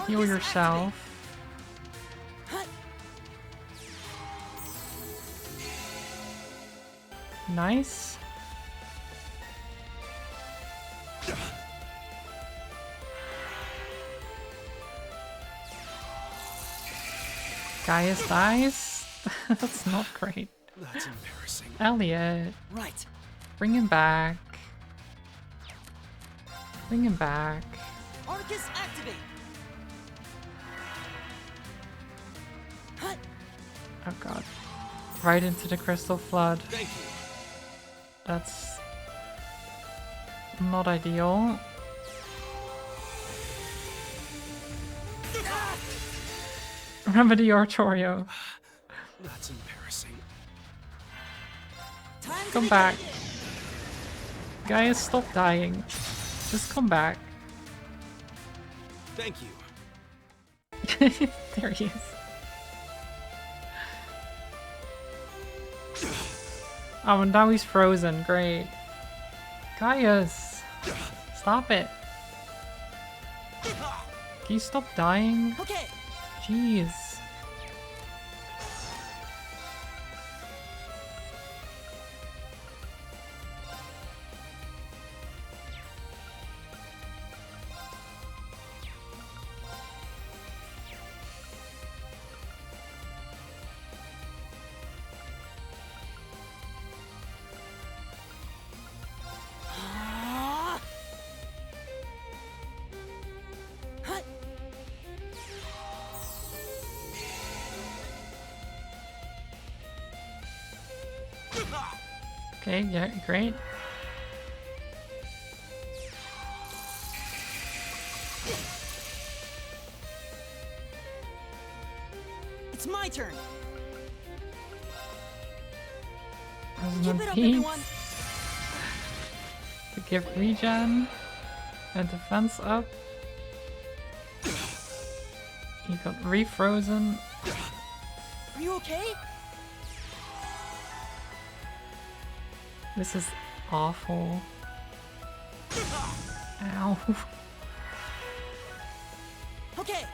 Heal yourself. Nice. Gaius dies? That's not great. That's embarrassing. Elliot, Right. bring him back. Bring him back. Arcus activate. Oh god. Right into the crystal flood. Thank you. That's not ideal. Remedy Artorio. That's embarrassing. Time Come back. Guys, stop dying. Just come back. Thank you. There he is. Oh, and now he's frozen. Great. Gaius! Stop it. Can you stop dying? Okay. Jeez. Okay, yeah, great. It's my turn. Resonant it up, Beats everyone. to give regen and defense up. He got refrozen. Are you okay? This is awful. Ow. Okay.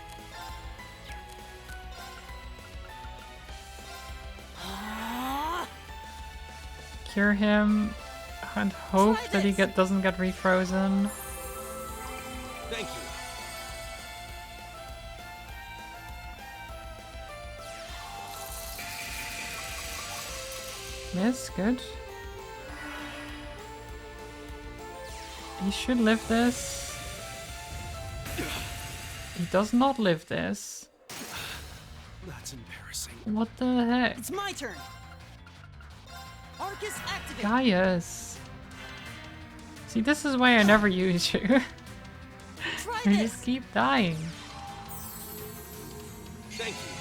Cure him and hope Try that he this. doesn't get refrozen. Thank you. Miss, good. He should live this. He does not live this. That's embarrassing. What the heck? It's my turn. Arcus activate. Gaius. See, this is why I never use you. Try You this. just keep dying. Thank you.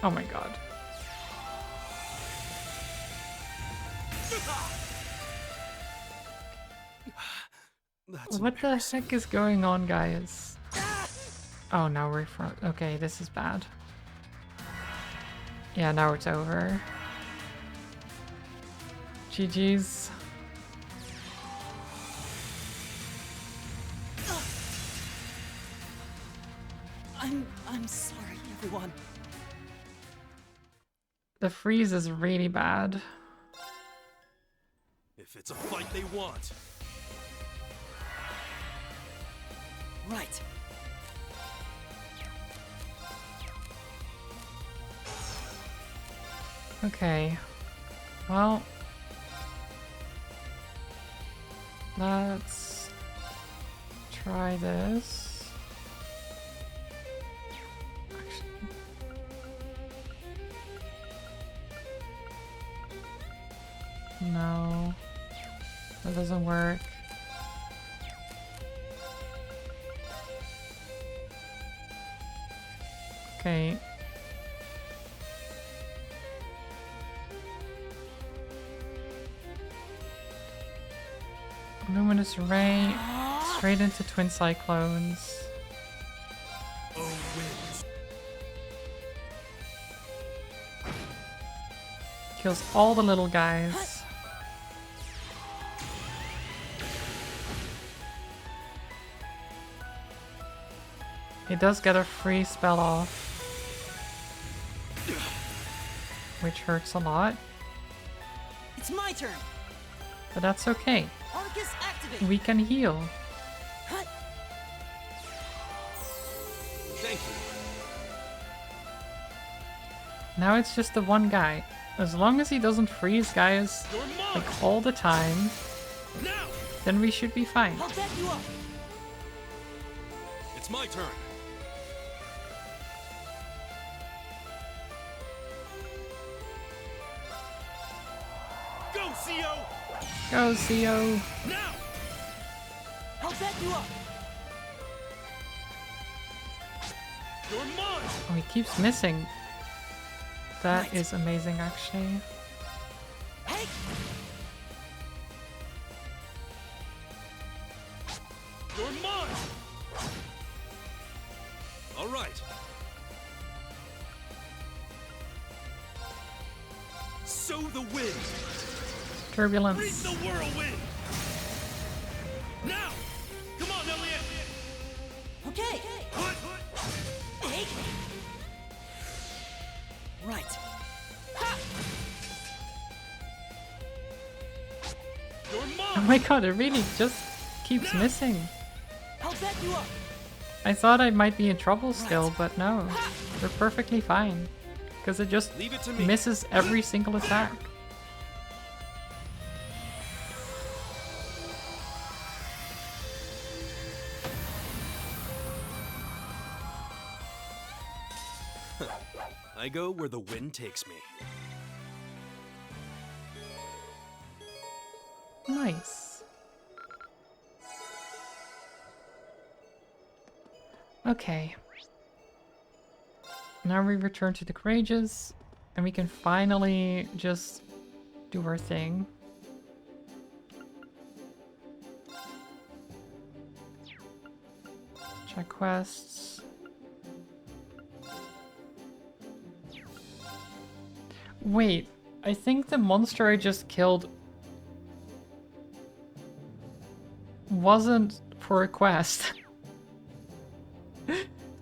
Oh my god. That's What the heck is going on, guys? Oh, now we're from. Okay, this is bad. Yeah, now it's over. GG's. I'm sorry, everyone. The freeze is really bad. If it's a fight they want. Right. Okay. Well. Let's try this. Actually. No. That doesn't work. Okay. Luminous Ray straight into Twin Cyclones. Kills all the little guys. He does get a free spell off, which hurts a lot, It's my turn. but that's okay. Arcus activate. We can heal. Hut. Thank you. Now it's just the one guy. As long as he doesn't freeze guys You're mine. like all the time, Now. then we should be fine. I'll back you up. It's my turn. Go, CO. Go, CO. Now. I'll back you up. You're mine. Oh, he keeps missing. That is amazing, actually. Hey. You're mine. All right. Sow the wind. Turbulence. Breathe the whirlwind. Now. Come on, Elliot. Okay. Put. Hey. Right. Ha. You're Oh mine. my god, it really just keeps missing. I'll back you up. I thought I might be in trouble still, but no. We're perfectly fine. Because it just Leave it to me. misses every single attack. I go where the wind takes me. Nice. Okay. Now we return to the Courageous, and we can finally just do our thing. Check quests. Wait, I think the monster I just killed wasn't for a quest.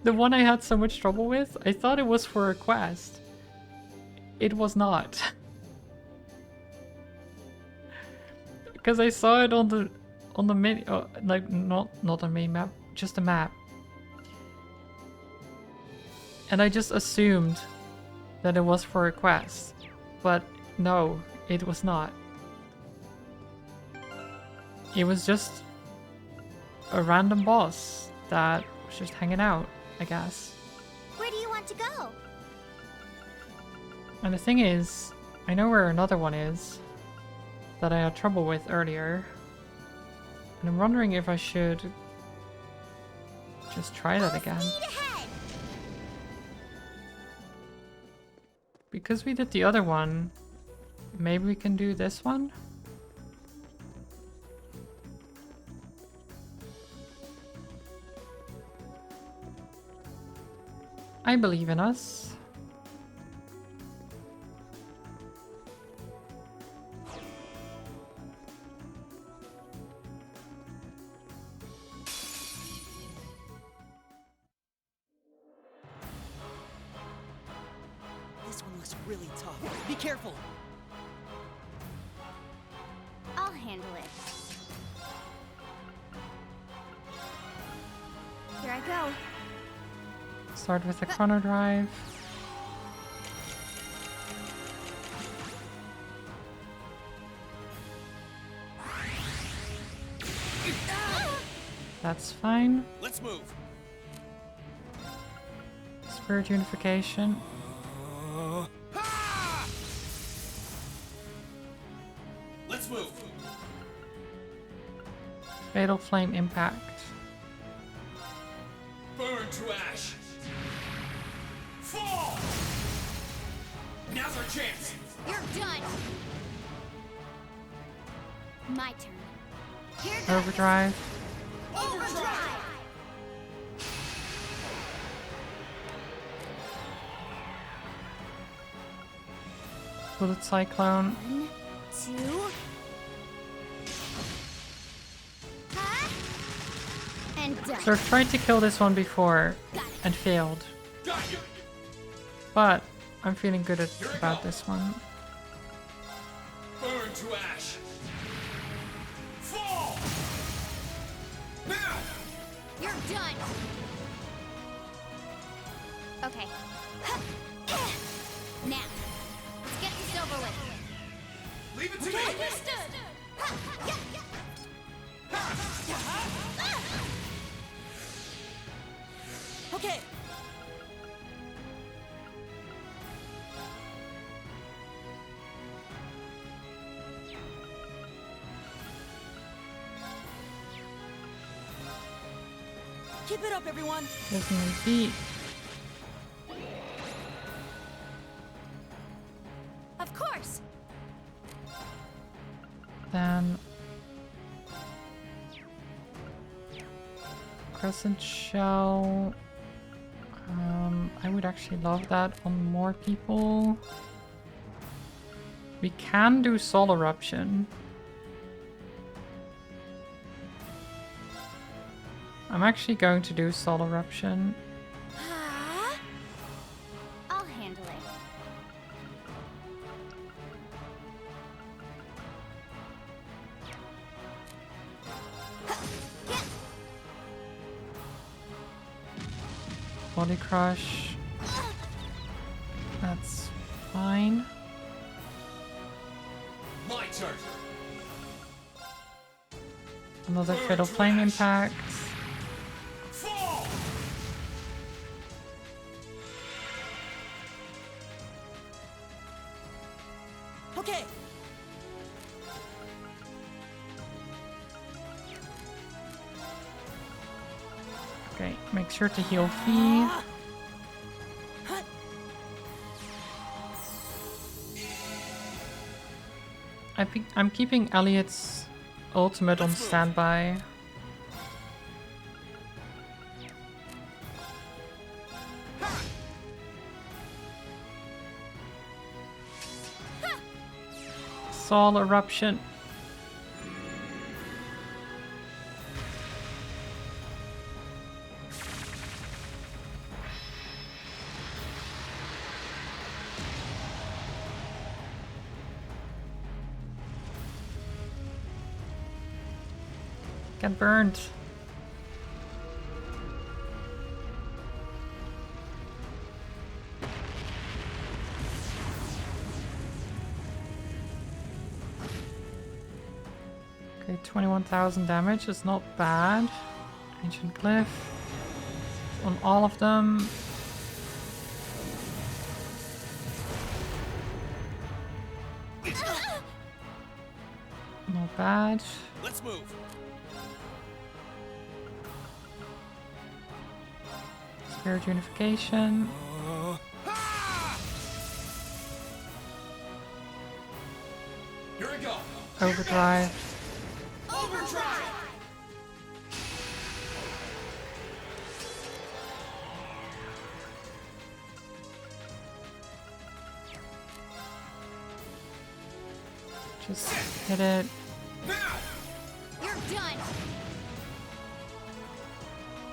The one I had so much trouble with, I thought it was for a quest. It was not. Because I saw it on the mini, like not a main map, just a map. And I just assumed that it was for a quest. But no, it was not. It was just a random boss that was just hanging out, I guess. Where do you want to go? And the thing is, I know where another one is that I had trouble with earlier. And I'm wondering if I should just try that again. Because we did the other one, maybe we can do this one? I believe in us. This one looks really tough. Be careful. I'll handle it. Here I go. Start with the Chrono Drive. That's fine. Let's move. Spirit Unification. Let's move. Fatal Flame Impact. Burn to ash. Fall. Now's our chance. You're done. My turn. Here goes. Overdrive. Overdrive. Bullet Cyclone. 1, 2. Huh? And done. So I've tried to kill this one before and failed. Got you. But I'm feeling good about this one. Burn to ash. Fall. Now. You're done. Okay. Now, let's get this over with. Leave it to me. Understood. Okay. Keep it up, everyone. Resonant Beat. Of course. Then Crescent Shell. I would actually love that on more people. We can do Soul Eruption. I'm actually going to do Soul Eruption. Huh? I'll handle it. Body Crush. That's fine. My turn. Another Fatal Flame Impact. Fall. Okay. Okay, make sure to heal Fee. I'm keeping Elliot's ultimate on standby. Sol eruption. Get burned. Okay, 21,000 damage is not bad. Ancient Glyph. On all of them. Not bad. Let's move. Spirit Unification. Here we go. Overdrive. Overdrive. Just hit it. Now. You're done.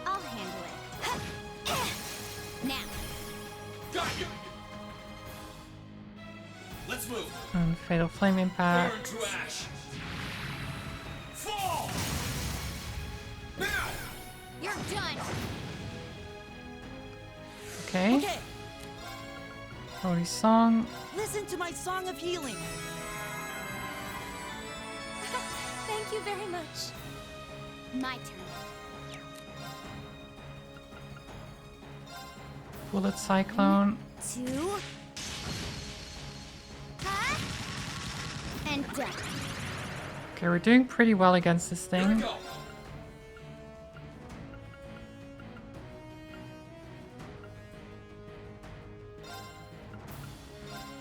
I'll handle it. Now. Got you. Let's move. And Fatal Flame Burn Impact. to ash. Fall. Now. You're done. Okay. Okay. Holy Song. Listen to my song of healing. Thank you very much. My turn. Bullet Cyclone. 2. And done. Okay, we're doing pretty well against this Here we thing. go.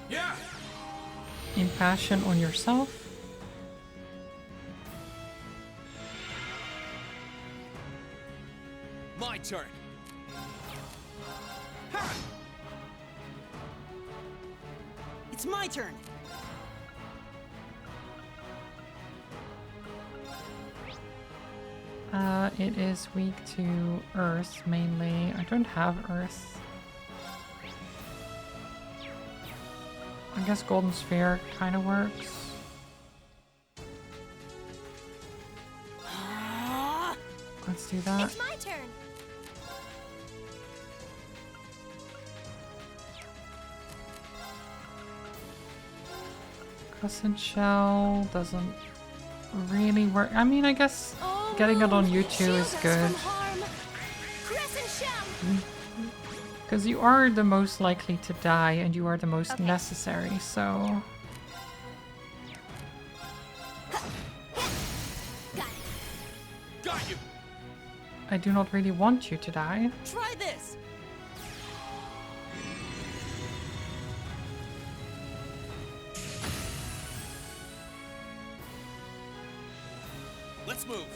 Yeah. Impassion on yourself. My turn. It's my turn. It is weak to Earth mainly. I don't have Earth. I guess Golden Sphere kind of works. Let's do that. It's my turn. Crescent Shell doesn't really work. I mean, I guess Oh, getting it on no. U2 Shield is us good. from harm. Crescent shell. Because you are the most likely to die and you are the most Okay. necessary, so... Got it. Got you. I do not really want you to die. Try this. Let's move.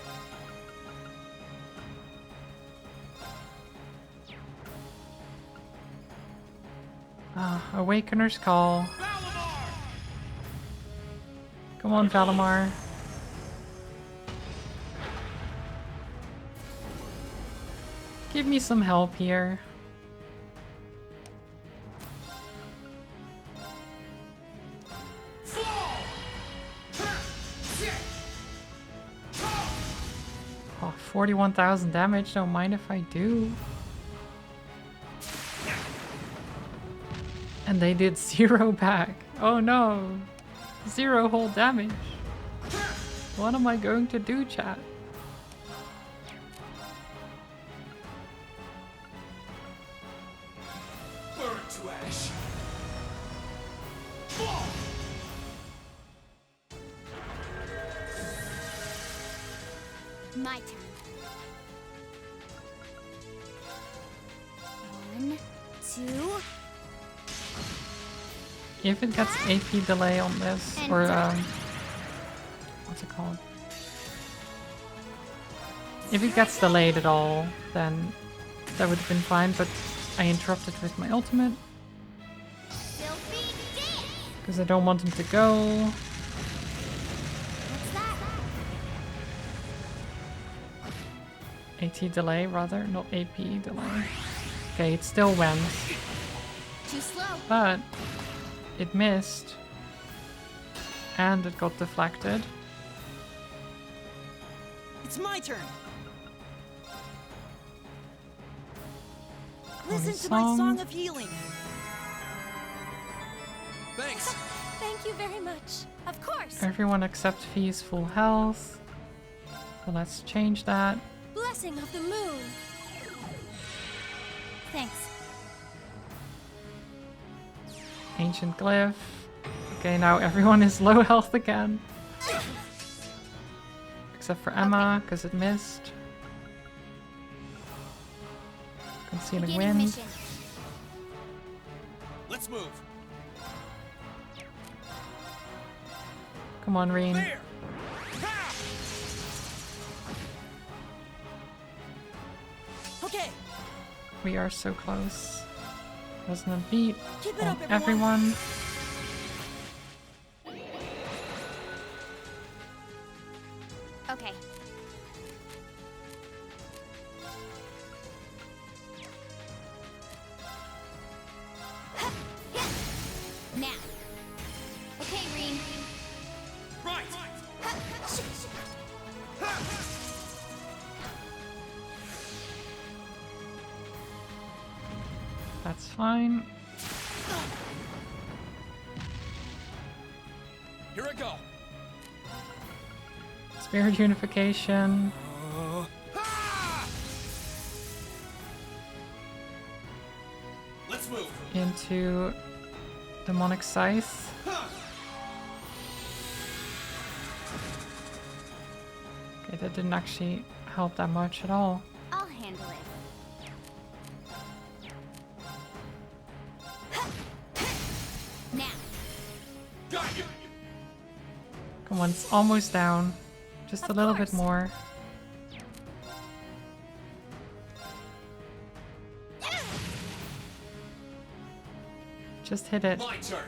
Awakener's Call. Valimar! Come on, Valimar. Give me some help here. Oh, 41,000 damage, don't mind if I do. And they did 0 back. Oh no! 0 whole damage. What am I going to do, chat? Burn to ash. Fall. My turn. 1, 2. If it gets AP delay on this, or what's it called? If it gets delayed at all, then that would have been fine, but I interrupted with my ultimate. Because I don't want him to go. AT delay, rather, not AP delay. Okay, it still went. Too slow. But it missed. And it got deflected. It's my turn. Holy Listen to my song. song of healing. Thanks. Thank you very much. Of course. Everyone except Fee's full health. So let's change that. Blessing of the moon. Thanks. Ancient glyph. Okay, now everyone is low health again. Except for Emma, because it missed. Concealing Beginning wind. mission. Let's move. Come on, Reen. There. Okay. We are so close. Resonant beat Keep it on up, everyone. Okay. Now. Okay, Reen. Right. That's fine. Here I go. Spirit unification. Let's move. Into demonic scythe. Okay, that didn't actually help that much at all. I'll handle it. Now. Got you. Come on, it's almost down. Just a Of little course. bit more. Just hit it. My turn.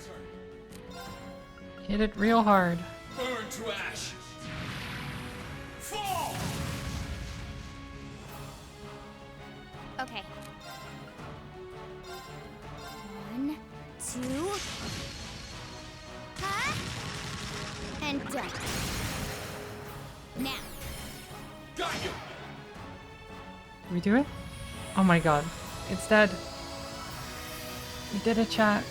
Hit it real hard. Burn to ash. Fall. Okay. 1, 2. Huh? And done. Now. Got you. Did we do it? Oh my god. It's dead. We did it, chat.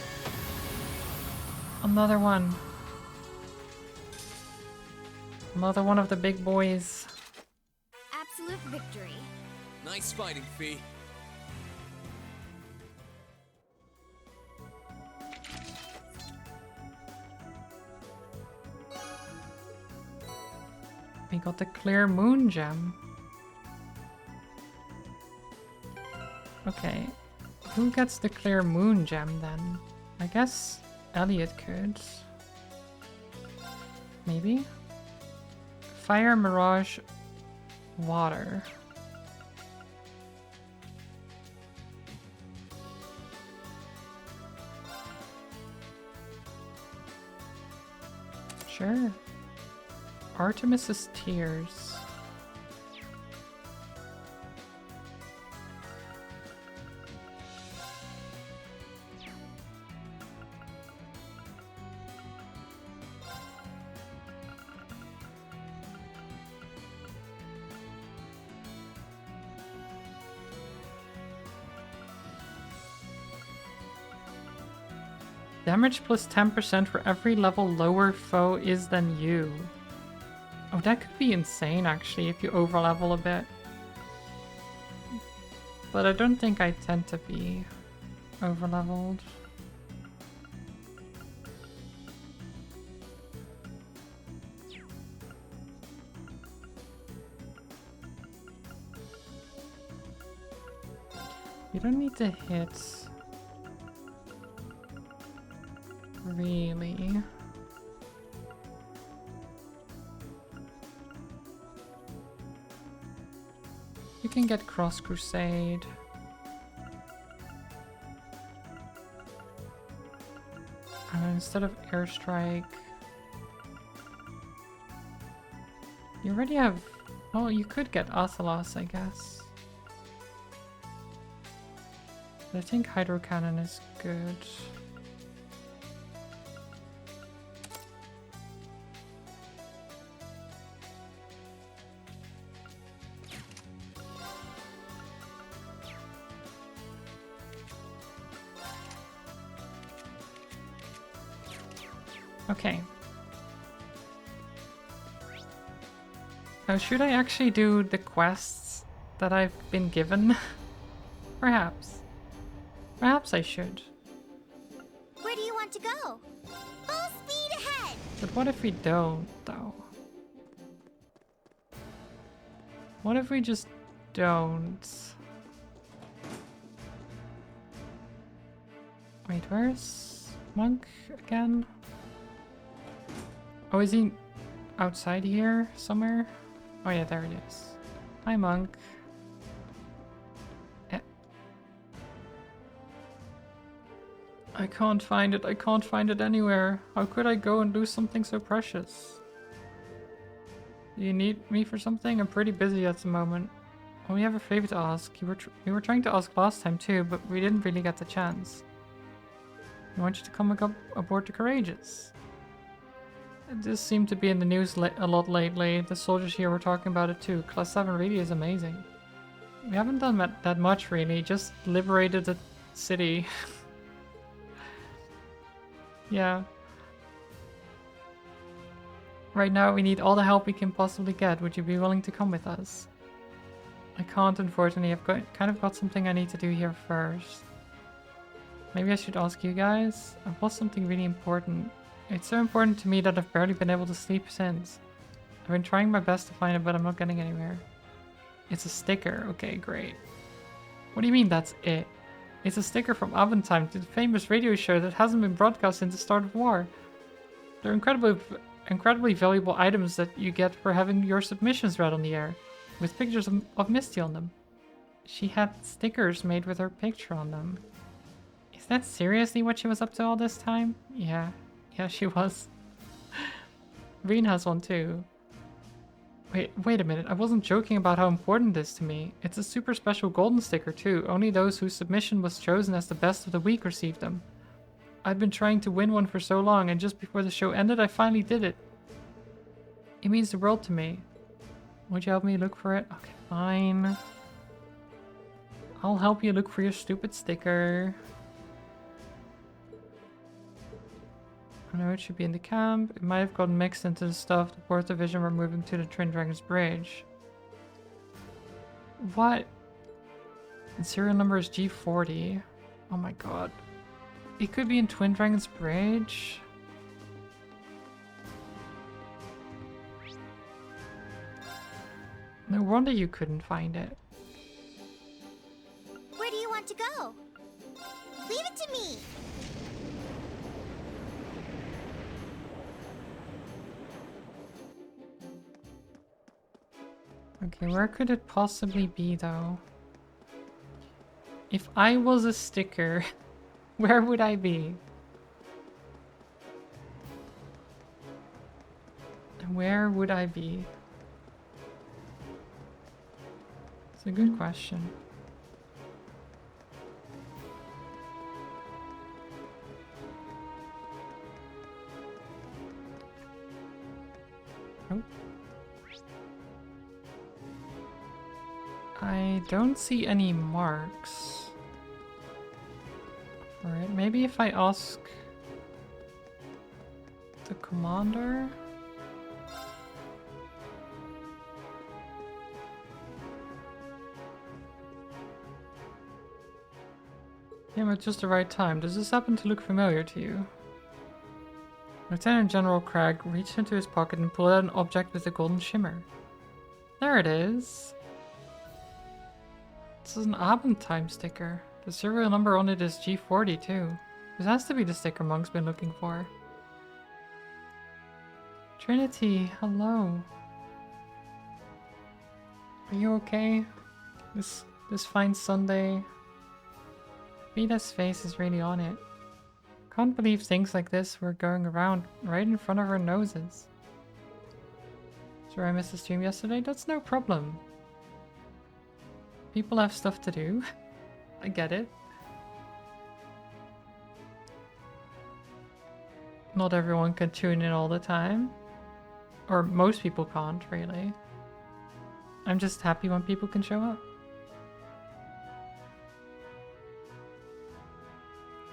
Another one. Another one of the big boys. Absolute victory. Nice fighting, Fee. We got the clear moon gem. Okay. Who gets the clear moon gem then? I guess Elliot could. Maybe? Fire, mirage, water. Sure. Artemis's Tears. Damage plus 10% for every level lower foe is than you. Oh, that could be insane actually if you overlevel a bit. But I don't think I tend to be overleveled. You don't need to hit. Really? You can get Cross Crusade. And then instead of Airstrike, you already have... Oh, you could get Athelos, I guess. But I think Hydro Cannon is good. Okay. Now, should I actually do the quests that I've been given? Perhaps. Perhaps I should. Where do you want to go? Full speed ahead! But what if we don't, though? What if we just don't? Wait, where's Monk again? Oh, is he outside here somewhere? Oh yeah, there it is. Hi, Monk. I can't find it. I can't find it anywhere. How could I go and lose something so precious? Do you need me for something? I'm pretty busy at the moment. Oh, we have a favor to ask. We were trying to ask last time too, but we didn't really get the chance. We want you to come aboard the Courageous. This seemed to be in the news a lot lately. The soldiers here were talking about it too. Class 7 really is amazing. We haven't done that much really, just liberated the city. Yeah. Right now we need all the help we can possibly get. Would you be willing to come with us? I can't, unfortunately. I've kind of got something I need to do here first. Maybe I should ask you guys? I've lost something really important. It's so important to me that I've barely been able to sleep since. I've been trying my best to find it, but I'm not getting anywhere. It's a sticker. Okay, great. What do you mean that's it? It's a sticker from Aventime, the famous radio show that hasn't been broadcast since the start of war. They're incredibly valuable items that you get for having your submissions read on the air, with pictures of Misty on them. She had stickers made with her picture on them. Is that seriously what she was up to all this time? Yeah, she was. Reen has one too. Wait a minute, I wasn't joking about how important this is to me. It's a super special golden sticker too. Only those whose submission was chosen as the best of the week received them. I'd been trying to win one for so long, and just before the show ended, I finally did it. It means the world to me. Would you help me look for it? Okay, fine. I'll help you look for your stupid sticker. I know it should be in the camp. It might have gotten mixed into the stuff. The 4th Division were moving to the Twin Dragons Bridge. What? The serial number is G40. Oh my god. It could be in Twin Dragons Bridge? No wonder you couldn't find it. Where do you want to go? Leave it to me! Okay, where could it possibly be though? If I was a sticker, where would I be? Where would I be? It's a good question. Nope. I don't see any marks for it. Maybe if I ask the commander? Yeah, at just the right time. Does this happen to look familiar to you? Lieutenant General Cragg reached into his pocket and pulled out an object with a golden shimmer. There it is. This is an Abentime sticker. The serial number on it is G40 too. This has to be the sticker Monk's been looking for. Trinity, hello. Are you okay? This fine Sunday. Vita's face is really on it. Can't believe things like this were going around right in front of our noses. Sorry I missed the stream yesterday. That's no problem. People have stuff to do. I get it. Not everyone can tune in all the time. Or most people can't, really. I'm just happy when people can show up.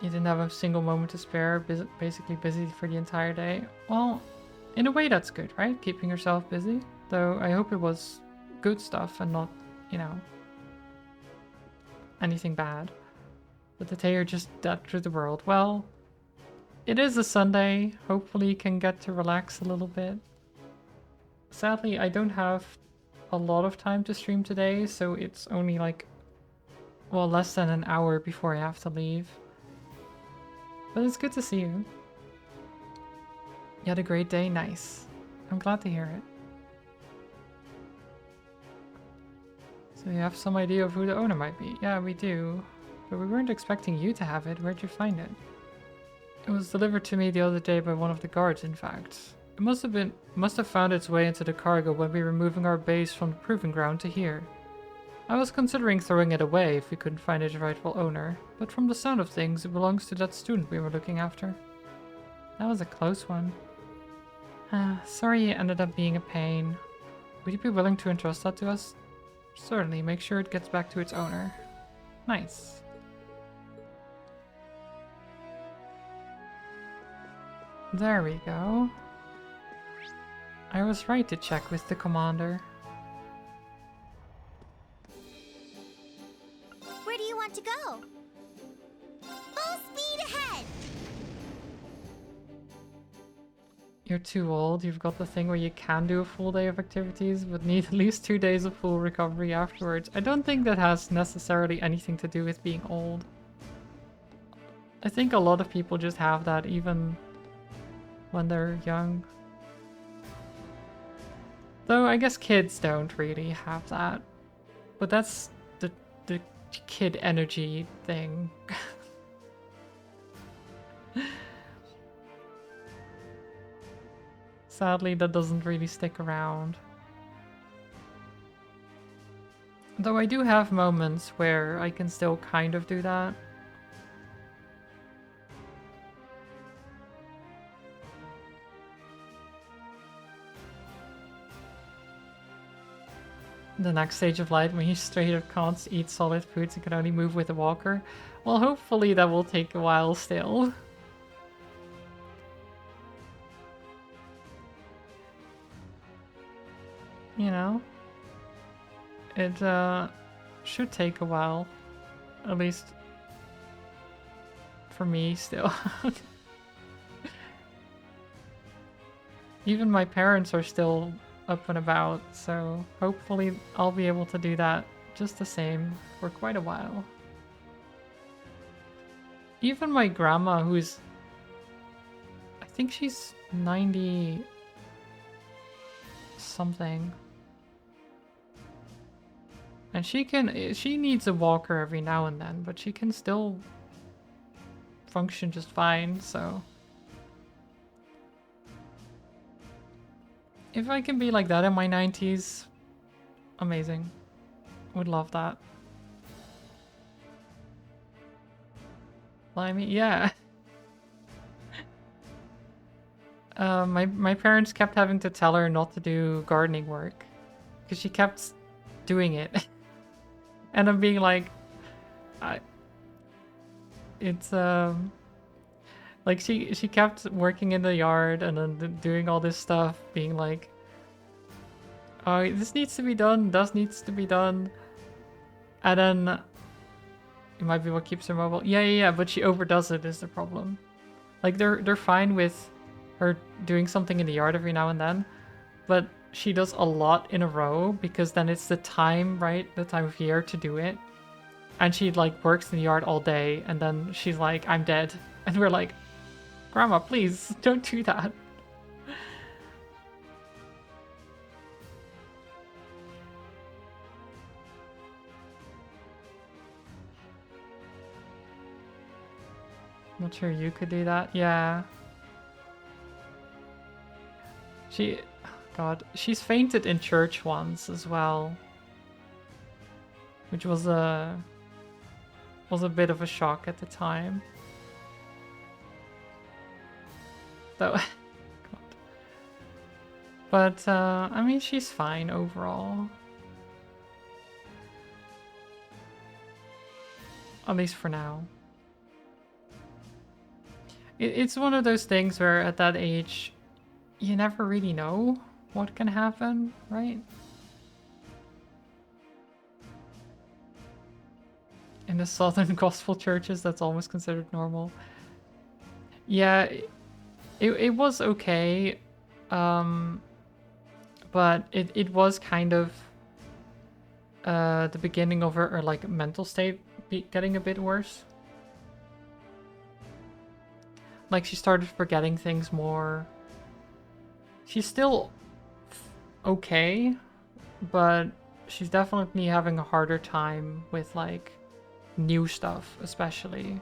You didn't have a single moment to spare, basically busy for the entire day. Well, in a way that's good, right? Keeping yourself busy. Though I hope it was good stuff and not, you know, anything bad. But the day you're just dead through the world. Well, it is a Sunday. Hopefully you can get to relax a little bit. Sadly, I don't have a lot of time to stream today, so it's only like, well, less than an hour before I have to leave. But it's good to see you. You had a great day? Nice. I'm glad to hear it. So you have some idea of who the owner might be? Yeah, we do. But we weren't expecting you to have it. Where'd you find it? It was delivered to me the other day by one of the guards, in fact. It must have found its way into the cargo when we were moving our base from the proving ground to here. I was considering throwing it away if we couldn't find its rightful owner, but from the sound of things, it belongs to that student we were looking after. That was a close one. Sorry it ended up being a pain. Would you be willing to entrust that to us? Certainly, make sure it gets back to its owner. Nice. There we go. I was right to check with the commander. Where do you want to go? Full speed ahead! You're too old. You've got the thing where you can do a full day of activities, but need at least 2 days of full recovery afterwards. I don't think that has necessarily anything to do with being old. I think a lot of people just have that even when they're young. Though I guess kids don't really have that. But that's the kid energy thing. Sadly, that doesn't really stick around. Though I do have moments where I can still kind of do that. The next stage of life when you straight up can't eat solid foods and can only move with a walker. Well, hopefully that will take a while still. You know? It should take a while. At least for me still. Even my parents are still up and about, so hopefully I'll be able to do that just the same for quite a while. Even my grandma, who's, I think she's 90 something, and she needs a walker every now and then, but she can still function just fine, so if I can be like that in my 90s, amazing. Would love that. Blimey, yeah. My parents kept having to tell her not to do gardening work because she kept doing it. And I'm being like, it's like she kept working in the yard and then doing all this stuff, being like, oh, this needs to be done, this needs to be done. And then it might be what keeps her mobile. Yeah, but she overdoes it is the problem. Like they're fine with her doing something in the yard every now and then, but she does a lot in a row because then it's the time, right? The time of year to do it. And she like works in the yard all day and then she's like, I'm dead. And we're like, Grandma, please, don't do that. Not sure you could do that. Yeah. God, she's fainted in church once as well, which was a bit of a shock at the time. Though, God. But I mean, she's fine overall. At least for now. It's one of those things where at that age, you never really know what can happen, right? In the southern gospel churches, that's almost considered normal. Yeah, it was okay, but it was kind of the beginning of her like mental state getting a bit worse. Like she started forgetting things more. She's still okay, but she's definitely having a harder time with like new stuff, especially.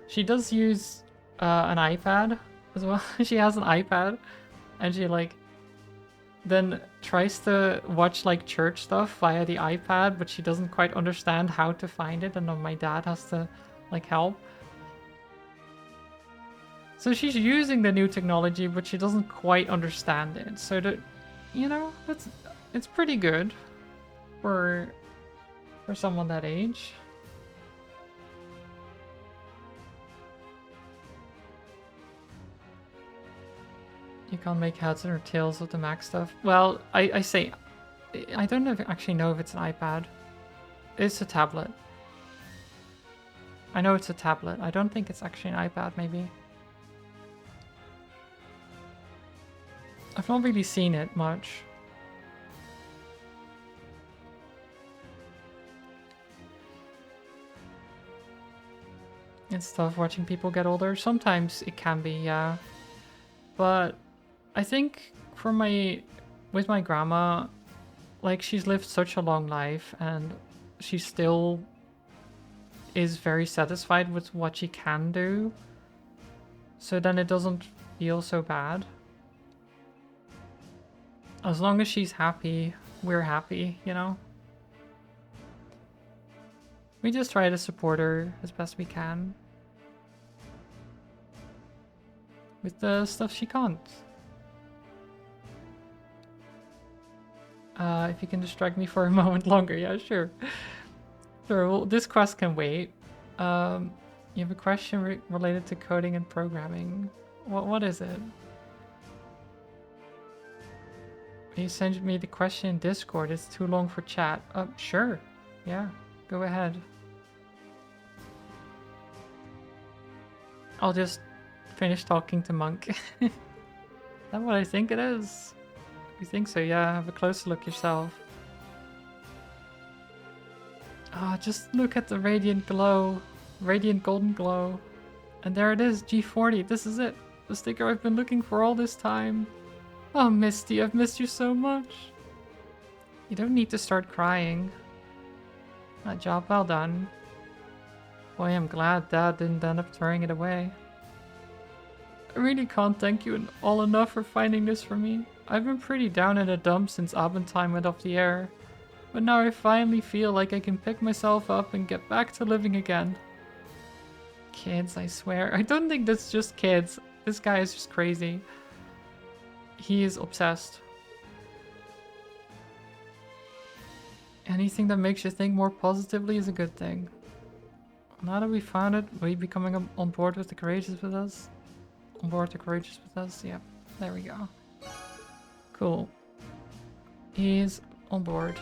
She does use an iPad as well. She has an iPad, and she like then tries to watch like church stuff via the iPad, but she doesn't quite understand how to find it, and then my dad has to like help. So she's using the new technology, but she doesn't quite understand it. So that, you know, it's pretty good for someone that age. You can't make heads or tails with the Mac stuff. Well, I say, I don't actually know if it's an iPad. It's a tablet. I know it's a tablet. I don't think it's actually an iPad, maybe. I've not really seen it much. It's tough watching people get older. Sometimes it can be, yeah. But I think with my grandma, like she's lived such a long life and she still is very satisfied with what she can do. So then it doesn't feel so bad. As long as she's happy, we're happy, you know? We just try to support her as best we can. With the stuff she can't. If you can distract me for a moment longer, yeah, sure. Sure, well, this quest can wait. You have a question related to coding and programming. What is it? You sent me the question in Discord. It's too long for chat. Sure. Yeah, go ahead. I'll just finish talking to Monk. Is that what I think it is? If you think so, yeah, have a closer look yourself. Just look at the radiant glow. Radiant golden glow. And there it is, G40. This is it. The sticker I've been looking for all this time. Oh, Misty, I've missed you so much. You don't need to start crying. That job well done. Boy, I'm glad Dad didn't end up throwing it away. I really can't thank you all enough for finding this for me. I've been pretty down in the dumps since Abentime went off the air. But now I finally feel like I can pick myself up and get back to living again. Kids, I swear. I don't think that's just kids. This guy is just crazy. He is obsessed. Anything that makes you think more positively is a good thing. Now that we found it, will you be coming on board with the Courageous with us? On board the Courageous with us? Yep, there we go. Cool. He's on board.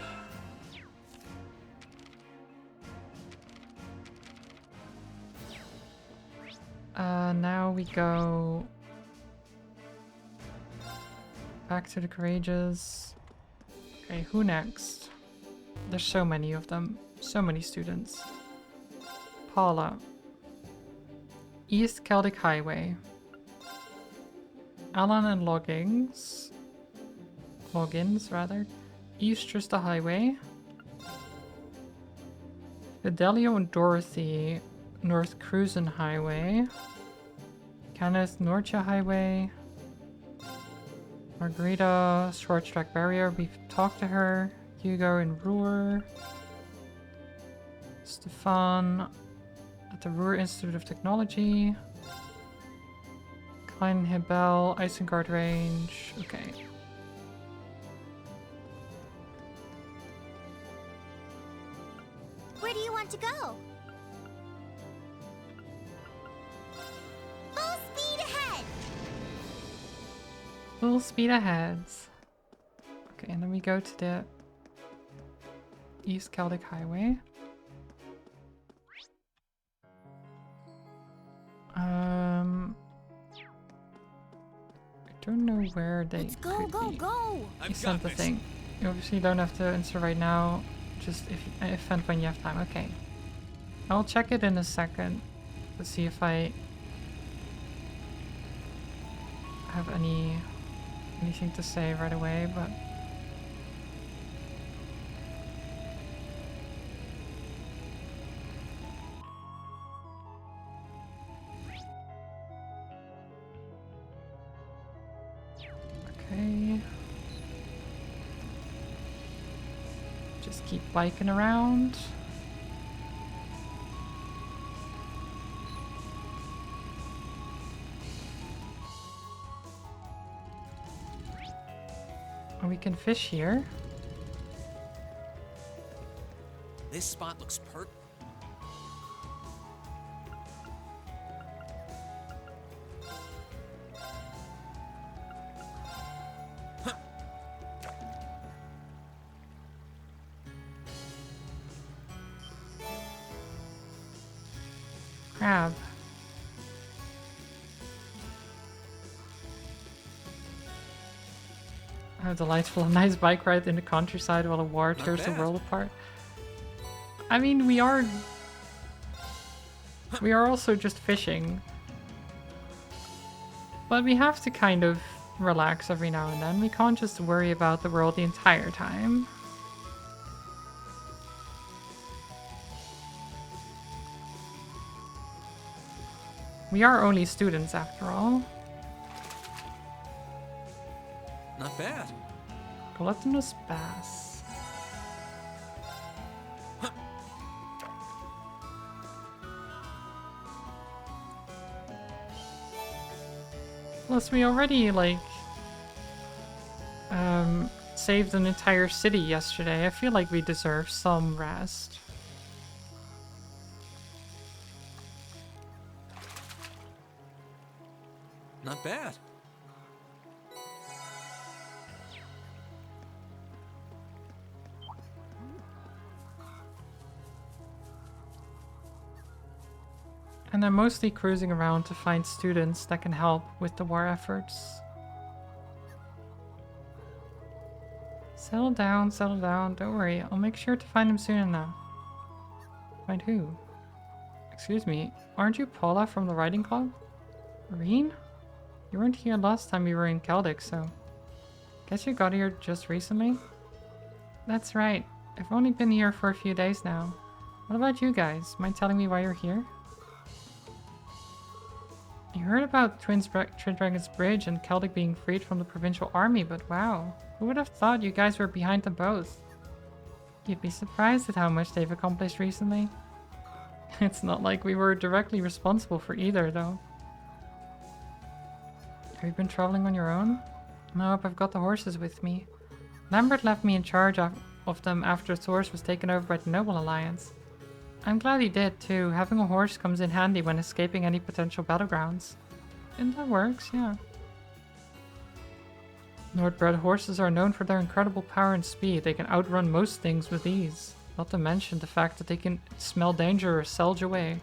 Now we go back to the Courageous. Okay, who next? There's so many of them. So many students. Paula. East Celtic Highway. Alan and Loggins, rather. East Trista Highway. Fidelio and Dorothy. North Cruzen Highway. Kenneth Norcia Highway. Margarita, Short Track Barrier. We've talked to her. Hugo in Ruhr. Stefan at the Ruhr Institute of Technology. Klein Hebel, Isengard Range. Okay. Where do you want to go? Full speed ahead! Full speed ahead. Okay, and then we go to the East Celtic Highway. I don't know where they Let's go, could go, be. go! You sent the thing. You obviously don't have to answer right now. Just if and when you have time. Okay. I'll check it in a second to see if I have anything to say right away, but okay. Just keep biking around. We can fish here. This spot looks perfect. Crab. How delightful. A nice bike ride in the countryside while a war tears the world apart. I mean, we are also just fishing. But we have to kind of relax every now and then. We can't just worry about the world the entire time. We are only students after all. Not bad. Gluttonous bass. Plus, we already, like, saved an entire city yesterday. I feel like we deserve some rest. Not bad. And I'm mostly cruising around to find students that can help with the war efforts. Settle down, don't worry. I'll make sure to find him soon enough. Find who? Excuse me, aren't you Paula from the riding club? Reen? You weren't here last time we were in Celtic, so... Guess you got here just recently? That's right. I've only been here for a few days now. What about you guys? Mind telling me why you're here? I heard about Twin Dragon's Bridge and Celtic being freed from the provincial army, but wow. Who would have thought you guys were behind them both? You'd be surprised at how much they've accomplished recently. It's not like we were directly responsible for either, though. Have you been traveling on your own? Nope, I've got the horses with me. Lambert left me in charge of them after Thors was taken over by the Noble Alliance. I'm glad he did, too. Having a horse comes in handy when escaping any potential battlegrounds. And that works, yeah. Nordbred horses are known for their incredible power and speed. They can outrun most things with ease. Not to mention the fact that they can smell danger or selge away.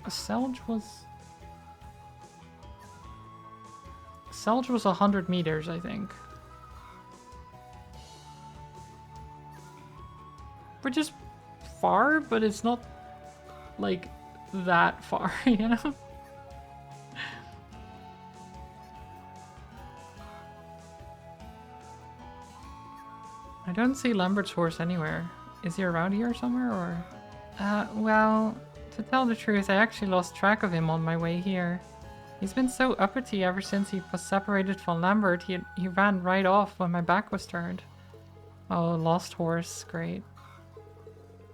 A selge was 100 meters, I think. Which is far, but it's not, like, that far, you know? I don't see Lambert's horse anywhere. Is he around here somewhere, or...? Well, to tell the truth, I actually lost track of him on my way here. He's been so uppity ever since he was separated from Lambert. He ran right off when my back was turned. Oh, lost horse, great.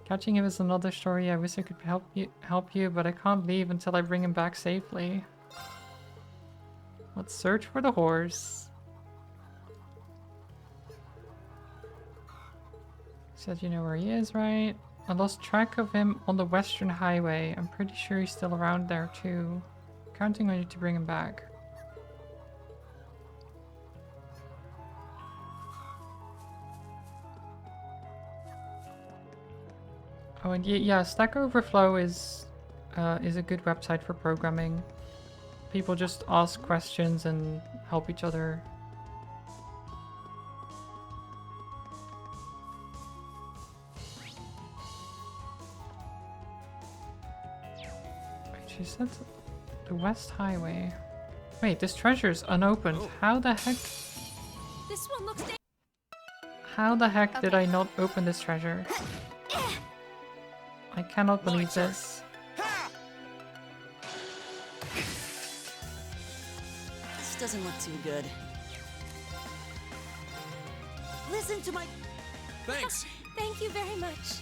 Catching him is another story. I wish I could help you, but I can't leave until I bring him back safely. Let's search for the horse. Said you know where he is, right? I lost track of him on the Western Highway. I'm pretty sure he's still around there too. Counting on you to bring him back. Oh, and yeah, Stack Overflow is a good website for programming. People just ask questions and help each other. Wait, she said the West Highway. Wait, this treasure is unopened. How the heck? This one looks. How the heck did I not open this treasure? I cannot believe this. This doesn't look too good. Listen to my... Thanks! Thank you very much.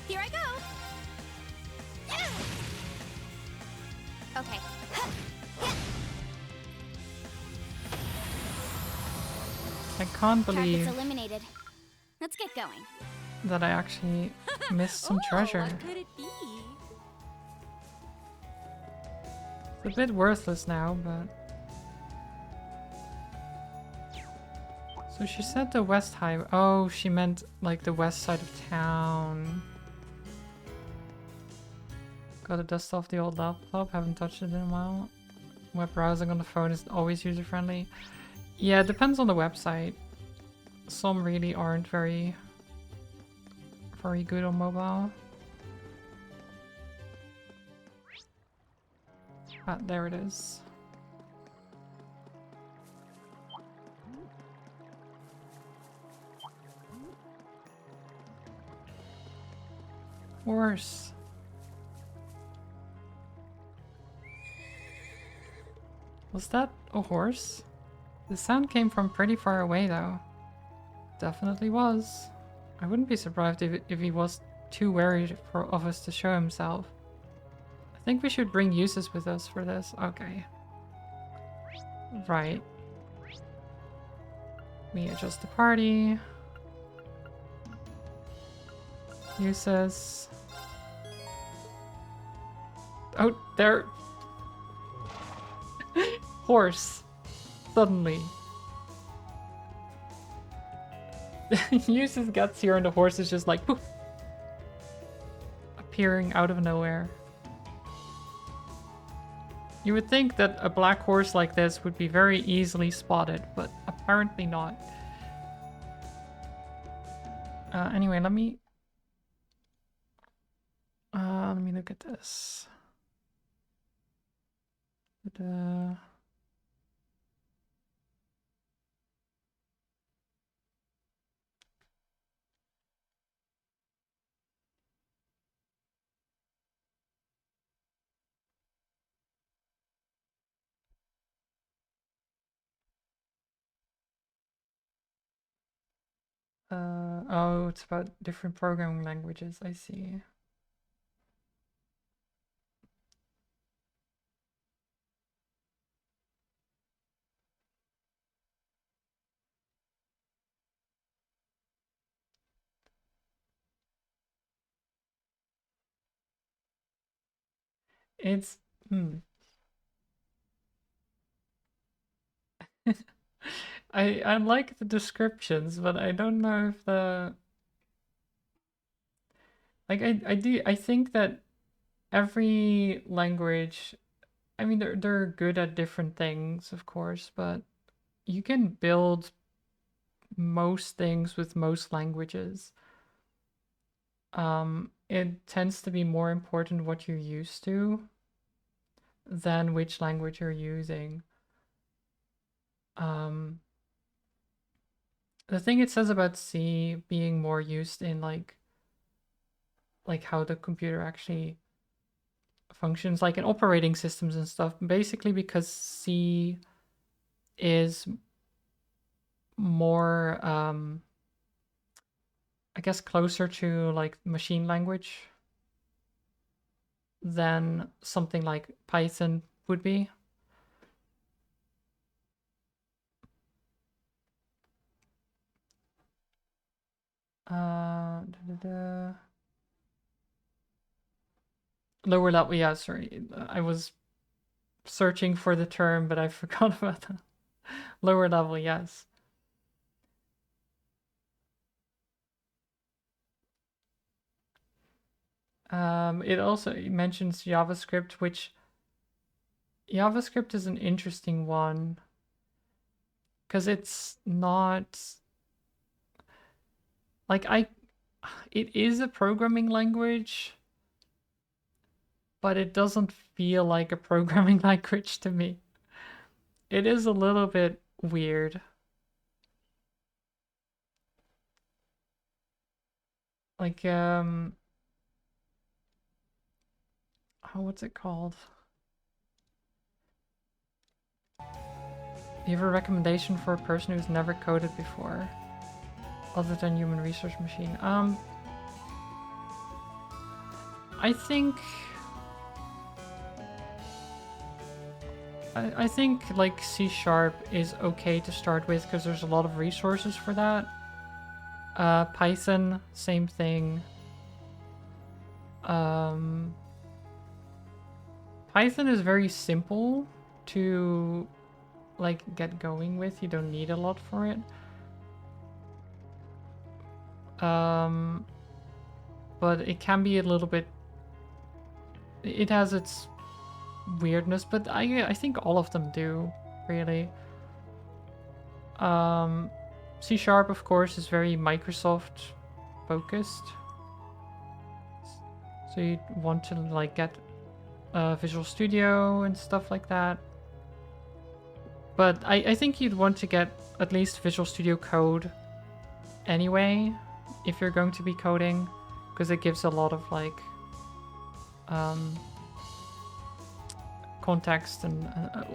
Here I go! Okay. I can't believe Target's eliminated. Let's get going. that I actually missed some treasure. What could it be? It's a bit worthless now, but... So she said the West Highway. Oh, she meant like the west side of town. Gotta dust off the old laptop, haven't touched it in a while. Web browsing on the phone is always user-friendly. Yeah, it depends on the website. Some really aren't very good on mobile. Ah, there it is. Horse. Was that a horse? The sound came from pretty far away though. Definitely was. I wouldn't be surprised if he was too wary of us to show himself. I think we should bring Eustace with us for this. Okay. Right. We adjust the party. Eustace. Oh, there. Horse. Suddenly. Eustace gets here and the horse is just like poof, appearing out of nowhere. You would think that a black horse like this would be very easily spotted, but apparently not. Anyway, let me look at this. Oh, it's about different programming languages. I see. It's I like the descriptions, but I don't know if the like I think that every language, I mean they're good at different things, of course, but you can build most things with most languages. It tends to be more important what you're used to than which language you're using. The thing it says about C being more used in like like how the computer actually functions, like in operating systems and stuff. Basically, because C is more, I guess, closer to like machine language than something like Python would be. Lower level, yeah, sorry. I was searching for the term, but I forgot about that. Lower level, yes. It also mentions JavaScript, which JavaScript is an interesting one because it's not like it is a programming language, but it doesn't feel like a programming language to me. It is a little bit weird. Like, oh, what's it called? You have a recommendation for a person who's never coded before, other than Human Resource Machine? I think like C# is okay to start with because there's a lot of resources for that. Python, same thing. Python is very simple to like get going with. You don't need a lot for it. But it can be a little bit, it has its weirdness, but I think all of them do, really. C#, of course, is very Microsoft focused. So you want to like get Visual Studio and stuff like that. But I think you'd want to get at least Visual Studio Code anyway, if you're going to be coding, because it gives a lot of like context and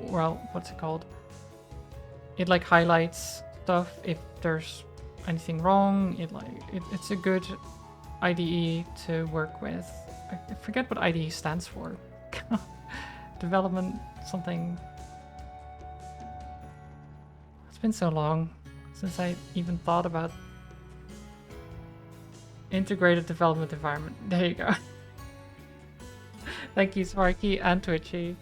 well, what's it called? It like highlights stuff if there's anything wrong. It's a good IDE to work with. I forget what IDE stands for. Development something. It's been so long since I even thought about integrated development environment. There you go. Thank you, Sparky and Twitchy.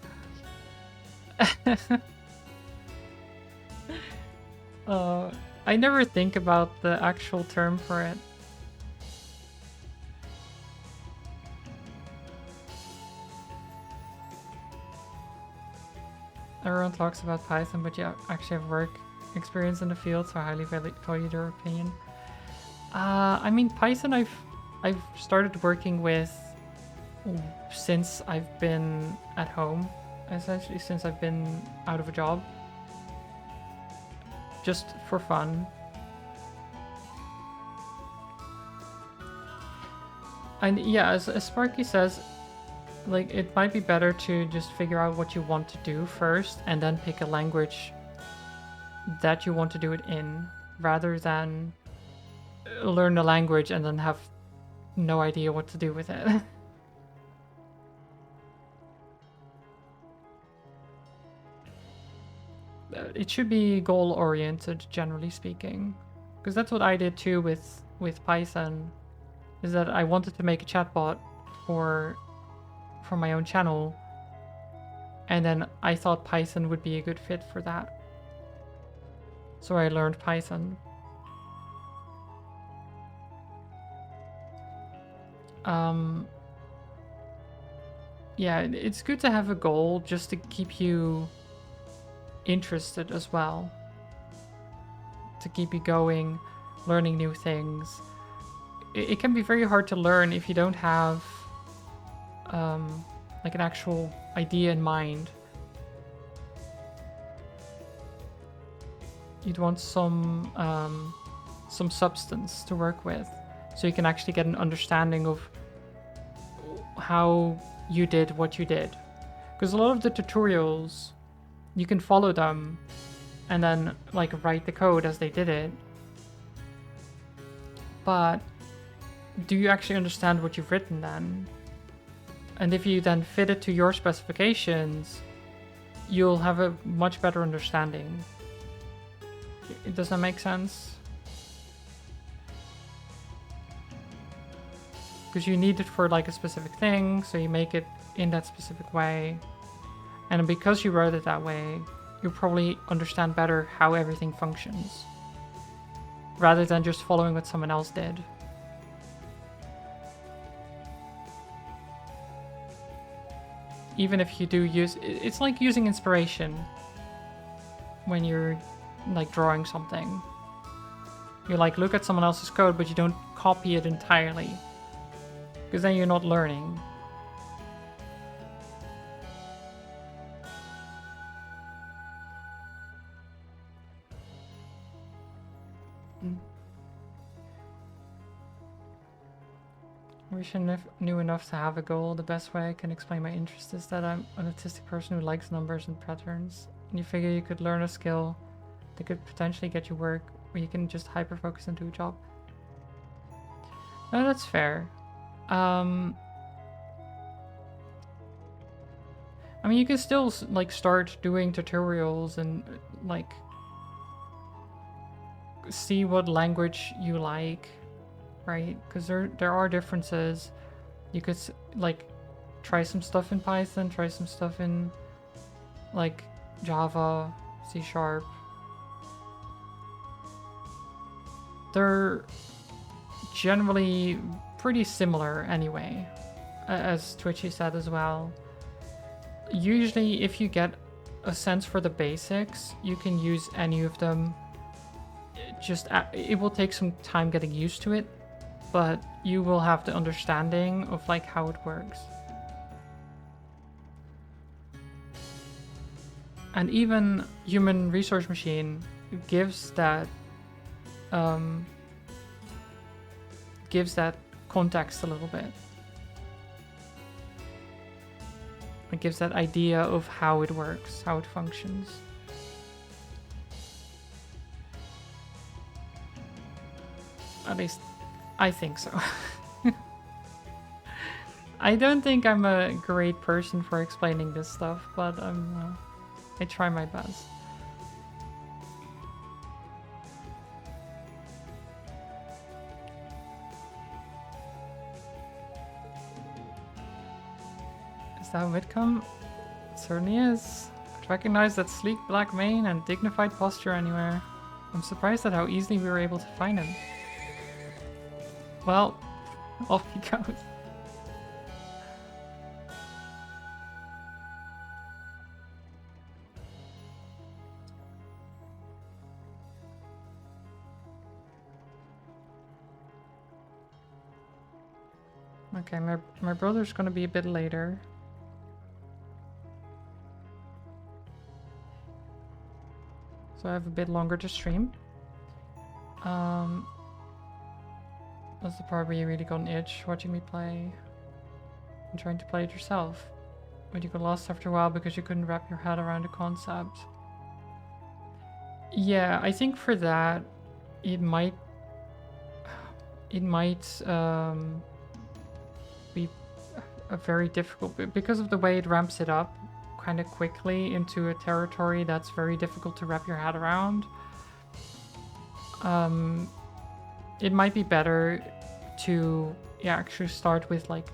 I never think about the actual term for it. Everyone talks about Python, but you actually have work experience in the field, so I highly value your opinion. I mean, Python I've started working with since I've been at home, essentially since I've been out of a job. Just for fun. And yeah, as Sparky says, like it might be better to just figure out what you want to do first and then pick a language that you want to do it in, rather than learn the language and then have no idea what to do with it. It should be goal-oriented, generally speaking, because that's what I did too with Python. Is that I wanted to make a chatbot for my own channel, and then I thought Python would be a good fit for that. So I learned Python. Yeah, it's good to have a goal just to keep you interested as well, to keep you going, learning new things. It can be very hard to learn if you don't have like an actual idea in mind. You'd want some substance to work with, so you can actually get an understanding of how you did what you did. Because a lot of the tutorials, you can follow them and then like write the code as they did it. But do you actually understand what you've written then? And if you then fit it to your specifications, you'll have a much better understanding. Does that make sense? Because you need it for like a specific thing, so you make it in that specific way. And because you wrote it that way, you probably understand better how everything functions, rather than just following what someone else did. Even if you do use, it's like using inspiration when you're like drawing something. You like look at someone else's code, but you don't copy it entirely, because then you're not learning. I wish I knew enough to have a goal. The best way I can explain my interest is that I'm an autistic person who likes numbers and patterns. And you figure you could learn a skill that could potentially get you work, or you can just hyper-focus and do a job. No, that's fair. I mean, you can still like start doing tutorials and like see what language you like, right? Because there are differences. You could like try some stuff in Python, try some stuff in like Java, C#. They're generally pretty similar anyway, as Twitchy said as well. Usually if you get a sense for the basics, you can use any of them. It will take some time getting used to it, but you will have the understanding of like how it works. And even Human Resource Machine gives that context a little bit. It gives that idea of how it works, how it functions. At least, I think so. I don't think I'm a great person for explaining this stuff, but I try my best. Is that Whitcomb? It certainly is. I'd recognize that sleek black mane and dignified posture anywhere. I'm surprised at how easily we were able to find him. Well, off he goes. Okay, my brother's gonna be a bit later. So I have a bit longer to stream. That's the part where you really got an itch watching me play and trying to play it yourself. But you got lost after a while because you couldn't wrap your head around the concept. Yeah, I think for that, it might be a very difficult, because of the way it ramps it up kind of quickly into a territory that's very difficult to wrap your head around. It might be better to actually start with like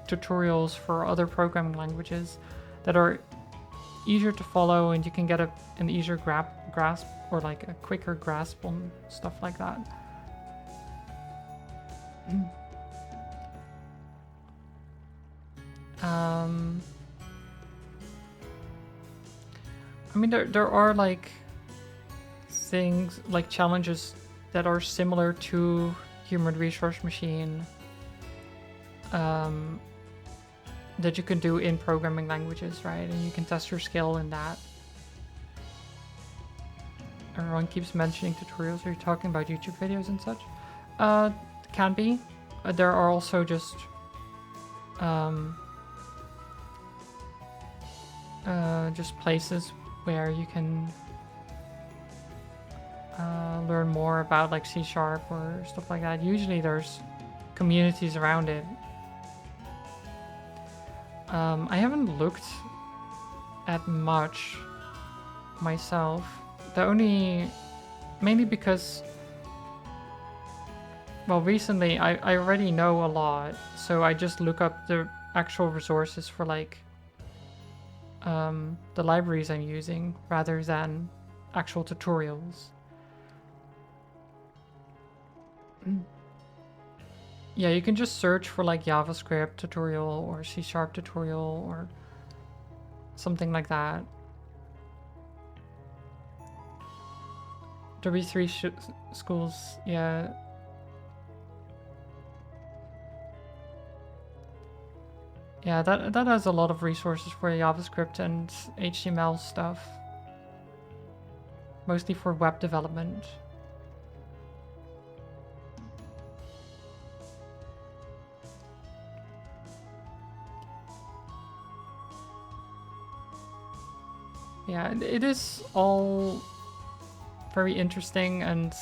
tutorials for other programming languages that are easier to follow, and you can get an easier grasp or like a quicker grasp on stuff like that. I mean, there are like things like challenges that are similar to Human Resource Machine that you can do in programming languages, right? And you can test your skill in that. Everyone keeps mentioning tutorials. Are you talking about YouTube videos and such? Can be. There are also just just places where you can learn more about like C# or stuff like that. Usually there's communities around it. I haven't looked at much myself. Mainly because, well, recently I already know a lot, so I just look up the actual resources for like the libraries I'm using rather than actual tutorials. Yeah, you can just search for like JavaScript tutorial or C# tutorial or something like that. W3 schools, yeah. Yeah, that has a lot of resources for JavaScript and HTML stuff. Mostly for web development. Yeah, it is all very interesting and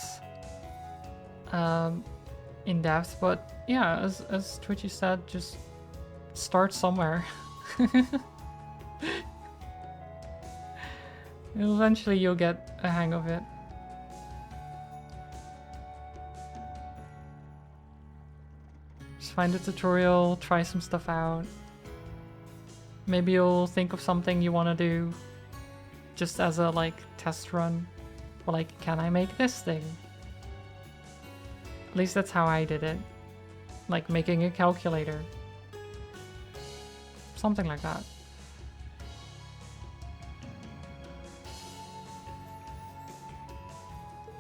in depth, but yeah, as Twitchy said, just start somewhere. Eventually you'll get a hang of it. Just find a tutorial, try some stuff out. Maybe you'll think of something you want to do just as a like test run. Or like, can I make this thing? At least that's how I did it. Like making a calculator. Something like that.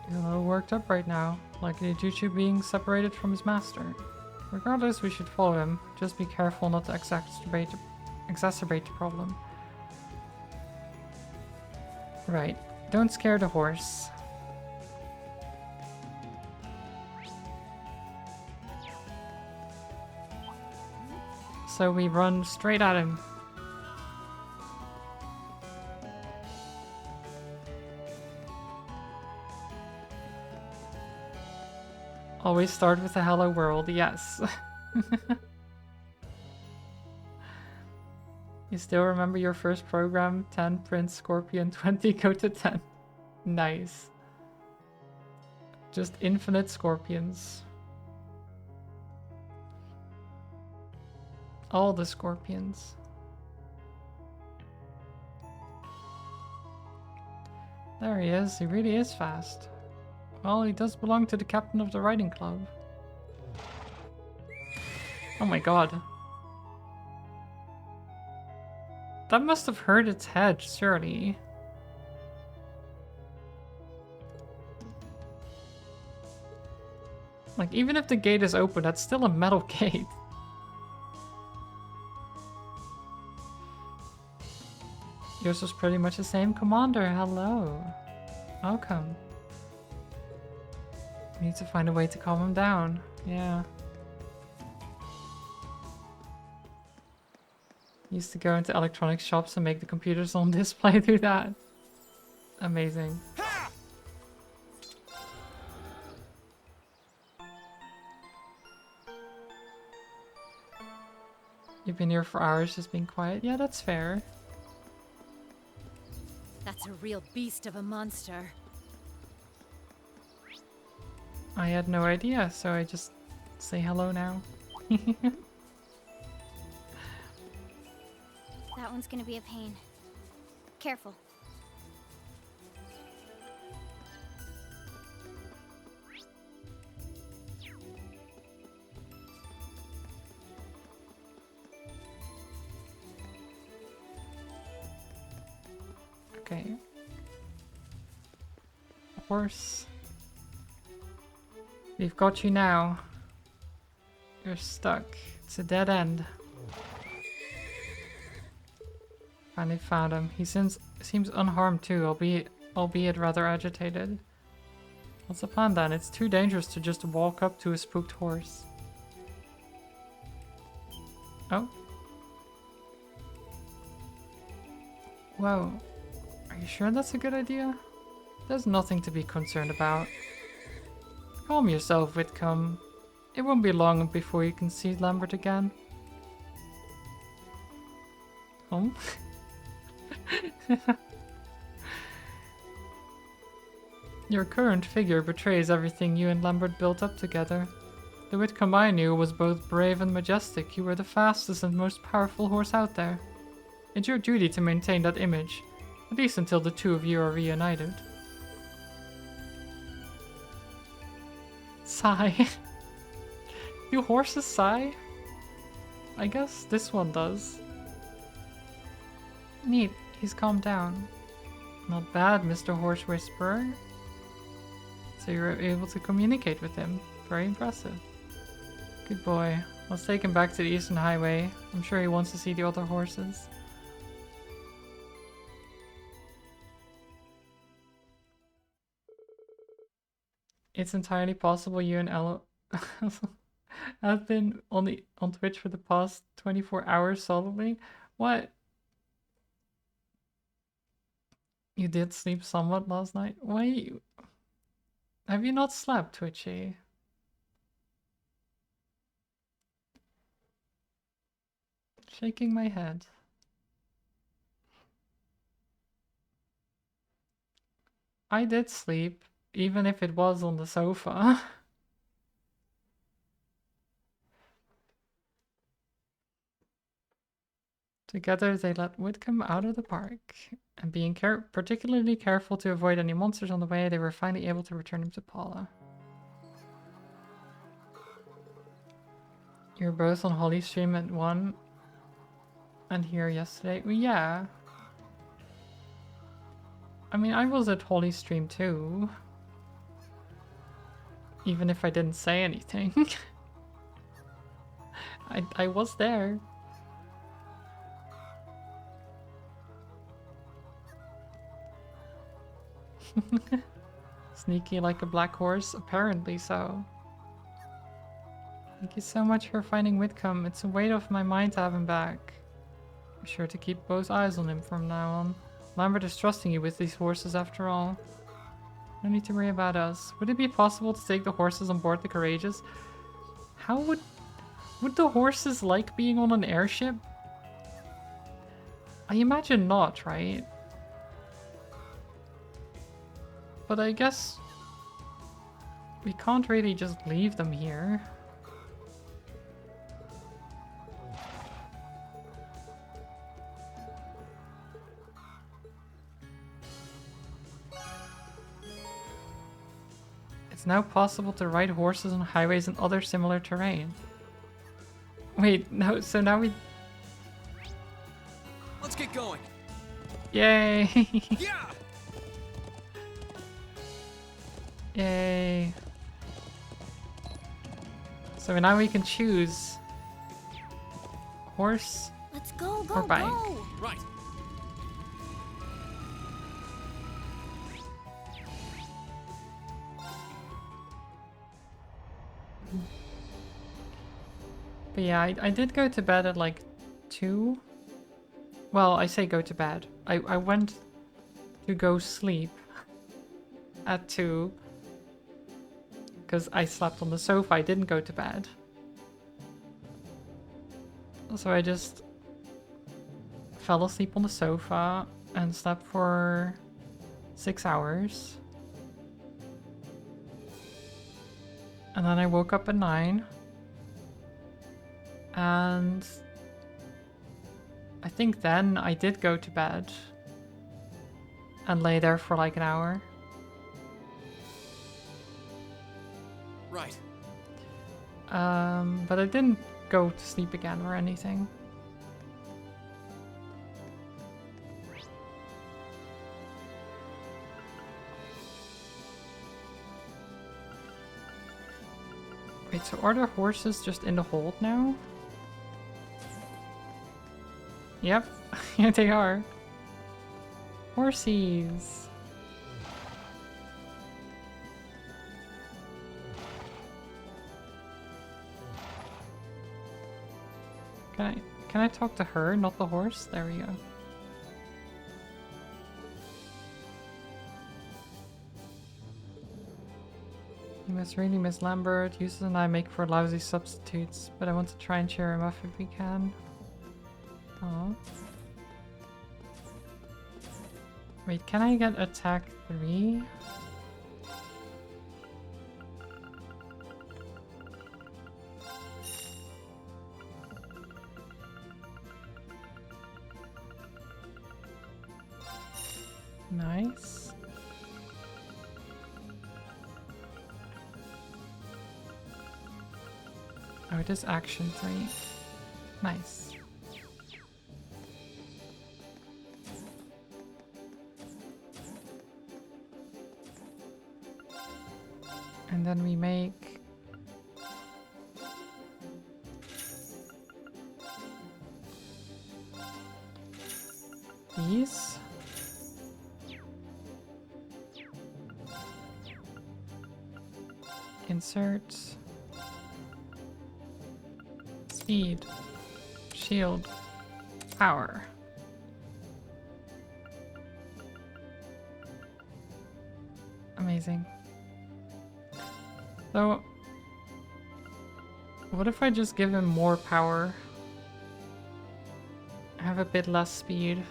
You're a little worked up right now, like Juju being separated from his master. Regardless, we should follow him. Just be careful not to exacerbate the problem. Right. Don't scare the horse. So we run straight at him. Always start with a hello world, yes. You still remember your first program? 10 Prince Scorpion, 20 go to 10. Nice. Just infinite scorpions. All the scorpions. There he is. He really is fast. Well, he does belong to the captain of the riding club. Oh my god. That must have hurt its head, surely. Like, even if the gate is open, that's still a metal gate. Yours was pretty much the same. Commander, hello. Welcome. We need to find a way to calm him down. Yeah. Used to go into electronics shops and make the computers on display do that. Amazing. You've been here for hours just being quiet. Yeah, that's fair. That's a real beast of a monster. I had no idea, so I just say hello now. That one's gonna be a pain. Careful. Okay. Horse. We've got you now. You're stuck. It's a dead end. Finally found him. He seems unharmed too, albeit rather agitated. What's the plan then? It's too dangerous to just walk up to a spooked horse. Oh. Whoa. Are you sure that's a good idea? There's nothing to be concerned about. Calm yourself, Whitcomb. It won't be long before you can see Lambert again. Oh? Your current figure betrays everything you and Lambert built up together. The Whitcomb I knew was both brave and majestic. You were the fastest and most powerful horse out there. It's your duty to maintain that image, at least until the two of you are reunited. Sigh. Do horses sigh? I guess this one does. Neat, he's calmed down. Not bad, Mr. Horse Whisperer. So you were able to communicate with him. Very impressive. Good boy. Let's take him back to the Eastern Highway. I'm sure he wants to see the other horses. It's entirely possible you and Ella have been on Twitch for the past 24 hours solidly. What? You did sleep somewhat last night? Why? Have you not slept, Twitchy? Shaking my head. I did sleep, even if it was on the sofa. Together they let Whitcomb out of the park, and being particularly careful to avoid any monsters on the way, they were finally able to return him to Paula. You were both on Holly Stream at 1 and here yesterday. Well, yeah. I mean, I was at Holly Stream too. Even if I didn't say anything. I was there. Sneaky like a black horse? Apparently so. Thank you so much for finding Whitcomb. It's a weight off my mind to have him back. I'm sure to keep both eyes on him from now on. Lambert is trusting you with these horses after all. No need to worry about us. Would it be possible to take the horses on board the Courageous? How would the horses like being on an airship? I imagine not, right? But I guess we can't really just leave them here. It's now possible to ride horses on highways and other similar terrain. Wait, no, so now we... Let's get going. Yay! Yeah! Yay. So now we can choose horse Let's go, or bike. go! Right. But yeah, I did go to bed at like 2. Well, I say go to bed. I went to go sleep at 2. Because I slept on the sofa, I didn't go to bed. So I just fell asleep on the sofa and slept for 6 hours. And then I woke up at 9. And I think then I did go to bed and lay there for like an hour. Right. But I didn't go to sleep again or anything. Wait, so are the horses just in the hold now? Yep, yeah they are. Horsies. Can I talk to her, not the horse? There we go. You must really miss Lambert. Eustace and I make for lousy substitutes, but I want to try and cheer him up if we can. Oh. Wait, can I get attack 3? Nice. Oh, it is action 3. Nice. And then we make these. Insert. Speed. Shield. Power. Amazing. So, what if I just give him more power? Have a bit less speed.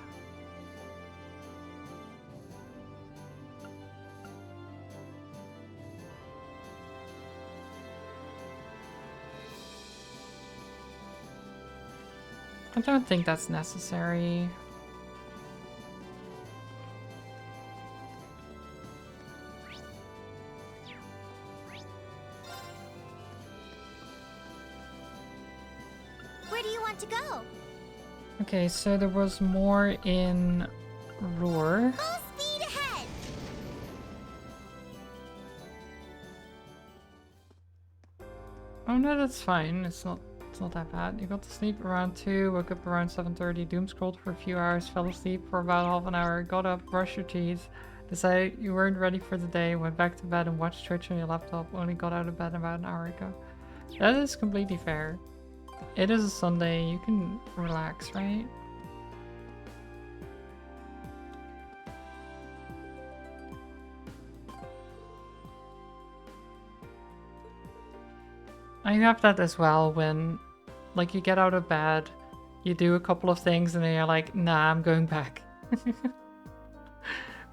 I don't think that's necessary. Where do you want to go? Okay, so there was more in Roar. Full speed ahead! Oh no, that's fine. It's not that bad. You got to sleep around 2, woke up around 7:30, doom scrolled for a few hours, fell asleep for about half an hour, got up, brushed your teeth, decided you weren't ready for the day, went back to bed and watched Twitch on your laptop, only got out of bed about an hour ago. That is completely fair. It is a Sunday, you can relax, right? I have that as well when, like, you get out of bed, you do a couple of things, and then you're like, nah, I'm going back.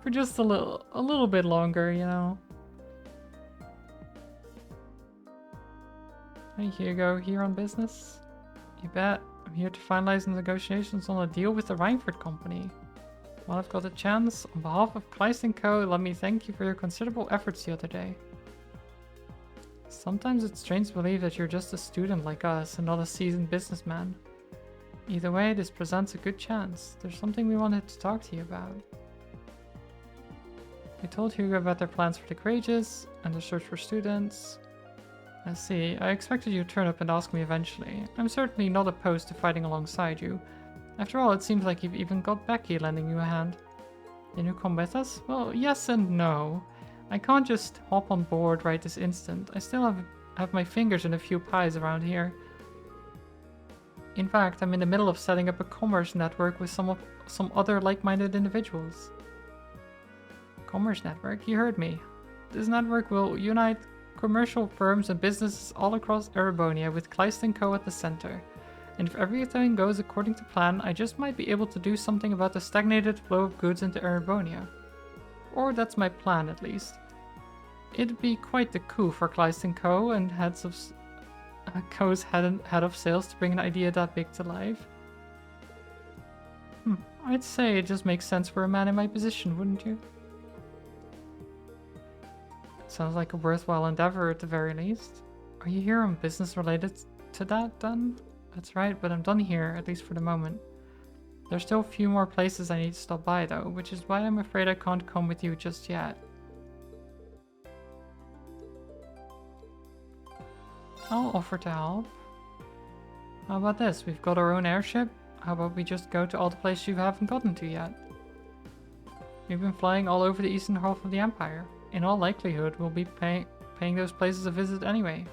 For just a little bit longer, you know? Hey Hugo, here on business? You bet. I'm here to finalize the negotiations on a deal with the Reinford Company. While I've got a chance, on behalf of Kleist & Co., let me thank you for your considerable efforts the other day. Sometimes it's strange to believe that you're just a student like us and not a seasoned businessman. Either way, this presents a good chance. There's something we wanted to talk to you about. We told Hugo about their plans for the Courageous and the search for students. I see. I expected you to turn up and ask me eventually. I'm certainly not opposed to fighting alongside you. After all, it seems like you've even got Becky lending you a hand. Can you come with us? Well, yes and no. I can't just hop on board right this instant. I still have my fingers in a few pies around here. In fact, I'm in the middle of setting up a commerce network with some other like-minded individuals. Commerce network? You heard me. This network will unite commercial firms and businesses all across Erebonia with Kleist & Co. at the center. And if everything goes according to plan, I just might be able to do something about the stagnated flow of goods into Erebonia. Or that's my plan, at least. It'd be quite the coup for Kleist & Co. and Co.'s head of sales to bring an idea that big to life. I'd say it just makes sense for a man in my position, wouldn't you? Sounds like a worthwhile endeavor at the very least. Are you here on business related to that, then? That's right, but I'm done here, at least for the moment. There's still a few more places I need to stop by, though, which is why I'm afraid I can't come with you just yet. I'll offer to help. How about this? We've got our own airship. How about we just go to all the places you haven't gotten to yet? We've been flying all over the eastern half of the Empire. In all likelihood, we'll be paying those places a visit anyway.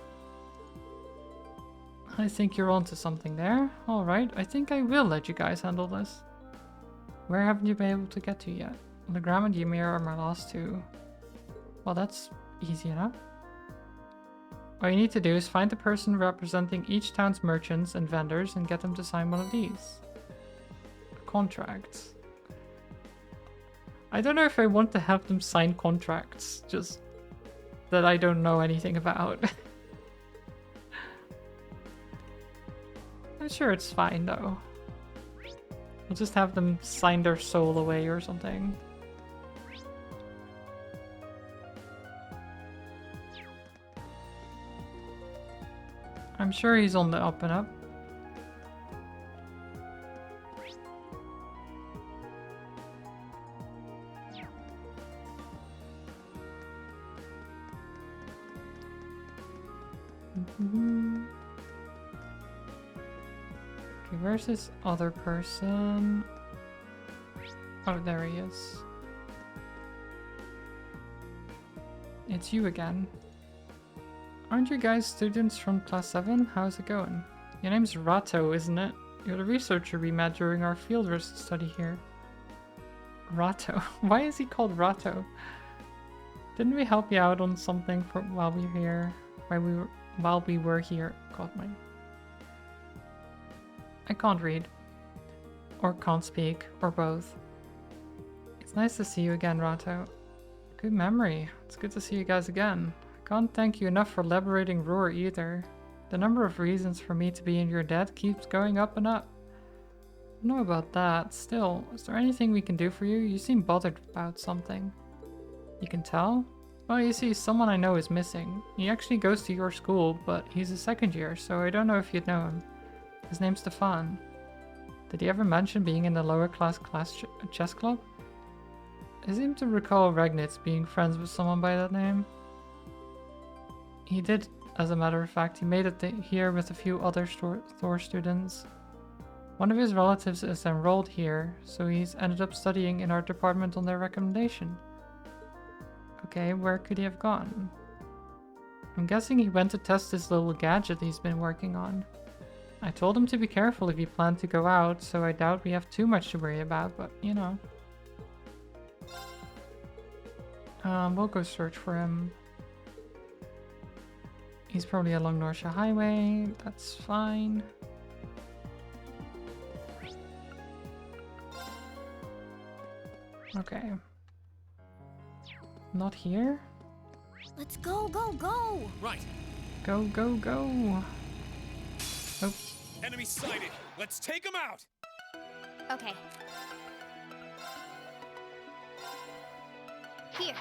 I think you're onto something there. Alright, I think I will let you guys handle this. Where haven't you been able to get to yet? Legram and Ymir are my last two. Well, that's easy enough. All you need to do is find the person representing each town's merchants and vendors and get them to sign one of these. Contracts. I don't know if I want to have them sign contracts, just that I don't know anything about. I'm sure it's fine though. We'll just have them sign their soul away or something. I'm sure he's on the up and up. Okay, where's this other person? Oh, there he is. It's you again. Aren't you guys students from class 7? How's it going? Your name's Rato, isn't it? You're the researcher we met during our field risk study here. Rato? Why is he called Rato? Didn't we help you out on something while we were here? While we were here? God, I can't read. Or can't speak, or both. It's nice to see you again, Rato. Good memory. It's good to see you guys again. Can't thank you enough for liberating Roar either. The number of reasons for me to be in your debt keeps going up and up. I don't know about that. Still, is there anything we can do for you? You seem bothered about something. You can tell? Well, you see, someone I know is missing. He actually goes to your school, but he's a second year, so I don't know if you'd know him. His name's Stefan. Did he ever mention being in the lower class chess club? I seem to recall Regnitz being friends with someone by that name. He did, as a matter of fact. He made it here with a few other Thor students. One of his relatives is enrolled here, so he's ended up studying in our department on their recommendation. Okay, where could he have gone? I'm guessing he went to test this little gadget he's been working on. I told him to be careful if he planned to go out, so I doubt we have too much to worry about, but you know. We'll go search for him. He's probably along Norsha Highway. That's fine. Okay. Not here? Let's go, go, go! Right. Go, go, go! Oops. Enemy sighted. Let's take him out. Okay. Here.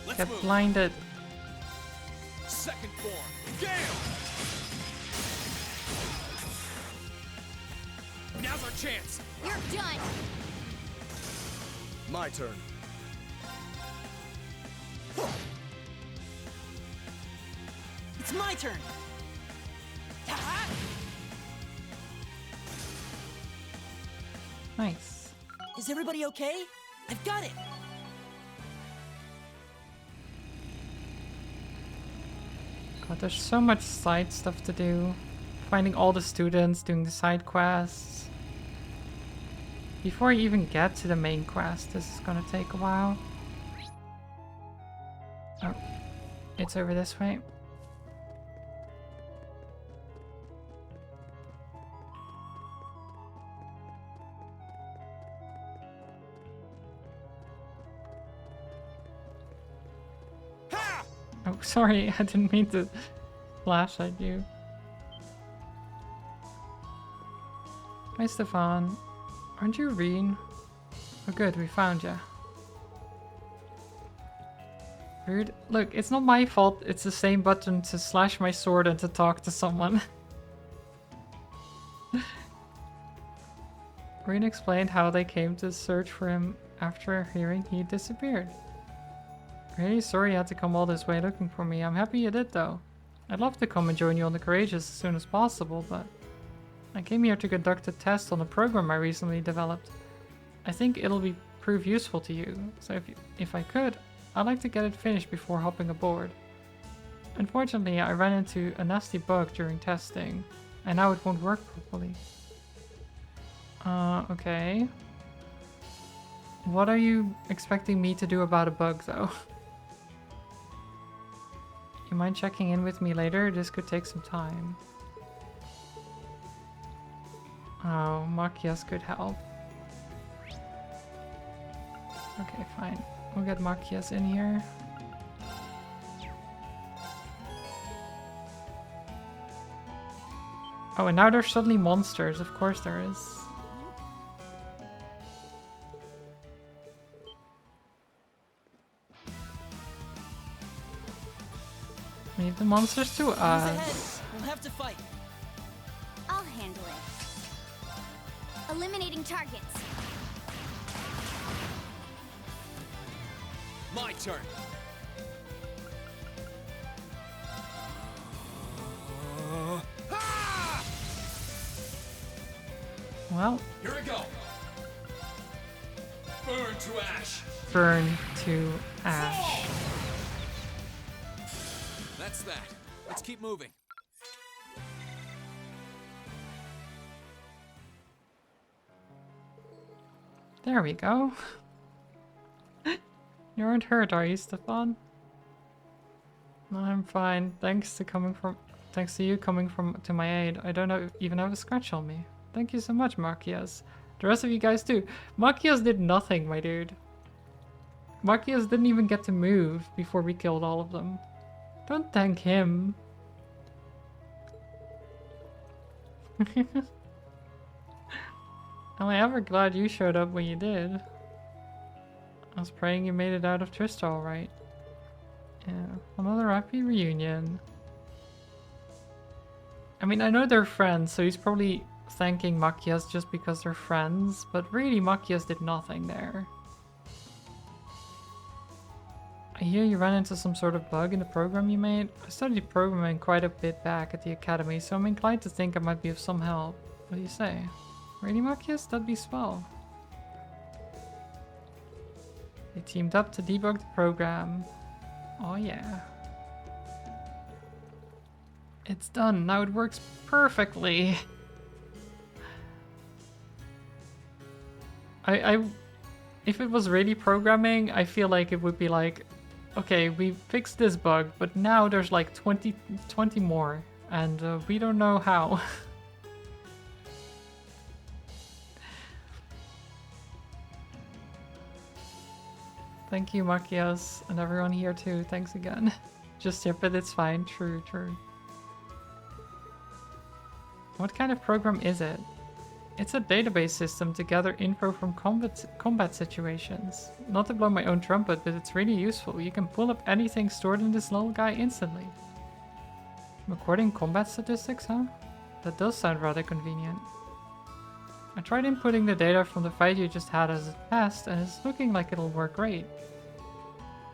Let's Get move. blinded. Second form. Gale. Now's our chance. You're done! My turn. It's my turn. Nice. Is everybody okay? I've got it. God, there's so much side stuff to do. Finding all the students, doing the side quests. Before you even get to the main quest, this is gonna take a while. Oh, it's over this way. Oh, sorry, I didn't mean to flash at you. Hi, Stefan. Aren't you Reen? Oh good, we found ya. Rude. Look, it's not my fault. It's the same button to slash my sword and to talk to someone. Reen explained how they came to search for him after hearing he disappeared. Really sorry you had to come all this way looking for me. I'm happy you did though. I'd love to come and join you on the Courageous as soon as possible, but I came here to conduct a test on a program I recently developed. I think it'll prove useful to you, so if I could, I like to get it finished before hopping aboard. Unfortunately, I ran into a nasty bug during testing, and now it won't work properly. Okay. What are you expecting me to do about a bug, though? You mind checking in with me later? This could take some time. Oh, Machias could help. Okay, fine. We'll get Machias in here. Oh, and now there's suddenly monsters. Of course there is. Leave the monsters to us. We'll have to fight. I'll handle it. Eliminating targets. My turn. Well, Here we go. Burn to ash. burn to ash. That's that. Let's keep moving. There we go. You aren't hurt, are you, Stefan? No, I'm fine. Thanks to you coming to my aid. I don't even have a scratch on me. Thank you so much, Machias. The rest of you guys too. Machias did nothing, my dude. Machias didn't even get to move before we killed all of them. Don't thank him. Am I ever glad you showed up when you did? I was praying you made it out of Trista alright. Yeah, another happy reunion. I mean, I know they're friends, so he's probably thanking Machias just because they're friends, but really Machias did nothing there. I hear you ran into some sort of bug in the program you made. I studied programming quite a bit back at the academy, so I'm inclined to think I might be of some help. What do you say? Really, Machias? That'd be swell. They teamed up to debug the program. Oh yeah. It's done. Now it works perfectly. If it was really programming, I feel like it would be like, okay, we fixed this bug, but now there's like 20 more, and we don't know how. Thank you, Machias, and everyone here too. Thanks again. Just here, but it's fine. True, true. What kind of program is it? It's a database system to gather info from combat situations. Not to blow my own trumpet, but it's really useful. You can pull up anything stored in this little guy instantly. Recording combat statistics, huh? That does sound rather convenient. I tried inputting the data from the fight you just had as a test, and it's looking like it'll work great.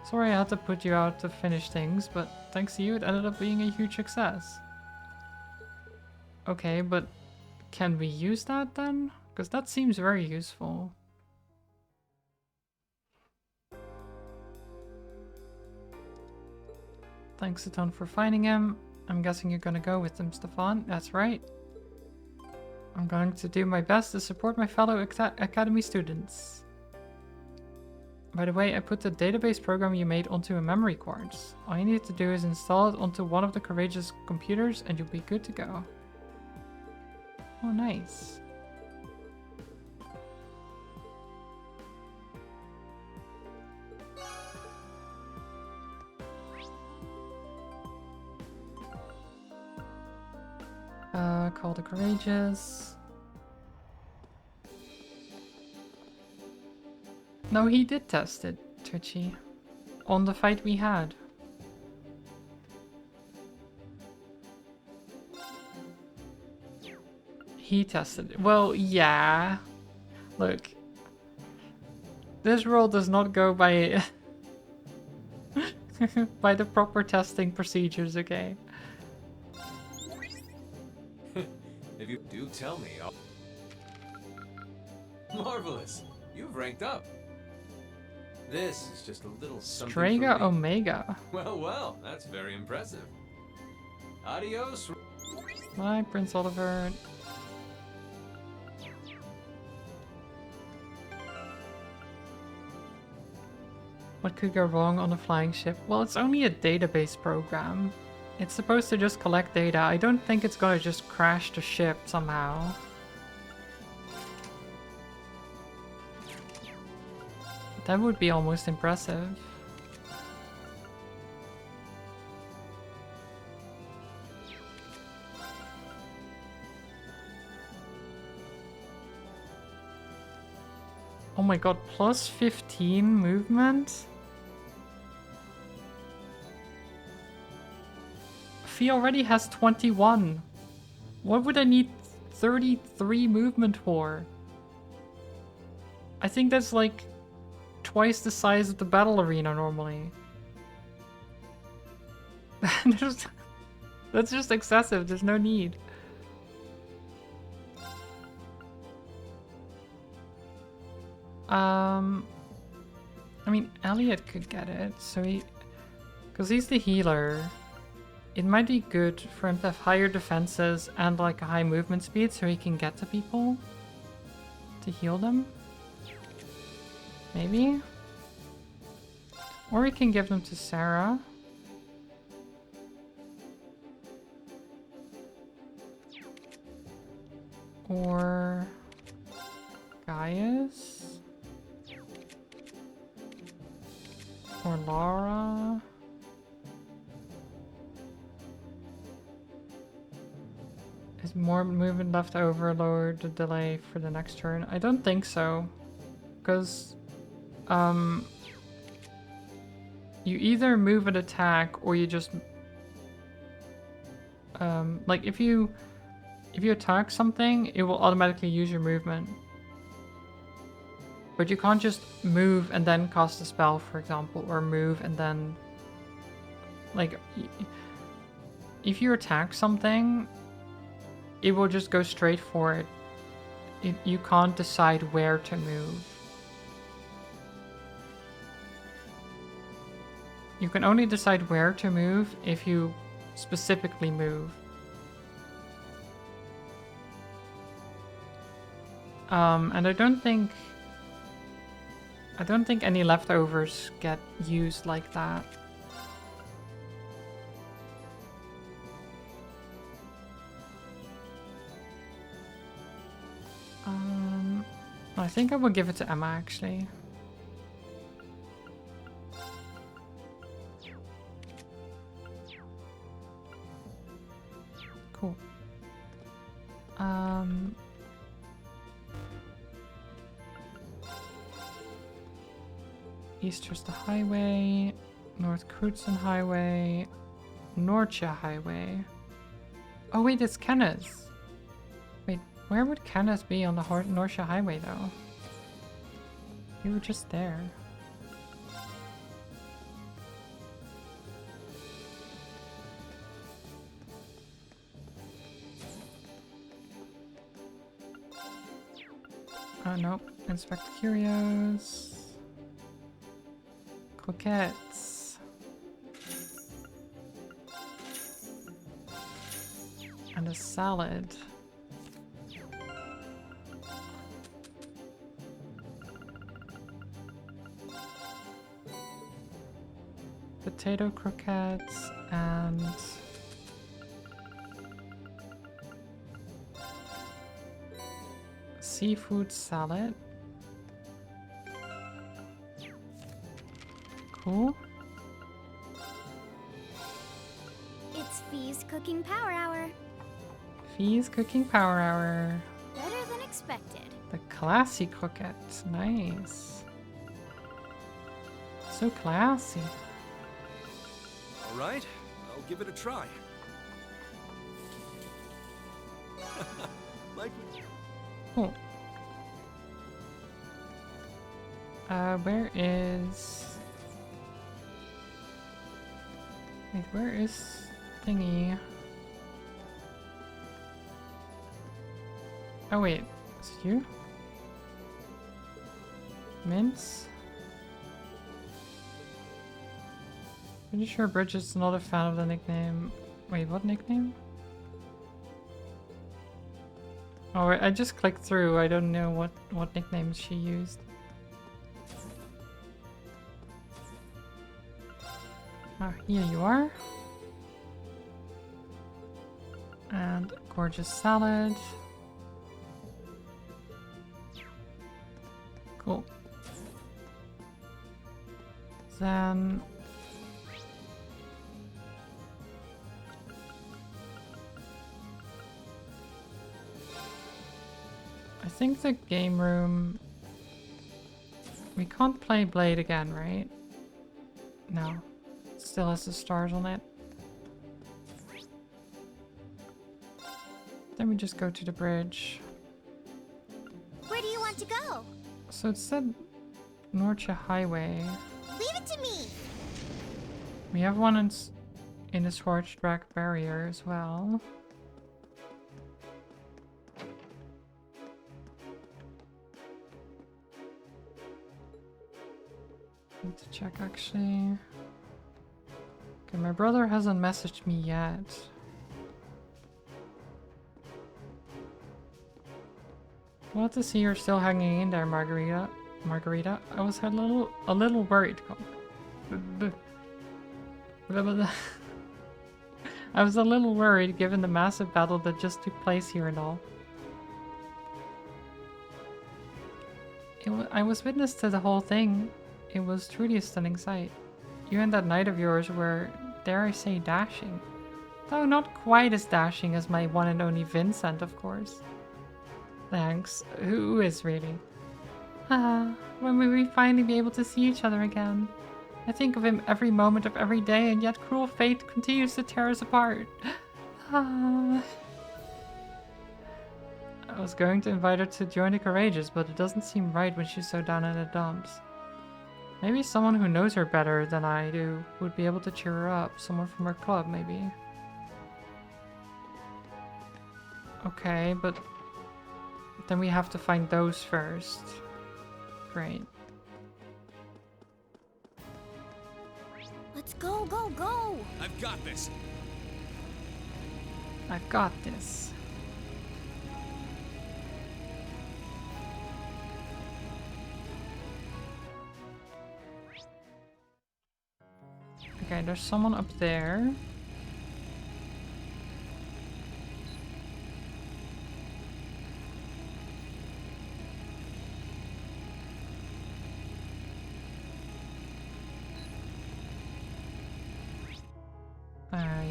Sorry I had to put you out to finish things, but thanks to you it ended up being a huge success. Okay, but can we use that then? Because that seems very useful. Thanks a ton for finding him. I'm guessing you're gonna go with him, Stefan. That's right. I'm going to do my best to support my fellow Academy students. By the way, I put the database program you made onto a memory card. All you need to do is install it onto one of the Courageous computers and you'll be good to go. Oh, nice. Call the Courageous. No, he did test it, Twitchy. On the fight we had. He tested it. Well, yeah. Look. This role does not go by by the proper testing procedures, okay? If you do tell me, Marvelous. You've ranked up. This is just a little something Strega for me. Omega. Well, well, that's very impressive. Adios. Bye, Prince Oliver. What could go wrong on a flying ship? Well, it's only a database program. It's supposed to just collect data. I don't think it's gonna just crash the ship somehow. That would be almost impressive. Oh my god, plus 15 movement? Fee already has 21. What would I need 33 movement for? I think that's like twice the size of the battle arena normally. That's just excessive, there's no need. I mean, Elliot could get it, so because he's the healer. It might be good for him to have higher defenses and like a high movement speed so he can get to people to heal them. Maybe? Or we can give them to Sarah. Or Gaius? Or Laura? Is more movement left over, lower the delay for the next turn? I don't think so. Because, you either move an attack or you just, like if you attack something, it will automatically use your movement. But you can't just move and then cast a spell, for example, or move and then, like, if you attack something, it will just go straight for it. You can't decide where to move. You can only decide where to move if you specifically move. And I don't think any leftovers get used like that. I think I will give it to Emma actually. Cool. East Trista Highway, North Crutzen Highway, Norcia Highway. Oh wait, it's Kenneth. Wait, where would Kenneth be on the Norcia Highway though? You were just there. Oh nope, Inspect Curios. Croquettes. And a salad. Potato croquettes and seafood salad. Cool. It's Fee's Cooking Power Hour. Fee's Cooking Power Hour. Better than expected. The classy croquettes. Nice. So classy. All right, I'll give it a try. Like. Cool. Where is... Wait, where is thingy? Oh wait, is it you? Mince? Pretty sure Bridge is not a fan of the nickname. Wait, what nickname? Oh, I just clicked through. I don't know what nicknames she used. Oh, here you are. And gorgeous salad. Cool. Then I think the game room, we can't play Blade again, right? No. It still has the stars on it. Then we just go to the bridge. Where do you want to go? So it said Norcia Highway. Leave it to me. We have one in the Schwarzdrack barrier as well. Need to check actually. Okay, my brother hasn't messaged me yet. Glad to see you're still hanging in there, Margarita. Margarita, I was a little worried. I was a little worried given the massive battle that just took place here and all. I was witness to the whole thing. It was truly a stunning sight. You and that knight of yours were, dare I say, dashing. Though not quite as dashing as my one and only Vincent, of course. Thanks. Who is really? When will we finally be able to see each other again? I think of him every moment of every day, and yet cruel fate continues to tear us apart. I was going to invite her to join the Courageous, but it doesn't seem right when she's so down in the dumps. Maybe someone who knows her better than I do would be able to cheer her up. Someone from her club, maybe. Okay, but then we have to find those first. Great. Let's go, go, go! I've got this. I've got this. Okay, there's someone up there.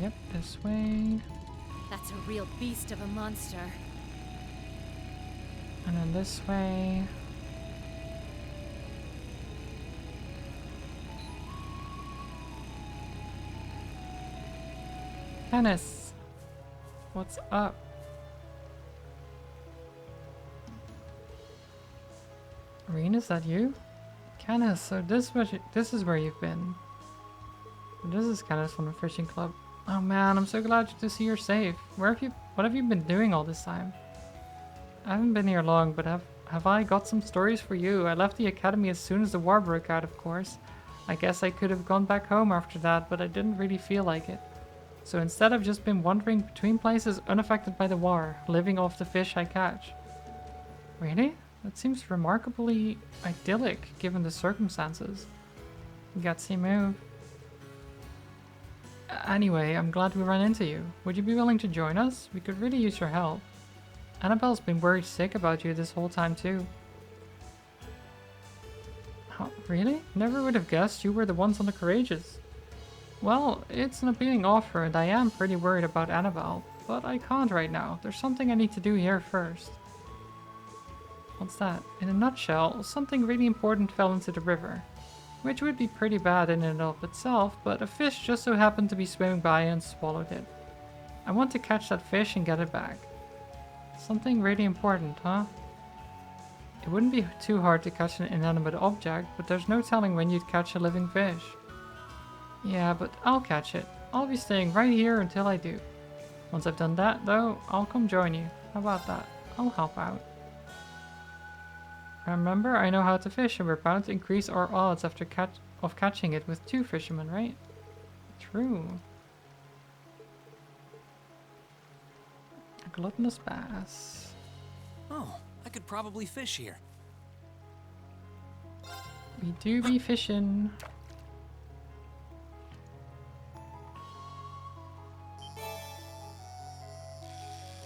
Yep, this way. That's a real beast of a monster. And then this way. Kenneth, what's up? Irene, is that you? Kenneth, so this is where you've been. This is Kenneth from the fishing club. Oh man, I'm so glad to see you're safe. What have you been doing all this time? I haven't been here long, but have I got some stories for you? I left the academy as soon as the war broke out, of course. I guess I could have gone back home after that, but I didn't really feel like it. So instead I've just been wandering between places unaffected by the war, living off the fish I catch. Really? That seems remarkably idyllic, given the circumstances. Gutsy move. Anyway, I'm glad we ran into you. Would you be willing to join us? We could really use your help. Annabelle's been worried sick about you this whole time too. Oh, really? Never would have guessed you were the ones on the Courageous. Well, it's an appealing offer and I am pretty worried about Annabelle, but I can't right now. There's something I need to do here first. What's that? In a nutshell, something really important fell into the river. Which would be pretty bad in and of itself, but a fish just so happened to be swimming by and swallowed it. I want to catch that fish and get it back. Something really important, huh? It wouldn't be too hard to catch an inanimate object, but there's no telling when you'd catch a living fish. Yeah, but I'll catch it. I'll be staying right here until I do. Once I've done that, though, I'll come join you. How about that? I'll help out. Remember, I know how to fish and we're bound to increase our odds after catching it with 2 fishermen, right? true. A gluttonous bass. Oh, I could probably fish here. We do be fishing.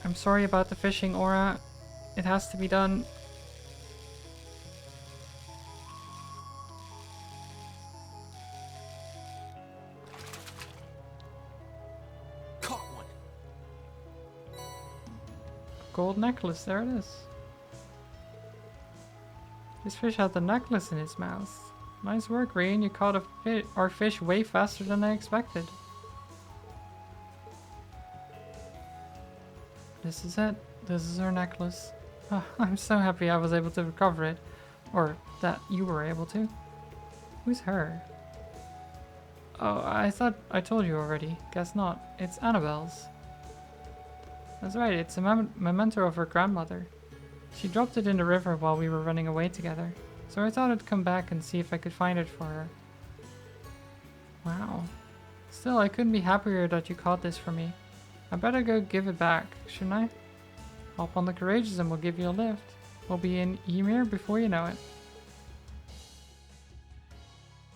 I'm sorry about the fishing, Aura. It has to be done. Caught one. Gold necklace, there it is. This fish had the necklace in its mouth. Nice work, Rain. You caught our fish way faster than I expected. This is it. This is our necklace. Oh, I'm so happy I was able to recover it. Or that you were able to. Who's her? Oh, I thought I told you already. Guess not. It's Annabelle's. That's right, it's a memento of her grandmother. She dropped it in the river while we were running away together. So I thought I'd come back and see if I could find it for her. Wow. Still, I couldn't be happier that you caught this for me. I better go give it back, shouldn't I? Hop on the Courageous and we'll give you a lift. We'll be in Ymir before you know it.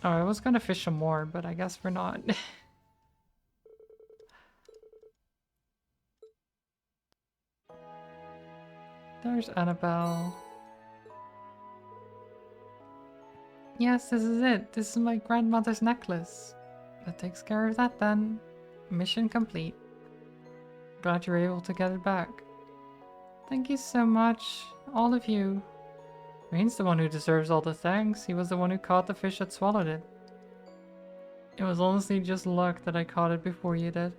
Oh, I was gonna fish some more, but I guess we're not. There's Annabelle. Yes, this is it. This is my grandmother's necklace. That takes care of that then. Mission complete. Glad you're able to get it back. Thank you so much, all of you. Rain's the one who deserves all the thanks. He was the one who caught the fish that swallowed it. It was honestly just luck that I caught it before you did.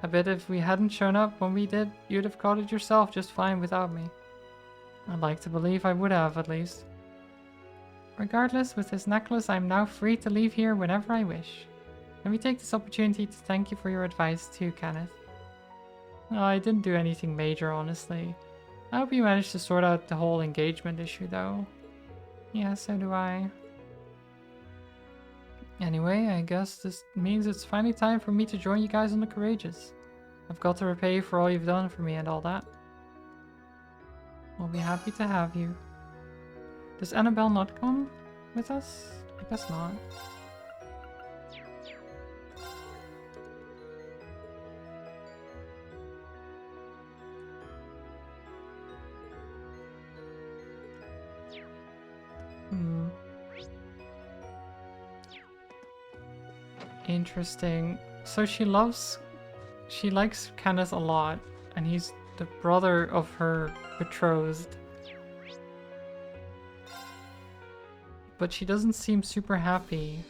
I bet if we hadn't shown up when we did, you'd have caught it yourself just fine without me. I'd like to believe I would have, at least. Regardless, with this necklace, I'm now free to leave here whenever I wish. Let me take this opportunity to thank you for your advice too, Kenneth. No, I didn't do anything major, honestly. I hope you managed to sort out the whole engagement issue, though. Yeah, so do I. Anyway, I guess this means it's finally time for me to join you guys on the Courageous. I've got to repay you for all you've done for me and all that. We'll be happy to have you. Does Annabelle not come with us? I guess not. Interesting. So she likes Kenneth a lot, and he's the brother of her betrothed. But she doesn't seem super happy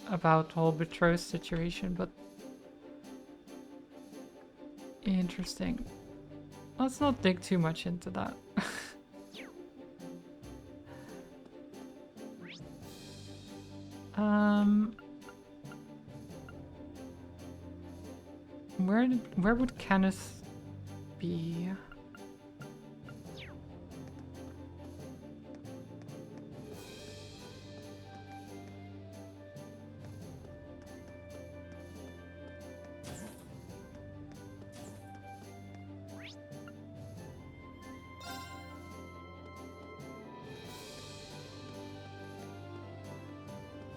about the whole betrothed situation, but interesting. Let's not dig too much into that. Where would Kenneth be?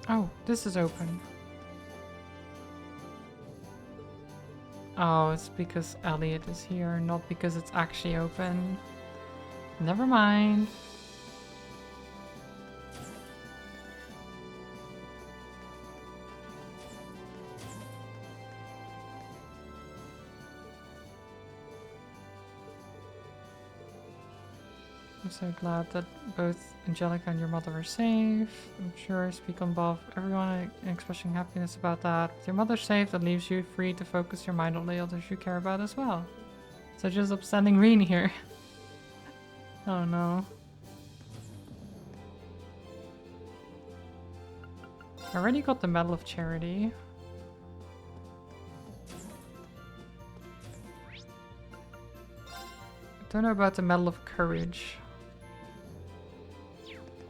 Oh, this is open. Oh, it's because Elliot is here, not because it's actually open. Never mind. I'm so glad that both Angelica and your mother are safe. I'm sure I speak on behalf of everyone in expressing happiness about that. With your mother safe, that leaves you free to focus your mind on the others you care about as well. Such as upstanding Reen here. Oh no. I already got the Medal of Charity. I don't know about the Medal of Courage.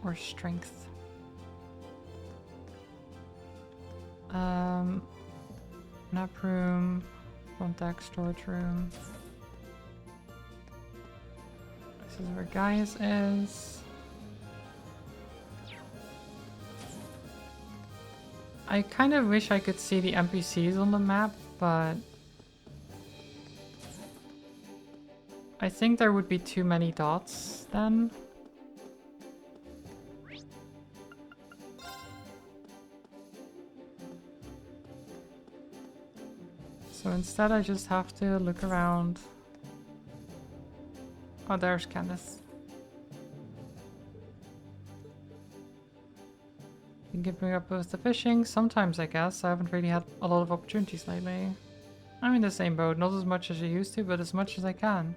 Or Strength. Nap room. Front deck storage room. This is where Gaius is. I kind of wish I could see the NPCs on the map, but I think there would be too many dots then. So instead I just have to look around. Oh, there's Candace. You can bring up with the fishing. Sometimes, I guess. I haven't really had a lot of opportunities lately. I'm in the same boat. Not as much as I used to, but as much as I can.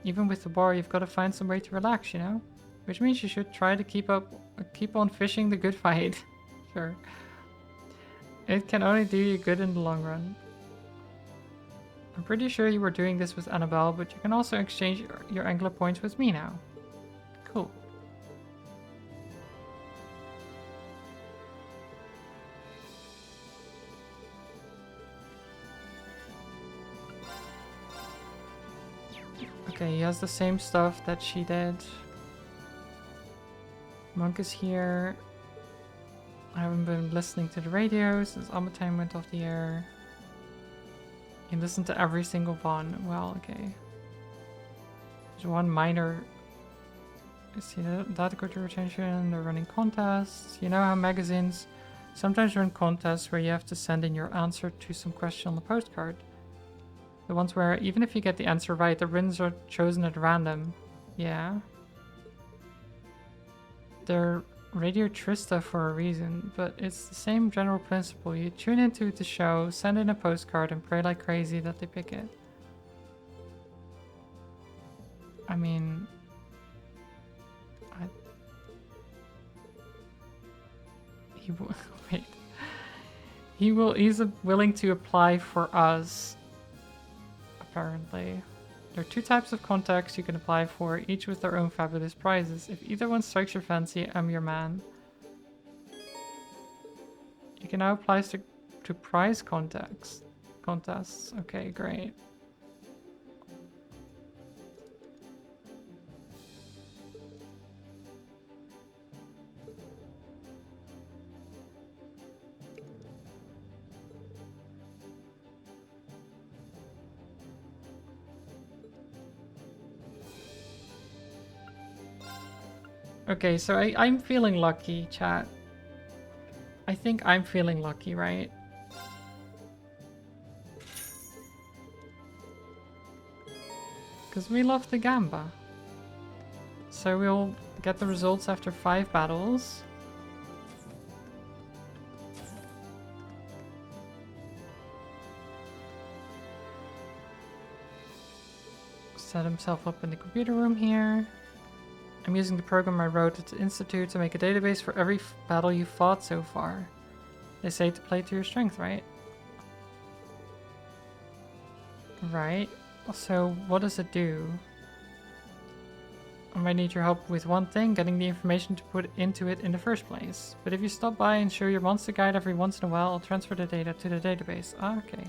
Even with the bar, you've got to find some way to relax, you know? Which means you should try to keep on fishing the good fight. Sure. It can only do you good in the long run. I'm pretty sure you were doing this with Annabelle, but you can also exchange your angler points with me now. Cool. Okay, he has the same stuff that she did. Monk is here. I haven't been listening to the radio since Amatime went off the air. You listen to every single one. Well, okay. There's one minor. See that got your attention. They're running contests. You know how magazines sometimes run contests where you have to send in your answer to some question on the postcard. The ones where even if you get the answer right, the winners are chosen at random. Yeah. They're Radio Trista for a reason, but it's the same general principle. You tune into the show, send in a postcard, and pray like crazy that they pick it. I mean... Wait. He's willing to apply for us. Apparently. There are two types of contacts you can apply for, each with their own fabulous prizes. If either one strikes your fancy, I'm your man. You can now apply to prize contests. Okay, great. Okay, so I'm feeling lucky, chat. I think I'm feeling lucky, right? Because we love the Gamba. So we'll get the results after 5 battles. Set himself up in the computer room here. I'm using the program I wrote at the Institute to make a database for every battle you fought so far. They say to play to your strength, right? Right. So, what does it do? I might need your help with one thing, getting the information to put into it in the first place. But if you stop by and show your monster guide every once in a while, I'll transfer the data to the database. Ah, okay.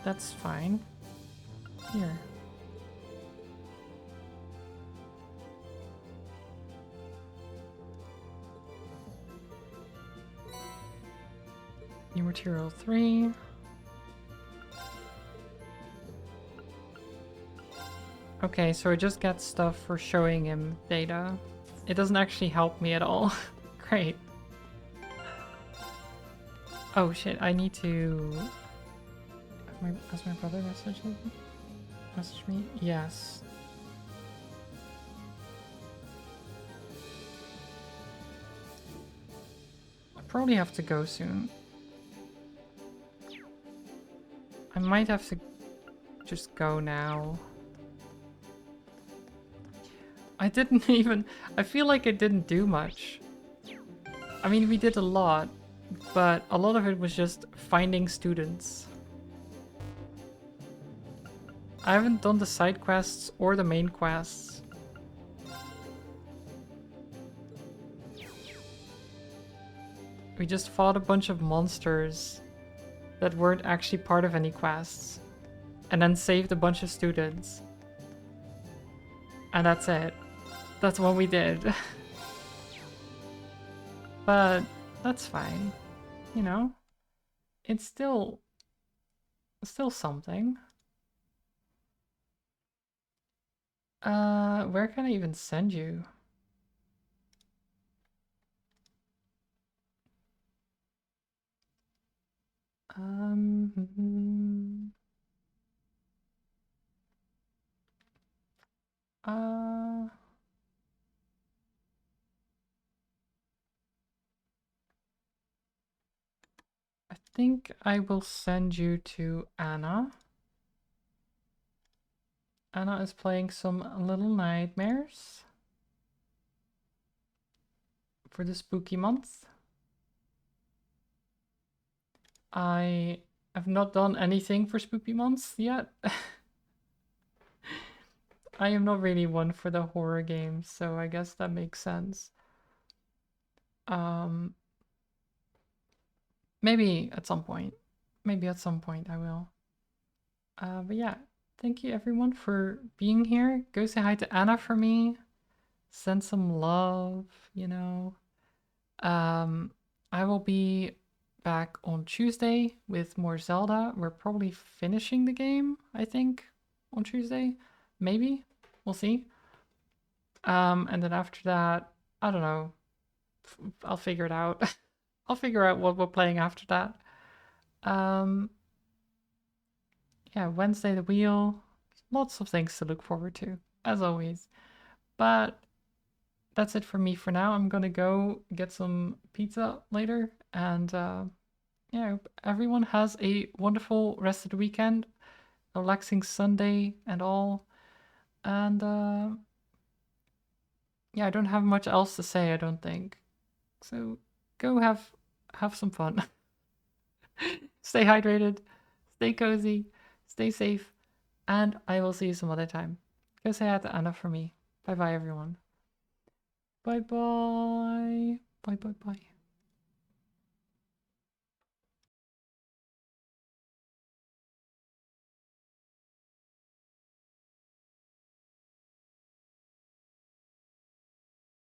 That's fine. Here. New material 3. Okay, so I just get stuff for showing him data. It doesn't actually help me at all. Great. Oh shit, I need to... Has my brother messaged me? Yes. I probably have to go soon. I might have to just go now. I feel like I didn't do much. I mean, we did a lot, but a lot of it was just finding students. I haven't done the side quests or the main quests. We just fought a bunch of monsters that weren't actually part of any quests. And then saved a bunch of students. And that's it. That's what we did. But that's fine. You know? It's still something. Where can I even send you? I think I will send you to Anna. Anna is playing some Little Nightmares for the spooky month. I have not done anything for spooky months yet. I am not really one for the horror games, so I guess that makes sense. Maybe at some point. Maybe at some point I will. But yeah, thank you everyone for being here. Go say hi to Anna for me. Send some love, you know. I will be back on Tuesday with more Zelda. We're probably finishing the game, I think, on Tuesday. Maybe. We'll see. And then after that, I don't know. I'll figure it out. I'll figure out what we're playing after that. Yeah, Wednesday the wheel. Lots of things to look forward to, as always. But that's it for me for now. I'm gonna go get some pizza later. And yeah, I hope everyone has a wonderful rest of the weekend. A relaxing Sunday and all. And yeah, I don't have much else to say, I don't think. So go have some fun. Stay hydrated, stay cozy, stay safe, and I will see you some other time. Go say hi to Anna for me. Bye bye everyone. Bye bye. Bye bye bye.